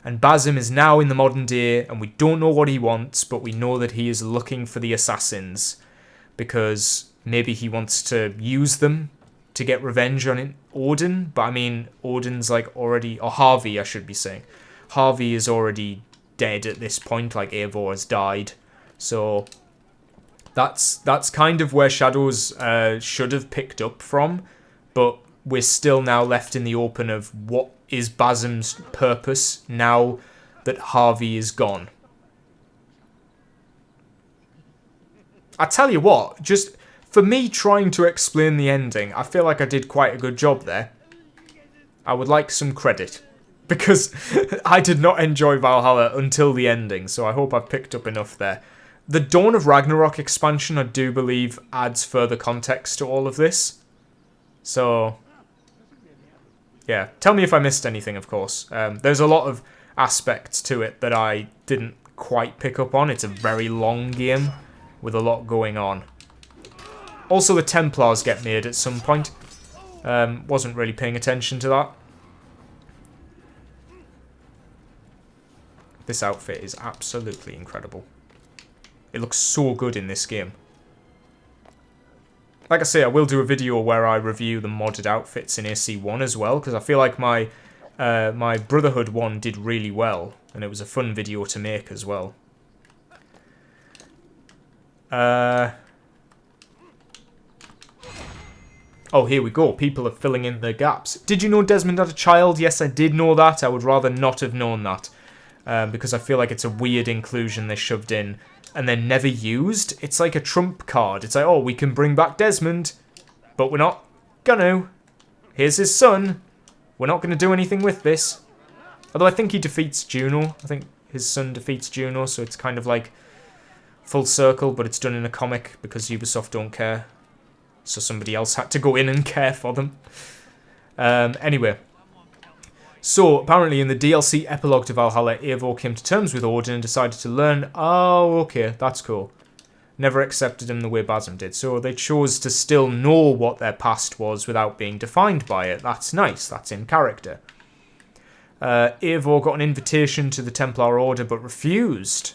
And Basim is now in the modern day, and we don't know what he wants, but we know that he is looking for the assassins, because maybe he wants to use them to get revenge on Odin, but I mean, Odin's like already, or Harvey I should be saying. Harvey is already dead at this point, like Eivor has died, so that's kind of where Shadows should have picked up from, but we're still now left in the open of what is Basim's purpose now that Harvey is gone. I tell you what, just for me trying to explain the ending, I feel like I did quite a good job there. I would like some credit, because I did not enjoy Valhalla until the ending, so I hope I've picked up enough there. The Dawn of Ragnarok expansion, I do believe, adds further context to all of this. So, yeah, tell me if I missed anything, of course. There's a lot of aspects to it that I didn't quite pick up on. It's a very long game with a lot going on. Also, the Templars get made at some point. Wasn't really paying attention to that. This outfit is absolutely incredible. It looks so good in this game. Like I say, I will do a video where I review the modded outfits in AC1 as well, because I feel like my my Brotherhood one did really well, and it was a fun video to make as well. Oh, here we go. People are filling in the gaps. Did you know Desmond had a child? Yes, I did know that. I would rather not have known that. Because I feel like it's a weird inclusion they shoved in and then never used. It's like a trump card. It's like, oh, we can bring back Desmond, but we're not gonna. Here's his son. We're not going to do anything with this. Although I think he defeats Juno. I think his son defeats Juno, so it's kind of like full circle, but it's done in a comic because Ubisoft don't care. So somebody else had to go in and care for them. Anyway. So, apparently in the DLC epilogue to Valhalla, Eivor came to terms with Odin and decided to learn. Oh, okay, that's cool. Never accepted him the way Basim did. So they chose to still know what their past was without being defined by it. That's nice. That's in character. Eivor got an invitation to the Templar Order but refused.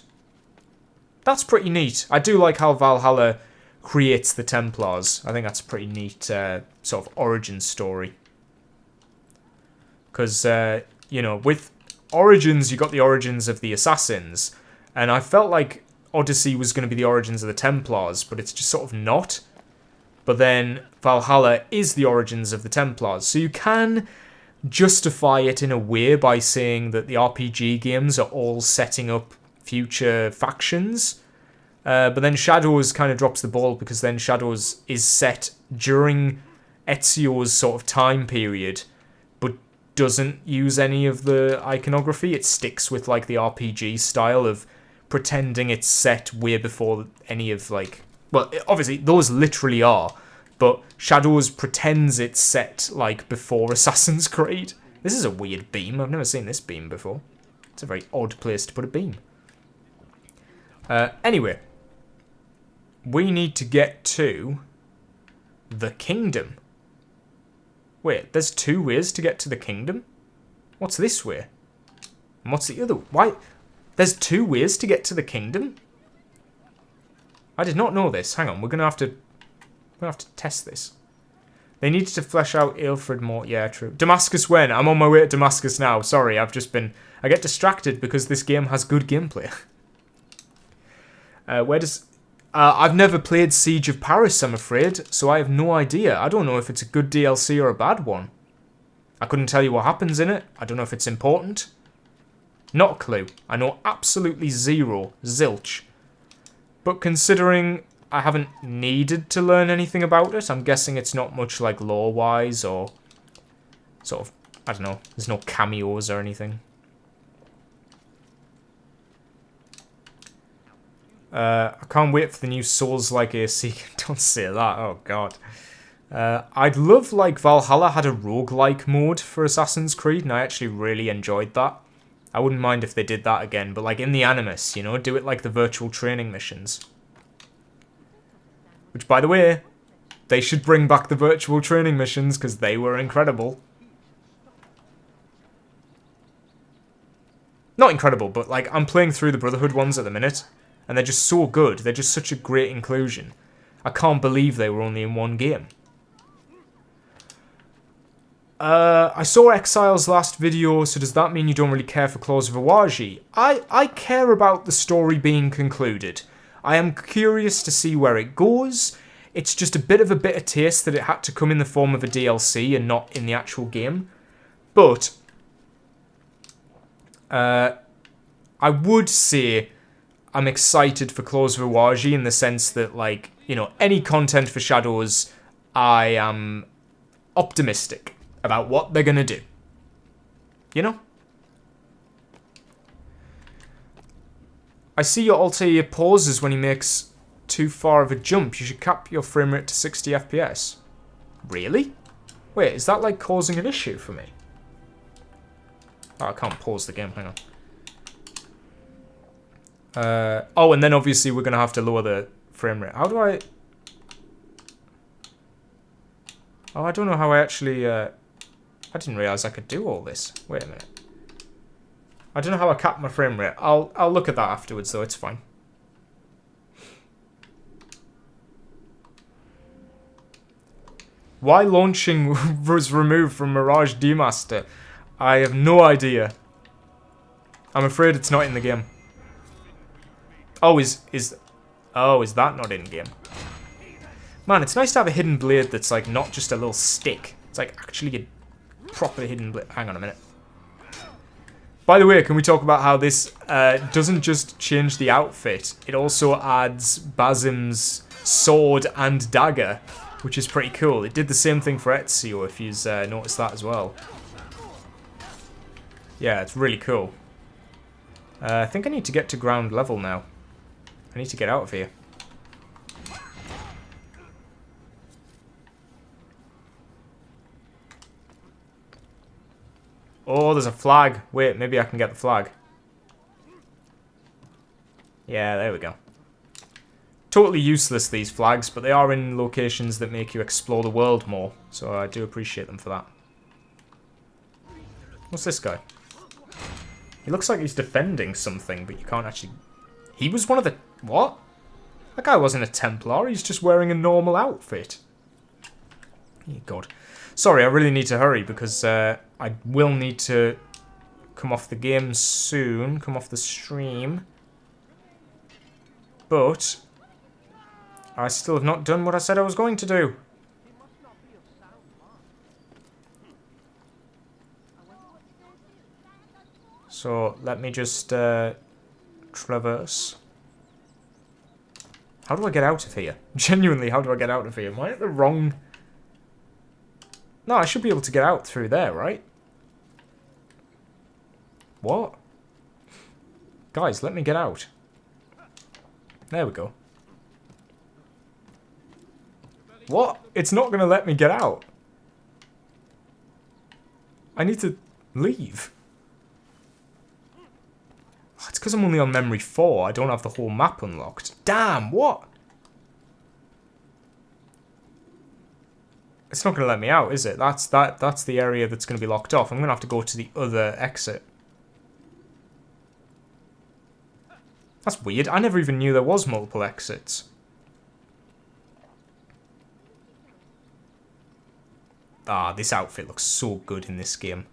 That's pretty neat. I do like how Valhalla creates the Templars. I think that's a pretty neat sort of origin story. Because, you know, with Origins, you got the origins of the Assassins. And I felt like Odyssey was going to be the origins of the Templars, but it's just sort of not. But then Valhalla is the origins of the Templars. So you can justify it in a way by saying that the RPG games are all setting up future factions. But then Shadows kind of drops the ball, because then Shadows is set during Ezio's sort of time period, doesn't use any of the iconography. It sticks with like the RPG style of pretending it's set way before any of like, well, obviously those literally are, but Shadows pretends it's set like before Assassin's Creed, This is a weird beam. I've never seen this beam before. It's a very odd place to put a beam. Anyway. We need to get to the kingdom. Wait, there's 2 ways to get to the kingdom? What's this way? And what's the other? Why? There's 2 ways to get to the kingdom? I did not know this. Hang on, we're gonna have to test this. They needed to flesh out Eilfred more. Yeah, true. Damascus when? I'm on my way to Damascus now. Sorry, I get distracted because this game has good gameplay. Where does... I've never played Siege of Paris, I'm afraid, so I have no idea. I don't know if it's a good DLC or a bad one. I couldn't tell you what happens in it. I don't know if it's important. Not a clue. I know absolutely zero. Zilch. But considering I haven't needed to learn anything about it, I'm guessing it's not much like lore-wise or sort of, I don't know, there's no cameos or anything. I can't wait for the new Souls-like AC. Don't say that, oh god. I'd love, like, Valhalla had a roguelike mode for Assassin's Creed, and I actually really enjoyed that. I wouldn't mind if they did that again, but like in the Animus, you know, do it like the virtual training missions. Which, by the way, they should bring back the virtual training missions, because they were incredible. Not incredible, but like, I'm playing through the Brotherhood ones at the minute. And they're just so good. They're just such a great inclusion. I can't believe they were only in 1 game. I saw Exile's last video, so does that mean you don't really care for Claws of Awaji? I care about the story being concluded. I am curious to see where it goes. It's just a bit of a bitter taste that it had to come in the form of a DLC and not in the actual game. But I would say I'm excited for Claws of Awaji in the sense that, like, you know, any content for Shadows, I am optimistic about what they're going to do. You know? I see your Altair pauses when he makes too far of a jump. You should cap your frame rate to 60 FPS. Really? Wait, is that, like, causing an issue for me? Oh, I can't pause the game. Hang on. Oh, and then obviously we're going to have to lower the frame rate. How do I... Oh, I don't know how I actually... I didn't realise I could do all this. Wait a minute. I don't know how I cap my frame rate. I'll look at that afterwards, though. It's fine. Why launching was removed from Mirage Demaster? I have no idea. I'm afraid it's not in the game. Oh, is that not in-game? Man, it's nice to have a hidden blade that's, like, not just a little stick. It's, like, actually a proper hidden blade. Hang on a minute. By the way, can we talk about how this doesn't just change the outfit, it also adds Basim's sword and dagger, which is pretty cool. It did the same thing for Ezio, if you've noticed that as well. Yeah, it's really cool. I think I need to get to ground level now. I need to get out of here. Oh, there's a flag. Wait, maybe I can get the flag. Yeah, there we go. Totally useless, these flags, but they are in locations that make you explore the world more. So I do appreciate them for that. What's this guy? He looks like he's defending something, but you can't actually... He was one of the... What? That guy wasn't a Templar, he's just wearing a normal outfit. Oh, God. Sorry, I really need to hurry because I will need to come off the game soon, come off the stream. But I still have not done what I said I was going to do. So let me just traverse. How do I get out of here? Genuinely, how do I get out of here? Am I at the wrong... No, I should be able to get out through there, right? What? Guys, let me get out. There we go. What? It's not going to let me get out. I need to... Leave? Oh, it's because I'm only on memory 4. I don't have the whole map unlocked. Damn, what? It's not going to let me out, is it? That's the area that's going to be locked off. I'm going to have to go to the other exit. That's weird. I never even knew there was multiple exits. Ah, this outfit looks so good in this game.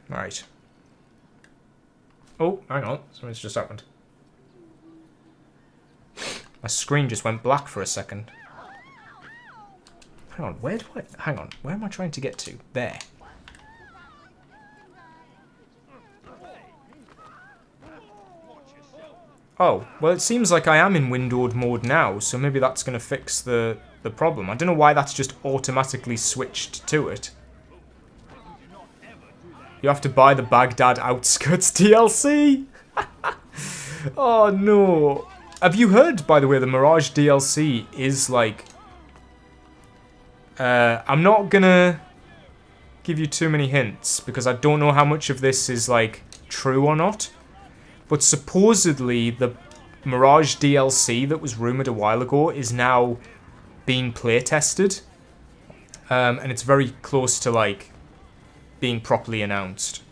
Right. Oh, hang on. Something's just happened. My screen just went black for a second. Hang on, where do I... Hang on, where am I trying to get to? There. Oh, well it seems like I am in windowed mode now, so maybe that's going to fix the problem. I don't know why that's just automatically switched to it. You have to buy the Baghdad Outskirts DLC? Oh no. Have you heard, by the way, the Mirage DLC is like... I'm not gonna give you too many hints, because I don't know how much of this is like true or not. But supposedly the Mirage DLC that was rumoured a while ago is now being playtested. And it's very close to like being properly announced.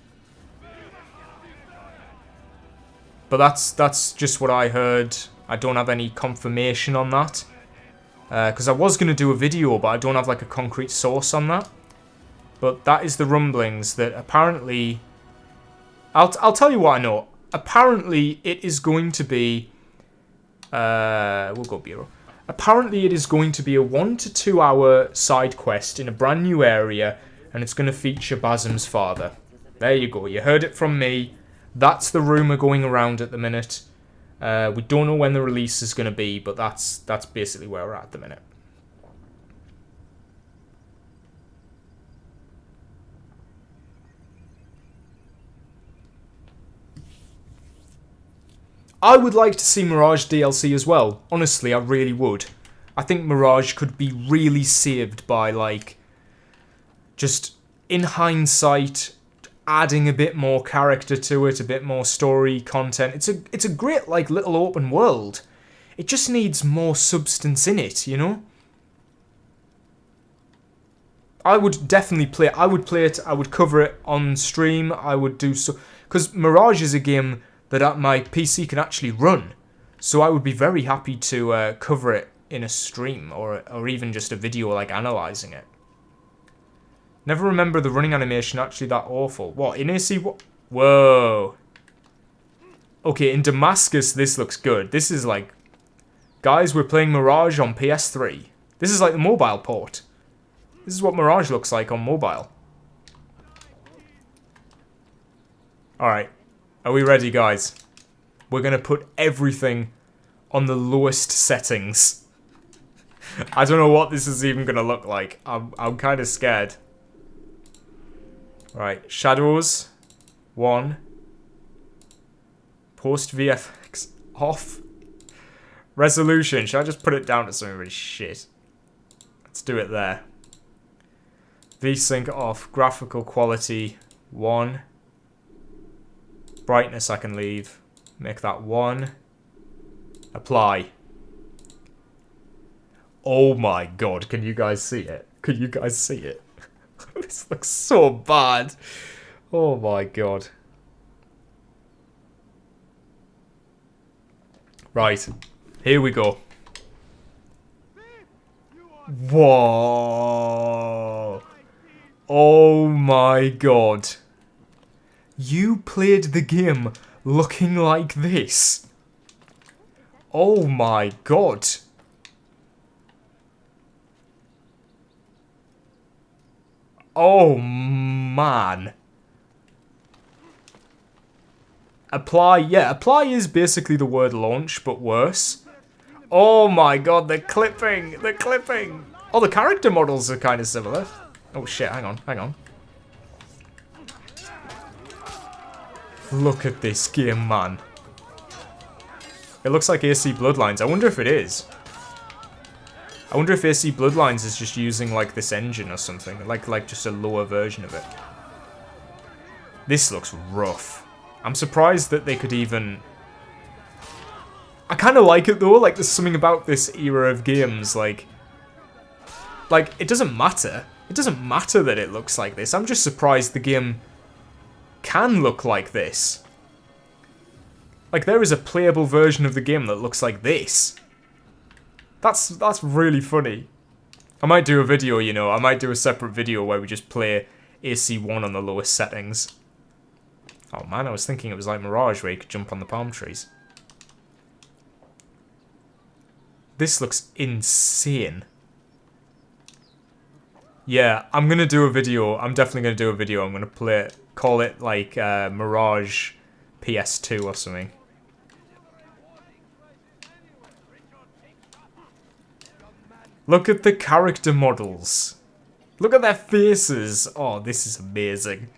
But that's just what I heard. I don't have any confirmation on that. Because I was going to do a video, but I don't have like a concrete source on that. But that is the rumblings that apparently... I'll tell you what I know. Apparently it is going to be... we'll go Bureau. Apparently it is going to be a 1 to 2 hour side quest in a brand new area. And it's going to feature Basim's father. There you go. You heard it from me. That's the rumour going around at the minute. We don't know when the release is going to be, but that's basically where we're at the minute. I would like to see Mirage DLC as well. Honestly, I really would. I think Mirage could be really saved by, like, just in hindsight, adding a bit more character to it, a bit more story content. It's a great like little open world. It just needs more substance in it, you know? I would definitely play it. I would play it, I would cover it on stream, I would do so. Because Mirage is a game that my PC can actually run. So I would be very happy to cover it in a stream or even just a video like analysing it. Never remember the running animation actually that awful. What, in AC? Whoa. Okay, in Damascus, this looks good. This is like... Guys, we're playing Mirage on PS3. This is like the mobile port. This is what Mirage looks like on mobile. Alright. Are we ready, guys? We're going to put everything on the lowest settings. I don't know what this is even going to look like. I'm kind of scared. Right, shadows, 1. Post VFX, off. Resolution, should I just put it down to something really shit? Let's do it there. VSync off, graphical quality, 1. Brightness I can leave, make that 1. Apply. Oh my god, can you guys see it? Can you guys see it? This looks so bad. Oh my god. Right. Here we go. Whoa. Oh my god. You played the game looking like this. Oh my god. Oh, man. Apply, yeah, apply is basically the word launch, but worse. Oh my god, they're clipping, they're clipping. Oh, the character models are kind of similar. Oh shit, hang on, hang on. Look at this game, man. It looks like AC Bloodlines. I wonder if it is. I wonder if AC Bloodlines is just using, like, this engine or something. Like just a lower version of it. This looks rough. I'm surprised that they could even... I kind of like it, though. Like, there's something about this era of games, like, it doesn't matter. It doesn't matter that it looks like this. I'm just surprised the game can look like this. Like, there is a playable version of the game that looks like this. That's really funny. I might do a video, you know. I might do a separate video where we just play AC1 on the lowest settings. Oh man, I was thinking it was like Mirage where you could jump on the palm trees. This looks insane. Yeah, I'm gonna do a video. I'm definitely gonna do a video. I'm gonna play it, call it like Mirage PS2 or something. Look at the character models. Look at their faces. Oh, this is amazing.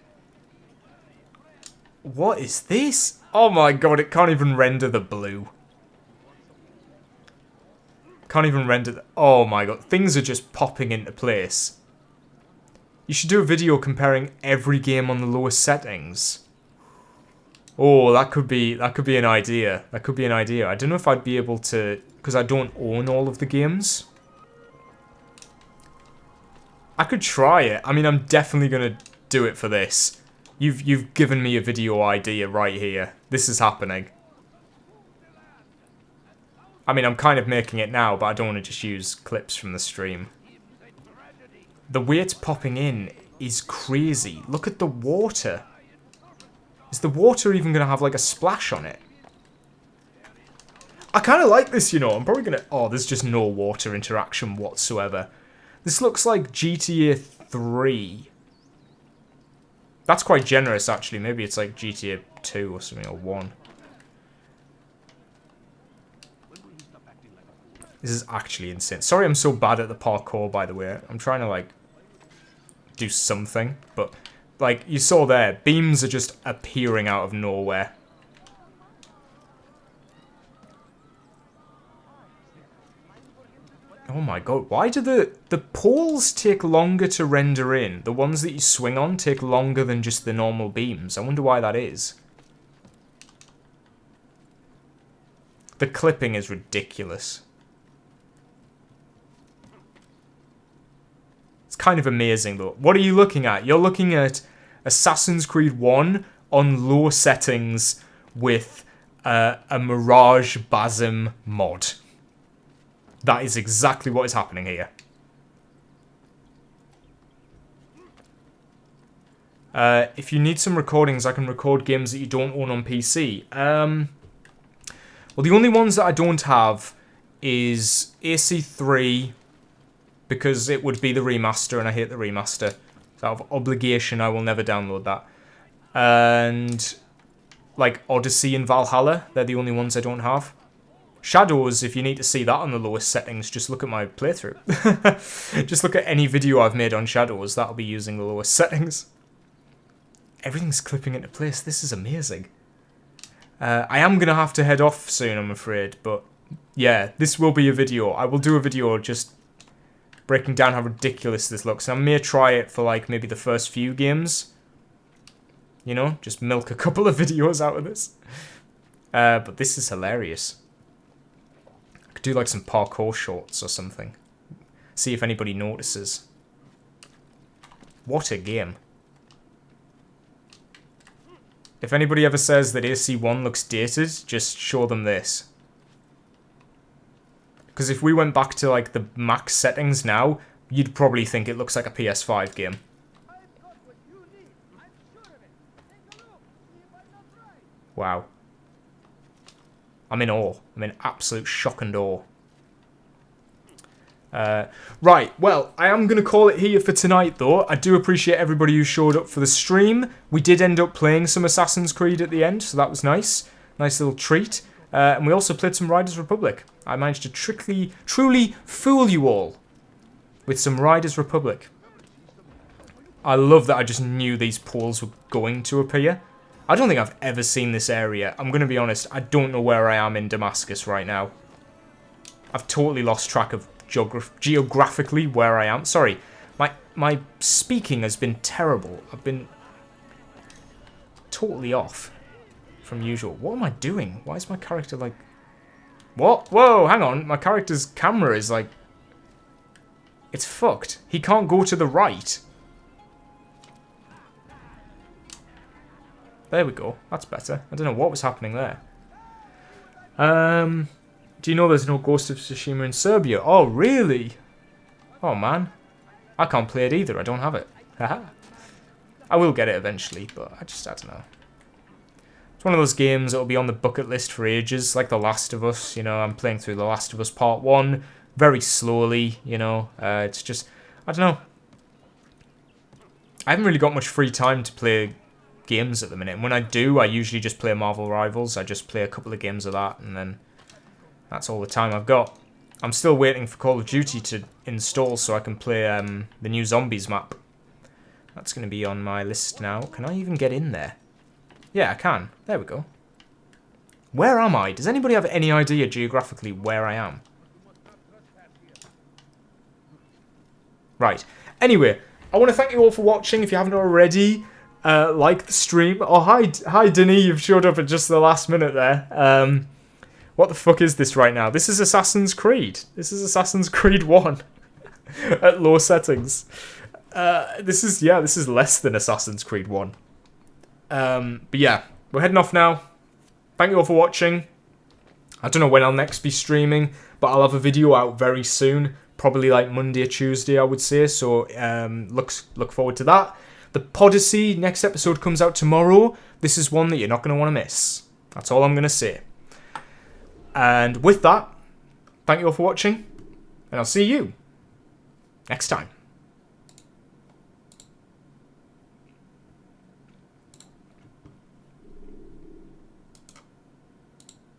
What is this? Oh my god, it can't even render the blue. Can't even render the... Oh my god, things are just popping into place. You should do a video comparing every game on the lowest settings. Oh, that could be an idea. That could be an idea. I don't know if I'd be able to, because I don't own all of the games. I could try it. I mean, I'm definitely gonna do it for this. You've given me a video idea right here. This is happening. I mean, I'm kind of making it now, but I don't want to just use clips from the stream. The way it's popping in is crazy. Look at the water. Is the water even going to have, like, a splash on it? I kind of like this, you know. I'm probably going to... Oh, there's just no water interaction whatsoever. This looks like GTA 3. That's quite generous, actually. Maybe it's like GTA 2 or something, or 1. This is actually insane. Sorry I'm so bad at the parkour, by the way. I'm trying to, like, do something. But, like, you saw there, beams are just appearing out of nowhere. Oh my god, why do the poles take longer to render in? The ones that you swing on take longer than just the normal beams. I wonder why that is. The clipping is ridiculous. It's kind of amazing though. What are you looking at? You're looking at Assassin's Creed 1 on low settings with a Mirage Basm mod. That is exactly what is happening here. If you need some recordings, I can record games that you don't own on PC. Well, the only ones that I don't have is AC3, because it would be the remaster, and I hate the remaster. So out of obligation, I will never download that. And, like, Odyssey and Valhalla, they're the only ones I don't have. Shadows, if you need to see that on the lowest settings, just look at my playthrough. Just look at any video I've made on Shadows, that'll be using the lowest settings. Everything's clipping into place, this is amazing. I am going to have to head off soon, I'm afraid, but yeah, this will be a video. I will do a video just breaking down how ridiculous this looks. And I may try it for, like, maybe the first few games. You know, just milk a couple of videos out of this. But this is hilarious. Do like some parkour shorts or something. See if anybody notices. What a game. If anybody ever says that AC1 looks dated, just show them this. Because if we went back to like the max settings now, you'd probably think it looks like a PS5 game. Wow. I'm in awe. I'm in absolute shock and awe. Right, well, I am going to call it here for tonight, though. I do appreciate everybody who showed up for the stream. We did end up playing some Assassin's Creed at the end, so that was nice. Nice little treat. And we also played some Riders Republic. I managed to truly fool you all with some Riders Republic. I love that I just knew these poles were going to appear. I don't think I've ever seen this area. I'm going to be honest, I don't know where I am in Damascus right now. I've totally lost track of geographically where I am. Sorry, my speaking has been terrible. I've been totally off from usual. What am I doing? Why is my character like... What? Whoa, hang on. My character's camera is like... It's fucked. He can't go to the right. There we go. That's better. I don't know what was happening there. Do you know there's no Ghost of Tsushima in Serbia? Oh, really? Oh, man. I can't play it either. I don't have it. Haha. I will get it eventually, but I don't know. It's one of those games that will be on the bucket list for ages, like The Last of Us. You know, I'm playing through The Last of Us Part 1 very slowly, you know. It's just, I don't know. I haven't really got much free time to play games at the minute. And when I do, I usually just play Marvel Rivals. I just play a couple of games of that, and then that's all the time I've got. I'm still waiting for Call of Duty to install so I can play the new Zombies map. That's going to be on my list now. Can I even get in there? Yeah, I can. There we go. Where am I? Does anybody have any idea geographically where I am? Right. Anyway, I want to thank you all for watching. If you haven't already, like the stream. Oh, hi, Denny. You've showed up at just the last minute there. What the fuck is this right now? This is Assassin's Creed. This is Assassin's Creed 1 at low settings. This is less than Assassin's Creed 1. But yeah, we're heading off now. Thank you all for watching. I don't know when I'll next be streaming, but I'll have a video out very soon. Probably like Monday or Tuesday, I would say. So look forward to that. The Odyssey next episode comes out tomorrow. This is one that you're not going to want to miss. That's all I'm going to say. And with that, thank you all for watching, and I'll see you next time.